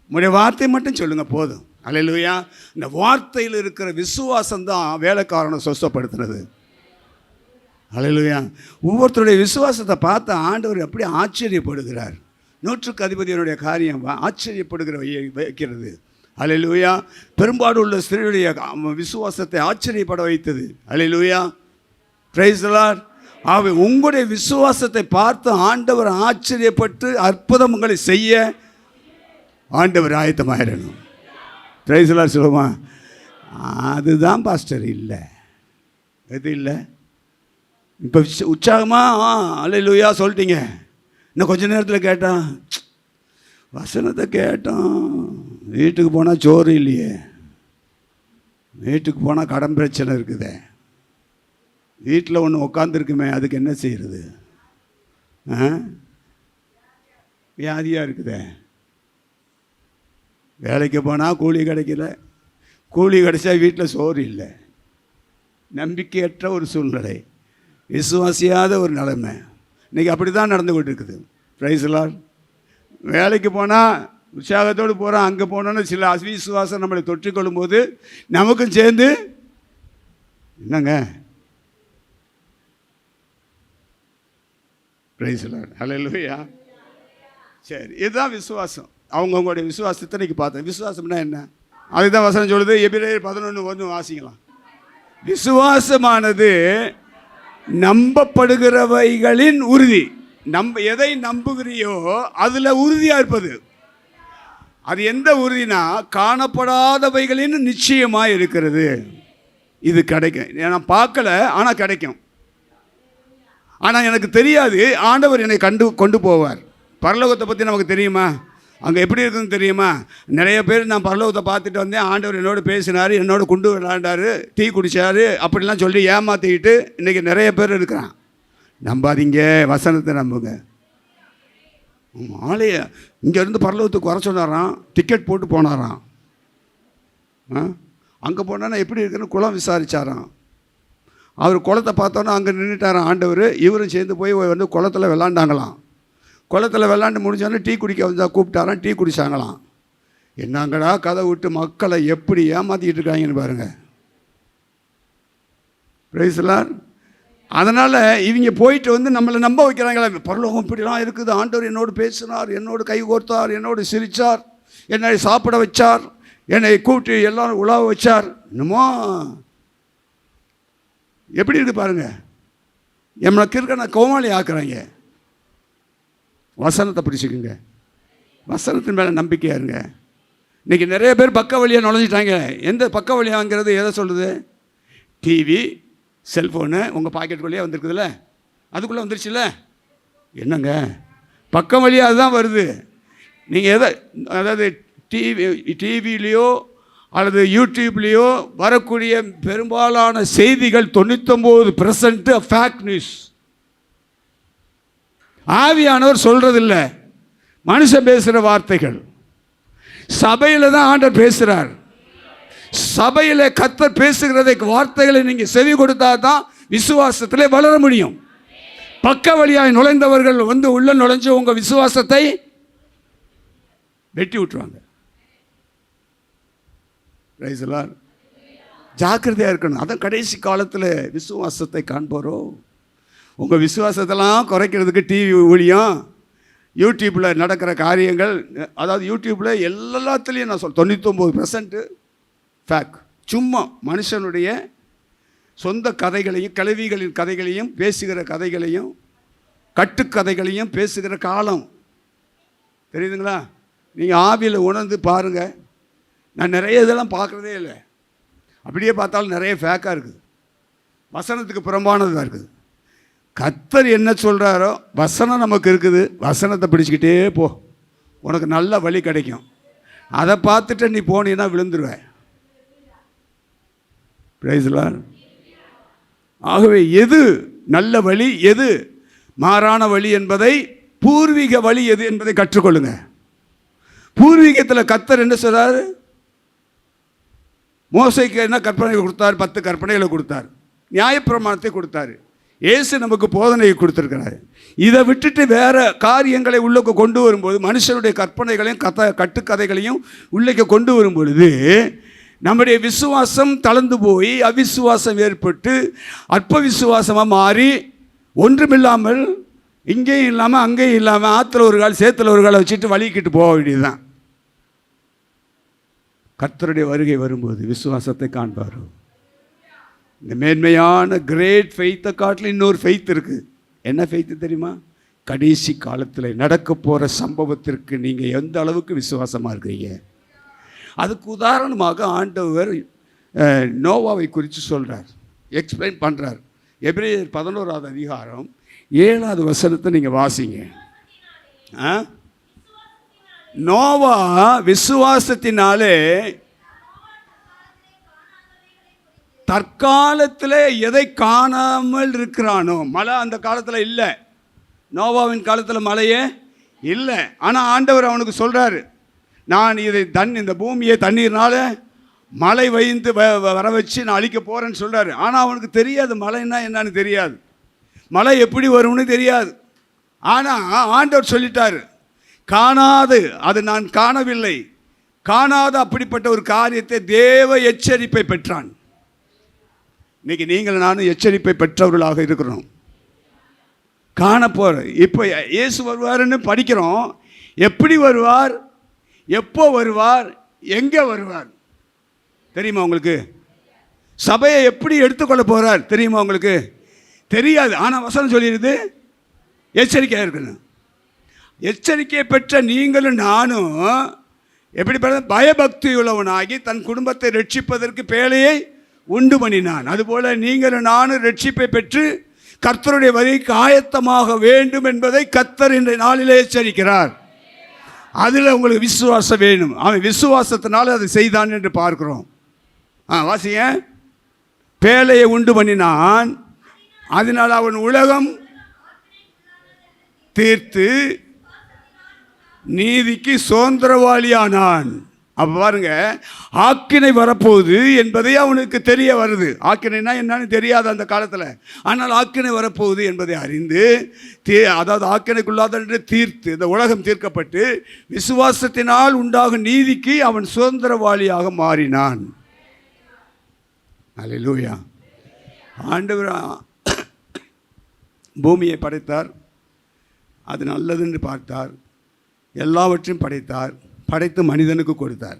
உங்களுடைய வார்த்தை மட்டும் சொல்லுங்கள் போதும். அல்லேலூயா. இந்த வார்த்தையில் இருக்கிற விசுவாசம் தான் வேலைக்காரனை சொஸ்தப்படுத்துறது. அல்லேலூயா. ஒவ்வொருத்தருடைய விசுவாசத்தை பார்த்து ஆண்டவர் எப்படி ஆச்சரியப்படுகிறார். 100க்கு அதிபதியினுடைய காரியம் ஆச்சரியப்படுகிற வைக்கிறது. அல்லேலூயா. பெரும்பாடு உள்ள ஸ்திரீயுடைய விசுவாசத்தை ஆச்சரியப்பட வைத்தது. அல்லேலூயா. Praise the lord. ஆகவே உங்களுடைய விசுவாசத்தை பார்த்து ஆண்டவர் ஆச்சரியப்பட்டு அற்புதங்களை செய்ய ஆண்டவர் ஆயத்தமாயிடணும். பிரைஸ் தி லார்ட் சொல்லுமா. அதுதான் பாஸ்டர் இல்லை, எது இல்லை. இப்போ உற்சாகமாக அல்லேலூயா சொல்லிட்டீங்க. இன்னும் கொஞ்ச நேரத்தில் கேட்டான், வசனத்தை கேட்டான், வீட்டுக்கு போனால் சோறு இல்லையே, வீட்டுக்கு போனால் கடன் பிரச்சனை இருக்குதே, வீட்டில் ஒன்று உட்காந்துருக்குமே அதுக்கு என்ன செய்கிறது, வியாதியாக இருக்குதே, வேலைக்கு போனால் கூலி கிடைக்கல, கூலி கிடைச்சா வீட்டில் சோறு இல்லை, நம்பிக்கையற்ற ஒரு சூழ்நிலை, விசுவாசியாத ஒரு நிலைமை. இன்றைக்கி அப்படி தான் நடந்து கொண்டு இருக்குது. Price the Lord. வேலைக்கு போனால் உற்சாகத்தோடு போகிறோம், அங்கே போனோன்னு சில அவிசுவாசம் நம்மளை தொற்றிக்கொள்ளும் போது நமக்கும் சேர்ந்து என்னங்க. Praise the lord. ஹல்லேலூயா. சரி, இதுதான் விசுவாசம். அவங்கவுங்களுடைய விசுவாசத்தை இன்றைக்கி பார்த்தேன். விசுவாசம்னா என்ன, அதுதான் வசனம் சொல்லுது. எபிரேயர் 11:1 வாசிக்கலாம். விசுவாசமானது நம்பப்படுகிறவைகளின் உறுதி. எதை நம்புகிறியோ அதில் உறுதியாக இருப்பது. அது எந்த உறுதினா, காணப்படாதவைகளின் நிச்சயமாக இருக்கிறது. இது கிடைக்கும், நான் பார்க்கல ஆனால் கிடைக்கும், ஆனால் எனக்கு தெரியாது, ஆண்டவர் என்னை கொண்டு போவார். பரலோகத்தை பற்றி நமக்கு தெரியுமா, அங்கே எப்படி இருக்குதுன்னு தெரியுமா. நிறைய பேர் நான் பரலோகத்தை பார்த்துட்டு வந்தேன், ஆண்டவர் என்னோடு பேசினார், என்னோட குண்டு விளையாண்டார், டீ குடித்தார், அப்படிலாம் சொல்லி ஏமாற்றிக்கிட்டு இன்றைக்கி நிறைய பேர் இருக்கிறான். நம்பாதீங்க, வசனத்தை நம்புங்க. ஆலைய இங்கேருந்து பரலோகத்துக்கு வர சொன்னாராம், டிக்கெட் போட்டு போனாராம். அங்கே போனால் எப்படி இருக்குன்னு குளம் விசாரித்தாராம். அவர் குளத்தை பார்த்தோன்னா அங்கே நின்றுட்டாராம் ஆண்டவர். இவரும் சேர்ந்து போய் வந்து குளத்தில் விளாண்டாங்களாம். குளத்தில் விளாண்டு முடிஞ்சோன்னே டீ குடிக்க வந்தால் கூப்பிட்டாராம், டீ குடித்தாங்களாம். என்னங்கடா கதை விட்டு மக்களை எப்படி ஏமாற்றிக்கிட்டு இருக்காங்கன்னு பாருங்கள். Price the Lord. அதனால் இவங்க போயிட்டு வந்து நம்மளை நம்ப வைக்கிறாங்களா, பரலோகம் இப்படிலாம் இருக்குது, ஆண்டவர் என்னோடு பேசினார், என்னோடு கை கோர்த்தார், என்னோடு சிரித்தார், என்னை சாப்பிட வச்சார், என்னை கூட்டி எல்லாரும் உலாவ வச்சார். என்னமோ எப்படி இருக்குது பாருங்கள். நம்மளை கிறுக்கனை கோமாளி ஆக்குறாங்க. வசனத்தை பிடிச்சிக்குங்க, வசனத்தின் மேலே நம்பிக்கையாக இருங்க. இன்றைக்கி நிறைய பேர் பக்க வழியாக நுழைஞ்சிட்டாங்க. எந்த பக்க வழியாங்கிறது எதை சொல்லுது, டிவி செல்ஃபோனு உங்கள் பாக்கெட்டுக்குள்ளேயே வந்துருக்குதுல்ல, அதுக்குள்ளே வந்துருச்சுல்ல. என்னங்க பக்கம் வழியாக அதுதான் வருது. நீங்கள் எதை, அதாவது டிவிலேயோ அல்லது யூடியூப்லேயோ வரக்கூடிய பெரும்பாலான செய்திகள் 99% ஃபேக் நியூஸ். ஆவியானவர் சொல்கிறதில்ல, மனுஷன் பேசுகிற வார்த்தைகள். சபையில் தான் ஆண்டவர் பேசுகிறார். சபையில் கர்த்தர் பேசுகிறதை வார்த்தைகளை நீங்கள் செவி கொடுத்தா தான் விசுவாசத்தில் வளர முடியும். பக்க வழியாய் நுழைந்தவர்கள் வந்து உள்ள நுழைஞ்சு உங்கள் விசுவாசத்தை வெட்டி விட்டுருவாங்க. Price the Lord. ஜாக்கிரதையாக இருக்கணும். அதான் கடைசி காலத்தில் விசுவாசத்தை காண்போரோ. உங்கள் விசுவாசத்தெல்லாம் குறைக்கிறதுக்கு டிவி ஊழியம், யூடியூப்பில் நடக்கிற காரியங்கள், அதாவது யூடியூப்பில் எல்லாத்துலேயும் நான் 99% ஃபேக், சும்மா மனுஷனுடைய சொந்த கதைகளையும் கிழவிகளின் கதைகளையும் பேசுகிற கதைகளையும் கட்டுக்கதைகளையும் பேசுகிற காலம். தெரியுதுங்களா? நீங்கள் ஆவியில் உணர்ந்து பாருங்கள். நான் நிறைய இதெல்லாம் பார்க்குறதே இல்லை. அப்படியே பார்த்தாலும் நிறைய ஃபேக்காக இருக்குது, வசனத்துக்கு புறம்பானதாக இருக்குது. கர்த்தர் என்ன சொல்கிறாரோ வசனம் நமக்கு இருக்குது, வசனத்தை பிடிச்சிக்கிட்டே போ, உனக்கு நல்ல வழி கிடைக்கும். அதை பார்த்துட்டு நீ போனீன்னா விழுந்துருவ. Price Lord. ஆகவே எது நல்ல வழி, எது மாறான வழி என்பதை, பூர்வீக வழி எது என்பதை கற்றுக்கொள்ளுங்க. பூர்வீகத்தில் கர்த்தர் என்ன சொல்றாரு? மோசைக்கு என்ன கற்பனை கொடுத்தார்? 10 கற்பனைகளை கொடுத்தார், நியாயப்பிரமாணத்தை கொடுத்தார். இயேசு நமக்கு போதனையை கொடுத்துருக்கிறார். இதை விட்டுட்டு வேற காரியங்களை உள்ளே கொண்டு வரும்போது, மனுஷனுடைய கற்பனைகளையும் கட்டுக்கதைகளையும் உள்ளே கொண்டு வரும் பொழுது நம்முடைய விசுவாசம் தளர்ந்து போய் அவிசுவாசம் ஏற்பட்டு அற்ப விசுவாசமாக மாறி ஒன்றுமில்லாமல் இங்கேயும் இல்லாமல் அங்கேயும் இல்லாமல் ஆற்றுல ஒரு கால் சேத்துல ஒரு காலை வச்சுட்டு வலிக்கிட்டு போக வேண்டியதுதான். கர்த்தருடைய வருகை வரும்போது விசுவாசத்தை காண்பார். இந்த மேன்மையான கிரேட் ஃபெய்த்தை காட்டில் இன்னொரு ஃபெய்த் இருக்குது. என்ன ஃபெய்த்து தெரியுமா? கடைசி காலத்தில் நடக்க போகிற சம்பவத்திற்கு நீங்கள் எந்த அளவுக்கு விசுவாசமாக இருக்கிறீங்க. அதுக்கு உதாரணமாக ஆண்டவர் நோவாவை குறித்து சொல்கிறார், எக்ஸ்பிளைன் பண்ணுறார். எபிரேயர் 11வது அதிகாரம் 7வது வசனத்தை நீங்கள் வாசிங்க. நோவா விசுவாசத்தினாலே தற்காலத்தில் எதை காணாமல் இருக்கிறானோ, மழை அந்த காலத்தில் இல்லை, நோவாவின் காலத்தில் மழையே இல்லை. ஆனால் ஆண்டவர் அவனுக்கு சொல்கிறாரு, நான் இதை இந்த பூமியை தண்ணீர்னால மழை வைந்து வர வச்சு நான் அழிக்க போகிறேன்னு சொல்கிறாரு. ஆனால் அவனுக்கு தெரியாது மழைன்னா என்னன்னு தெரியாது, மழை எப்படி வரும்னு தெரியாது. ஆனால் ஆண்டவர் சொல்லிட்டாரு, காணாது, அது நான் காணவில்லை, காணாத அப்படிப்பட்ட ஒரு காரியத்தை தேவ எச்சரிப்பை பெற்றான். இன்னைக்கு நீங்கள் நானும் எச்சரிப்பை பெற்றவர்களாக இருக்கிறோம். காண போகிற இப்போ இயேசு வருவாருன்னு படிக்கிறோம். எப்படி வருவார், எப்போ வருவார், எங்கே வருவார் தெரியுமா உங்களுக்கு? சபையை எப்படி எடுத்துக்கொள்ள போகிறார் தெரியுமா உங்களுக்கு? தெரியாது. ஆனால் வசனம் சொல்லிடுது எச்சரிக்கையாக இருக்கணும். எச்சரிக்கையை பெற்ற நீங்களும் நானும் எப்படிப்பட்ட பயபக்தி உள்ளவனாகி தன் குடும்பத்தை ரட்சிப்பதற்கு பேழையை உண்டு பண்ணினான். அதுபோல் நீங்களும் நானும் ரட்சிப்பை பெற்று கர்த்தருடைய வழிக்கு ஆயத்தமாக வேண்டும் என்பதை கர்த்தர் இந்த நாளிலே எச்சரிக்கிறார். அதில் உங்களுக்கு விசுவாசம் வேணும். அவன் விசுவாசத்தினால அதை செய்தான் என்று பார்க்கிறோம். வாசிங்க. பேழையை உண்டு பண்ணினான், அதனால் அவன் உலகம் தீர்த்து நீதிக்கு சுதந்திரவாளியானான். அப்போ பாருங்க, ஆக்கினை வரப்போகுது என்பதை அவனுக்கு தெரிய வருது. ஆக்கினைனா என்னன்னு தெரியாது அந்த காலத்தில். ஆனால் ஆக்கினை வரப்போகுது என்பதை அறிந்து அதாவது ஆக்கினைக்குள்ளாத தீர்த்து இந்த உலகம் தீர்க்கப்பட்டு விசுவாசத்தினால் உண்டாகும் நீதிக்கு அவன் சுதந்திரவாளியாக மாறினான். அல்லேலூயா. ஆண்டவர் பூமியை படைத்தார், அது நல்லதுன்னு பார்த்தார், எல்லாவற்றையும் படைத்தார், படைத்து மனிதனுக்கு கொடுத்தார்.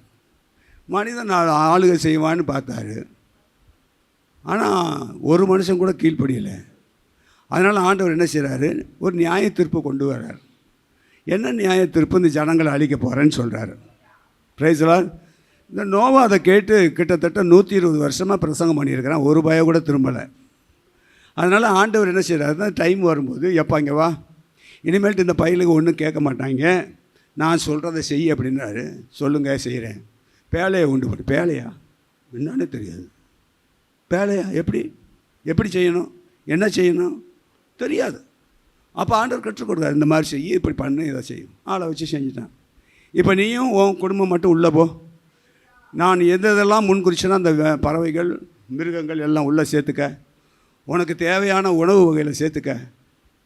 மனிதன் ஆளுகை செய்வான்னு பார்த்தாரு, ஆனால் ஒரு மனுஷன் கூட கீழ்ப்படியலை. அதனால் ஆண்டவர் என்ன செய்கிறாரு, ஒரு நியாய தீர்ப்பு கொண்டு வர்றார். என்ன நியாய தீர்ப்பு? இந்த ஜனங்களை அழிக்க போகிறேன்னு சொல்கிறாரு. Praise Lord. இந்த நோவா அதை கேட்டு கிட்டத்தட்ட 120 வருஷமாக பிரசங்கம் பண்ணியிருக்கிறான், ஒரு பய கூட திரும்பலை. அதனால் ஆண்டவர் என்ன செய்கிறாருன்னா, டைம் வரும்போது எப்போ இங்கே வா, இனிமேல்ட்டு இந்த பையலுக்கு ஒன்றும் கேட்க மாட்டாங்க, நான் சொல்கிறத செய் அப்படின்னாரு. சொல்லுங்க செய்கிறேன். பேழையை உண்டு பண்ணி. பேழையா என்னன்னு தெரியாது. பேழையா எப்படி செய்யணும், என்ன செய்யணும் தெரியாது. அப்போ ஆண்டவர் கற்றுக் கொடுத்தாரு, இந்த மாதிரி செய்ய, இப்படி பண்ணு, இதை செய்யும். ஆளை வச்சு செஞ்சுட்டான். இப்போ நீயும் உன் குடும்பம் மட்டும் உள்ளே போ, நான் எதெல்லாம் முன்குறிச்சுன்னா அந்த பறவைகள் மிருகங்கள் எல்லாம் உள்ளே சேர்த்துக்க, உனக்கு தேவையான உணவு வகையில் சேர்த்துக்க,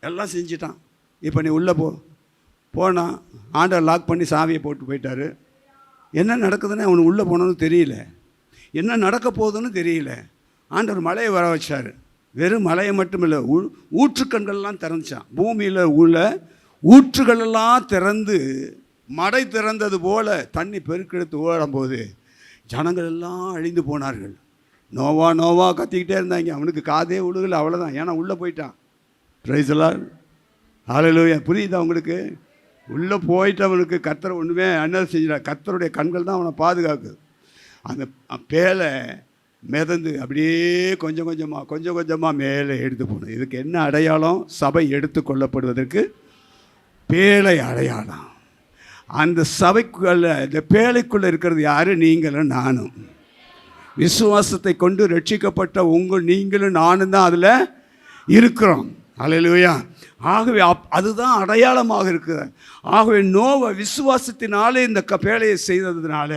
எல்லாம் செஞ்சுட்டான். இப்போ நீ உள்ளே போனால் ஆண்டவர் லாக் பண்ணி சாவியை போட்டு போயிட்டாரு. என்ன நடக்குதுன்னு அவனுக்கு உள்ளே போனோன்னு தெரியல, என்ன நடக்க போகுதுன்னு தெரியல. ஆண்டவர் மலையை வர வச்சார். வெறும் மலையை மட்டும் இல்லை, ஊற்றுக்கண்கள்லாம் திறந்துச்சான். பூமியில் உள்ள ஊற்றுகளெல்லாம் திறந்து மடை திறந்தது போல் தண்ணி பெருக்கெடுத்து ஓடும்போது ஜனங்கள் எல்லாம் அழிந்து போனார்கள். நோவா நோவா கத்திக்கிட்டே இருந்தாங்க. அவனுக்கு காதே உழுகலை, அவ்வளோதான். ஏன்னா உள்ளே போயிட்டான். Praise the lord. ஹல்லேலூயா. புரியுதா உங்களுக்கு? உள்ளே போயிட்டு அவனுக்கு கர்த்தர் ஒன்றுமே அன்னது செஞ்சிடா. கர்த்தருடைய கண்கள் தான் அவனை பாதுகாக்குது. அந்த பேலை மிதந்து அப்படியே கொஞ்சம் கொஞ்சமாக மேலே எடுத்து போகணும். இதுக்கு என்ன அடையாளம்? சபை எடுத்து கொள்ளப்படுவதற்கு பேழை அடையாளம். அந்த சபைக்குள்ள, இந்த பேழைக்குள்ளே இருக்கிறது யார்? நீங்களும் நானும். விசுவாசத்தை கொண்டு ரட்சிக்கப்பட்ட நீங்களும் நானும் தான் அதில் இருக்கிறோம். அல்லேலூயா. ஆகவே அதுதான் அடையாளமாக இருக்குது. ஆகவே நோவா விசுவாசத்தினாலே இந்த பேழையை செய்ததுனால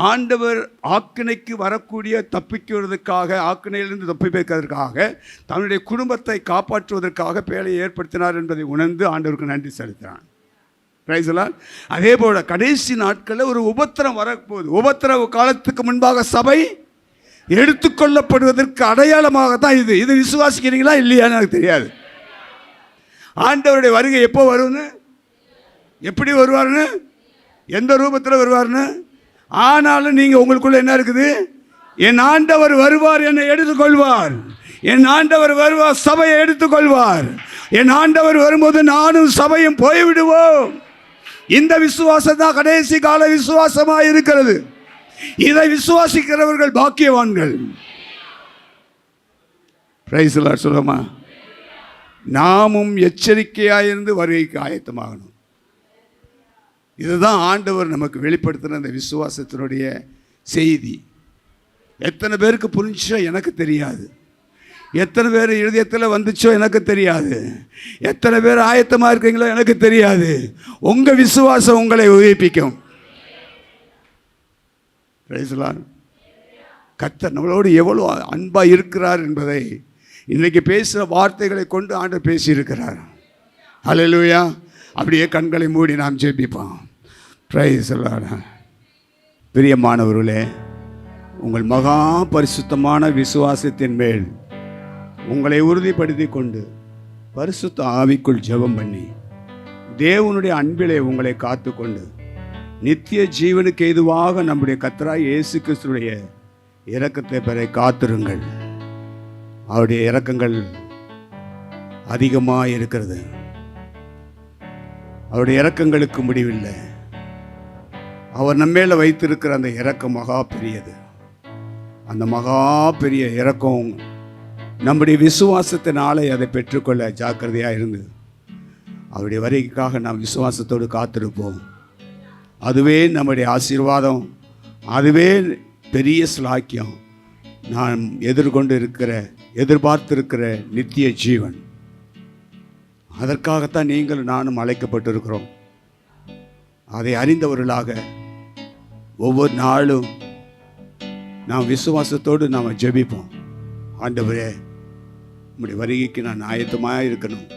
ஆண்டவர் ஆக்கினைக்கு வரக்கூடிய தப்பிக்கிறதுக்காக, ஆக்கினையிலிருந்து தப்பிப்பதற்காக, தன்னுடைய குடும்பத்தை காப்பாற்றுவதற்காக பேழையை ஏற்படுத்தினார் என்பதை உணர்ந்து ஆண்டவருக்கு நன்றி செலுத்தினான். Price the Lord. அதே போல் கடைசி நாட்களில் ஒரு உபத்திரம் வரப்போகுது. உபத்திரவு காலத்துக்கு முன்பாக சபை எடுத்துக்கொள்ளப்படுவதற்கு அடையாளமாக தான் இது. இது விசுவாசிக்கிறீங்களா இல்லையான்னு எனக்கு தெரியாது. ஆண்டவருடைய வருகை எப்போ வரும்னு, எப்படி வருவார்னு, எந்த ரூபத்தில் வருவார்னு. ஆனாலும் நீங்கள் உங்களுக்குள்ள என்ன இருக்குது? என் ஆண்டவர் வருவார், என்னை எடுத்துக்கொள்வார். என் ஆண்டவர் வருவார், சபையை எடுத்துக்கொள்வார். என் ஆண்டவர் வரும்போது நானும் சபையும் போய்விடுவோம். இந்த விசுவாசம் தான் கடைசி கால விசுவாசமாக இருக்கிறது. இதை விசுவாசிக்கிறவர்கள் பாக்கியவான்கள். Price the Lord. சொல்லுமா, நாமும் எச்சரிக்கையாயிருந்து வருகைக்கு ஆயத்தமாகணும். இதுதான் ஆண்டவர் நமக்கு வெளிப்படுத்தின அந்த விசுவாசத்தினுடைய செய்தி. எத்தனை பேருக்கு புரிஞ்சோ எனக்கு தெரியாது. எத்தனை பேர் இதயத்தில் வந்துச்சோ எனக்கு தெரியாது. எத்தனை பேர் ஆயத்தமாக இருக்கீங்களோ எனக்கு தெரியாது. உங்கள் விசுவாசம் உங்களை உயிர்ப்பிக்கும். Price the Lord. கர்த்தர் நம்மளோடு எவ்வளோ அன்பாக இருக்கிறார் என்பதை இன்றைக்கி பேசுகிற வார்த்தைகளை கொண்டு ஆண்டவர் பேசியிருக்கிறார். ஹல்லேலூயா. அப்படியே கண்களை மூடி நாம் ஜெபிப்போம். Price the Lord. பிரியமானவர்களே, உங்கள் மகா பரிசுத்தமான விசுவாசத்தின் மேல் உங்களை உறுதிப்படுத்தி கொண்டு பரிசுத்த ஆவிக்குள் ஜெபம் பண்ணி தேவனுடைய அன்பிலே உங்களை காத்து கொண்டு நித்திய ஜீவனுக்கு ஏதுவாக நம்முடைய கர்த்தராகிய இயேசு கிறிஸ்துவுடைய இரக்கத்தை பெற காத்திருங்கள். அவருடைய இரக்கங்கள் அதிகமாக இருக்கிறது. அவருடைய இரக்கங்களுக்கு முடிவில்லை. அவர் நம்மேல வைத்திருக்கிற அந்த இரக்கம் மகா பெரியது. அந்த மகா பெரிய இரக்கம் நம்முடைய விசுவாசத்தினாலே அதை பெற்றுக்கொள்ள ஜாக்கிரதையாக இருந்து அவருடைய வருகைக்காக நாம் விசுவாசத்தோடு காத்திருப்போம். அதுவே நம்முடைய ஆசீர்வாதம். அதுவே பெரிய ஸ்லாக்கியம். நான் எதிர்பார்த்திருக்கிற நித்திய ஜீவன். அதற்காகத்தான் நீங்களும் நானும் அழைக்கப்பட்டிருக்கிறோம். அதை அறிந்தவர்களாக ஒவ்வொரு நாளும் நாம் விசுவாசத்தோடு நாம் ஜெபிப்போம். ஆண்டவரே, உம்முடைய வருகைக்கு நான் ஆயத்தமாக இருக்கணும்.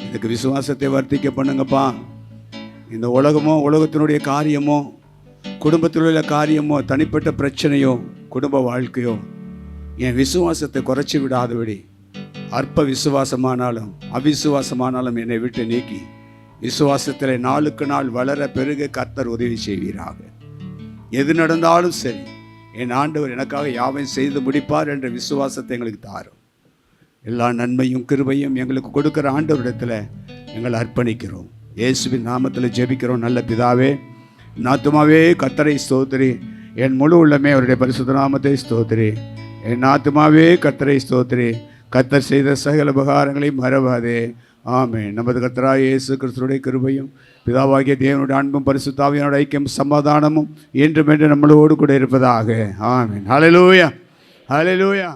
எனக்கு விசுவாசத்தை வர்த்திக்க பண்ணுங்கப்பா. இந்த உலகத்தினுடைய காரியமோ, குடும்பத்தில் உள்ள காரியமோ, தனிப்பட்ட பிரச்சனையோ, குடும்ப வாழ்க்கையோ என் விசுவாசத்தை குறைச்சி விடாதபடி, அற்ப விசுவாசமானாலும் அவிசுவாசமானாலும் என்னை விட்டு நீக்கி விசுவாசத்தில் நாளுக்கு நாள் வளர பெருக கர்த்தர் உதவி செய்வீராக. எது நடந்தாலும் சரி, என் ஆண்டவர் எனக்காக யாவையும் செய்து முடிப்பார் என்ற விசுவாசத்தை எங்களுக்கு தாரும். எல்லா நன்மையும் கிருபையும் எங்களுக்கு கொடுக்கிற ஆண்டவரிடத்தில் எங்களை அர்ப்பணிக்கிறோம். இயேசுவின் நாமத்தில் ஜெபிக்கிறோம் நல்ல பிதாவே. ஆத்துமாவே கர்த்தரை ஸ்தோத்திரி. என் முழு உள்ளமே அவருடைய பரிசுத்த நாமத்தை ஸ்தோத்திரி. என் ஆத்துமாவே கர்த்தரை ஸ்தோத்திரி. கர்த்தர் செய்த சகல உபகாரங்களையும் மறவாதே. ஆமென். நமது கர்த்தராகிய இயேசு கிறிஸ்துவுடைய கிருபையும் பிதாவாகிய தேவனுடைய அன்பும் பரிசுத்த ஆவியானவருடைய ஐக்கியம் சமாதானமும் என்றும் நம்மளோடு கூட இருப்பதாக. ஆமென். ஹல்லேலூயா. ஹல்லேலூயா.